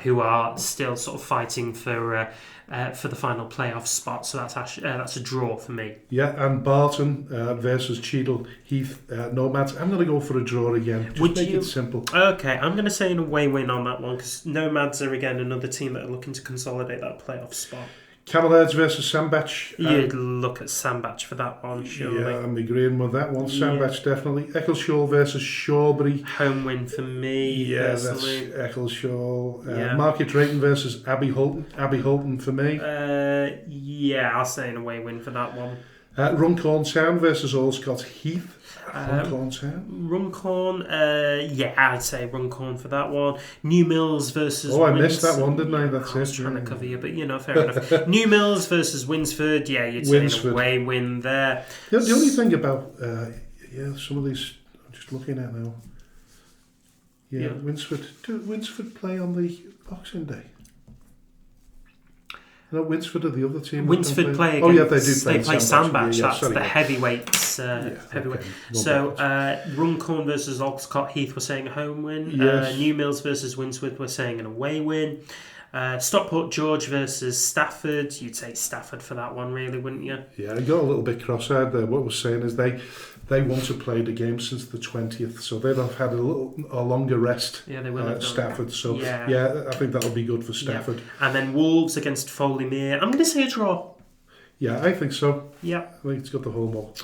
who are still sort of fighting for the final playoff spot. So that's a draw for me. Yeah, and Barton versus Cheadle Heath Nomads. I'm going to go for a draw again. Just make it simple. Okay, I'm going to say an away win on that one, because Nomads are again another team that are looking to consolidate that playoff spot. Camelheads versus Sandbach. You'd look at Sandbach for that one, surely. Yeah, I'm agreeing with that one. Sandbach definitely. Eccleshall versus Shawbury. Home win for me. Yeah, personally. that's Eccleshall. Market Drayton versus Abbey Holton. Abbey Holton for me. Yeah, I'll say an away win for that one. Runcorn Town versus Allscott Heath. Runcorn Town. Runcorn, I'd say Runcorn for that one. New Mills versus I missed that one, didn't I? That's I was trying to cover you, but fair enough. New Mills versus Winsford, you'd say an away win there. The only thing about, some of these, I'm just looking at now. Yeah, Winsford. Do Winsford play on the Boxing Day? No, Winsford are the other team. Winsford play against... Oh, yeah, they do play. They play Sandbach. Yeah, that's the heavyweights. Heavyweight. Okay. So, Runcorn versus Allscott Heath, we're saying a home win. Yes. New Mills versus Winsford, we're saying an away win. Stockport George versus Stafford. You'd say Stafford for that one, really, wouldn't you? Yeah, I got a little bit cross-eyed there. What we're saying is they want to play the game since the 20th, so they'll have had a longer rest. Yeah, they will have Stafford. So I think that'll be good for Stafford. Yeah. And then Wolves against Foley-Mere. I'm going to say a draw. Yeah, I think so. Yeah. I think it's got the hallmarks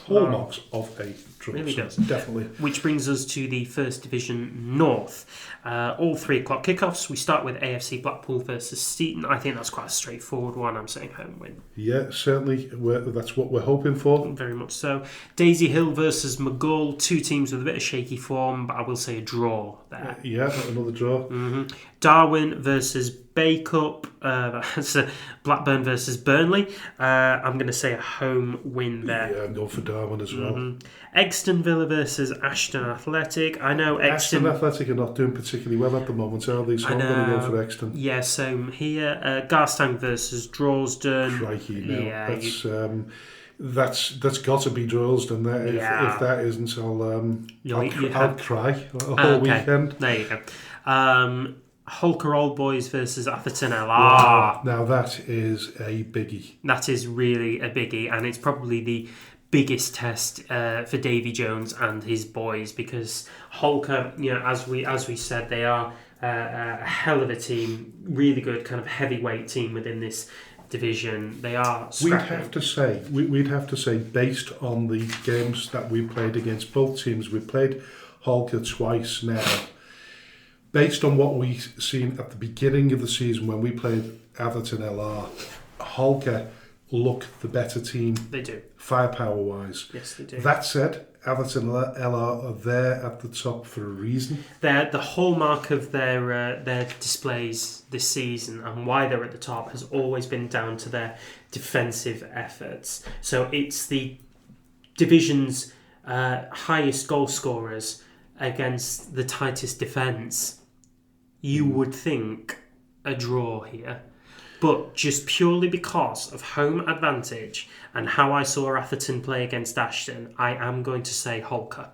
of a draw. Really does. Definitely. Which brings us to the First Division North. All 3 o'clock kickoffs. We start with AFC Blackpool versus Steeton. I think that's quite a straightforward one. I'm saying home win. Yeah, certainly. That's what we're hoping for. Very much so. Daisy Hill versus McGull. 2 teams with a bit of shaky form, but I will say a draw there. Another draw. Mm-hmm. Darwin versus Bay Cup. That's Blackburn versus Burnley. I'm going to say a home win there. Yeah, I'm going for Darwin as well. Mm-hmm. Exton Villa versus Ashton Athletic. I know Ashton Athletic are not doing particularly well at the moment, are they? So I'm going to go for Exton. Yeah, same here. Garstang versus Droylsden. Crikey, no. That's got to be Droylsden there. If that isn't, I'll cry the whole weekend. There you go. Holker Old Boys versus Atherton LR. Now that is a biggie. That is really a biggie, and it's probably the biggest test for Davy Jones and his boys, because Holker, as we said, they are a hell of a team, really good kind of heavyweight team within this division. They are scrappy. We'd have to say, based on the games that we played against both teams, we played Holker twice now. Based on what we've seen at the beginning of the season when we played Atherton LR, Holker look the better team. They do. Firepower-wise. Yes, they do. That said, Atherton LR are there at the top for a reason. They're the hallmark of their displays this season, and why they're at the top has always been down to their defensive efforts. So it's the division's highest goal scorers against the tightest defence. You would think a draw here. But just purely because of home advantage and how I saw Atherton play against Ashton, I am going to say Holker.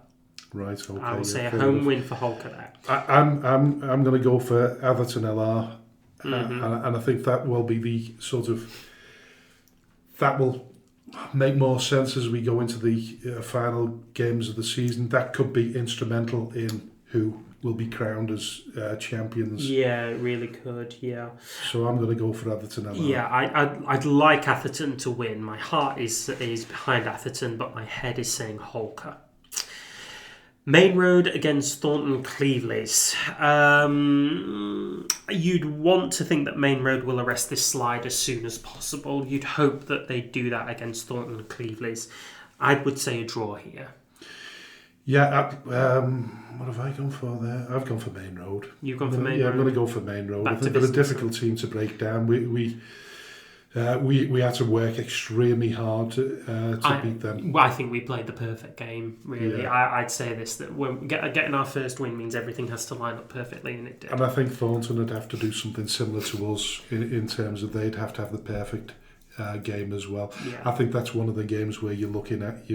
Right, okay. I will say a home win for Holker there. I'm going to go for Atherton LR, and I think that will be the sort of, that will make more sense as we go into the final games of the season. That could be instrumental in who will be crowned as champions. Yeah, it really could, yeah. So I'm going to go for Atherton LR. Yeah, I'd like Atherton to win. My heart is behind Atherton, but my head is saying Holker. Main Road against Thornton Cleveleys. You'd want to think that Main Road will arrest this slide as soon as possible. You'd hope that they do that against Thornton Cleveleys. I would say a draw here. Yeah, what have I gone for there? I've gone for Main Road. You've gone for Main Road? Yeah, I'm going to go for Main Road. Back I think they're a difficult team to break down. We had to work extremely hard to beat them. Well, I think we played the perfect game, really. Yeah. I'd say this, that when getting our first win means everything has to line up perfectly, and it did. And I think Thornton would have to do something similar to us in terms of they'd have to have the perfect game as well. Yeah. I think that's one of the games where you're looking at,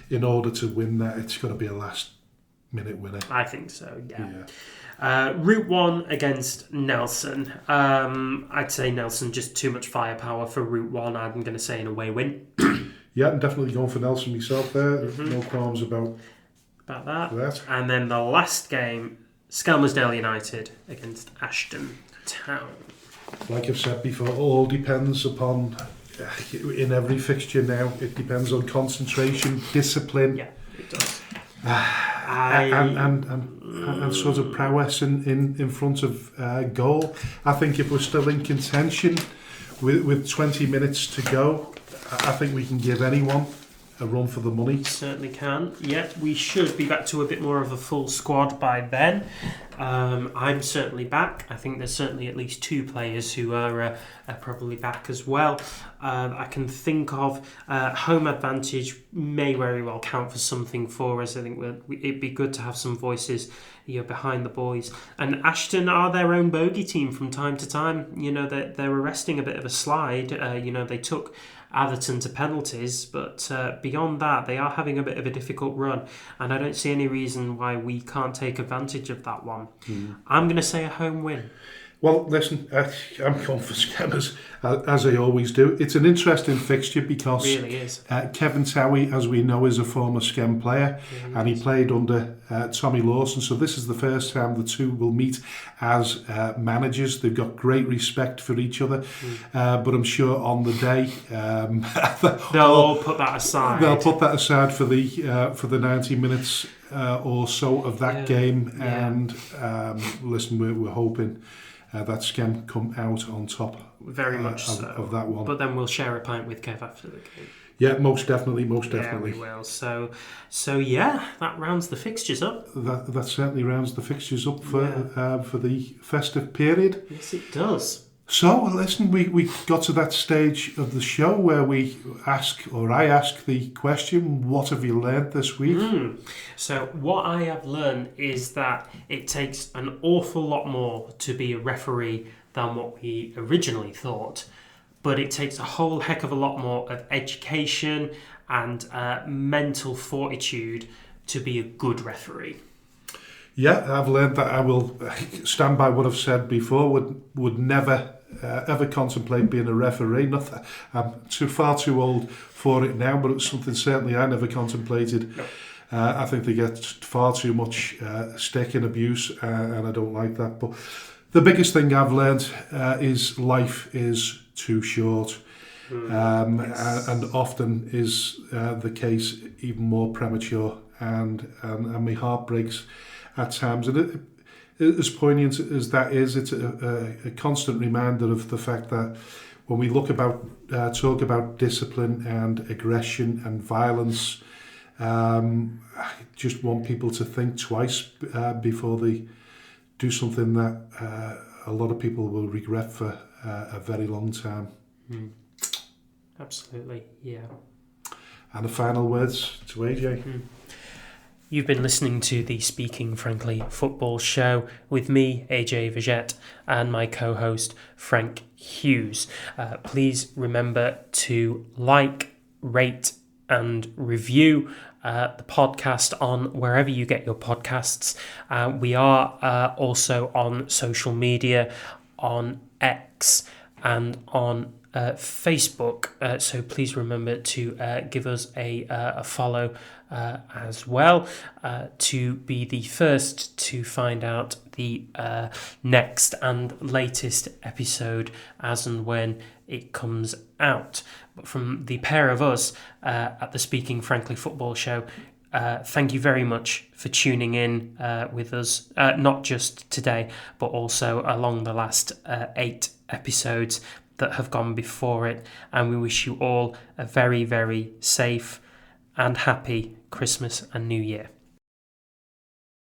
in order to win that, it's got to be a last minute winner. I think so, yeah. Route 1 against Nelson. I'd say Nelson, just too much firepower for Route 1. I'm going to say an away win. Yeah, I'm definitely going for Nelson myself there. No qualms about that. And then the last game, Skelmersdale United against Ashton Town. Like I've said before, all depends upon, in every fixture now, it depends on concentration, discipline. Yeah, it does. And sort of prowess in front of goal. I think if we're still in contention with 20 minutes to go, I think we can give anyone a run for the money. Certainly can. Yeah, we should be back to a bit more of a full squad by then. I'm certainly back. I think there's certainly at least 2 players who are probably back as well. I can think of home advantage may very well count for something for us. I think it'd be good to have some voices behind the boys. And Ashton are their own bogey team from time to time. They're arresting a bit of a slide. They took Atherton to penalties, but beyond that, they are having a bit of a difficult run, and I don't see any reason why we can't take advantage of that one. I'm going to say a home win. Well, listen, I'm going for Skemmers, as I always do. It's an interesting fixture because it really is. Kevin Towie, as we know, is a former Skem player, and he played under Tommy Lawson. So this is the first time the two will meet as managers. They've got great respect for each other, but I'm sure on the day they'll all put that aside. They'll put that aside for the 90 minutes or so of that game. Yeah. And listen, we're hoping that Skem come out on top. Very much so. Of that one. But then we'll share a pint with Kev after the game. Yeah, most definitely. Yeah, we will. So yeah, that rounds the fixtures up. That certainly rounds the fixtures up for the festive period. Yes, it does. So, listen, we got to that stage of the show where I ask the question, what have you learned this week? So what I have learned is that it takes an awful lot more to be a referee than what we originally thought. But it takes a whole heck of a lot more of education and mental fortitude to be a good referee. Yeah, I've learned that I will stand by what I've said before, would never ever contemplate being a referee. I'm far too old for it now, but it's something certainly I never contemplated. No. I think they get far too much stick and abuse, and I don't like that. But the biggest thing I've learned is life is too short. Yes. And often is the case even more premature, and my heart breaks at times. And as poignant as that is, it's a constant reminder of the fact that when we talk about discipline and aggression and violence, I just want people to think twice before they do something that a lot of people will regret for a very long time. Absolutely, yeah. And the final words to AJ. You've been listening to the Speaking Frankly Football Show with me, AJ Vegette, and my co-host, Frank Hughes. Please remember to like, rate, and review the podcast on wherever you get your podcasts. We are also on social media, on X, and on Facebook, so please remember to give us a follow as well, to be the first to find out the next and latest episode as and when it comes out. But from the pair of us at the Speaking Frankly Football Show, thank you very much for tuning in with us, not just today, but also along the last 8 episodes that have gone before it, and we wish you all a very, very safe and happy Christmas and New Year.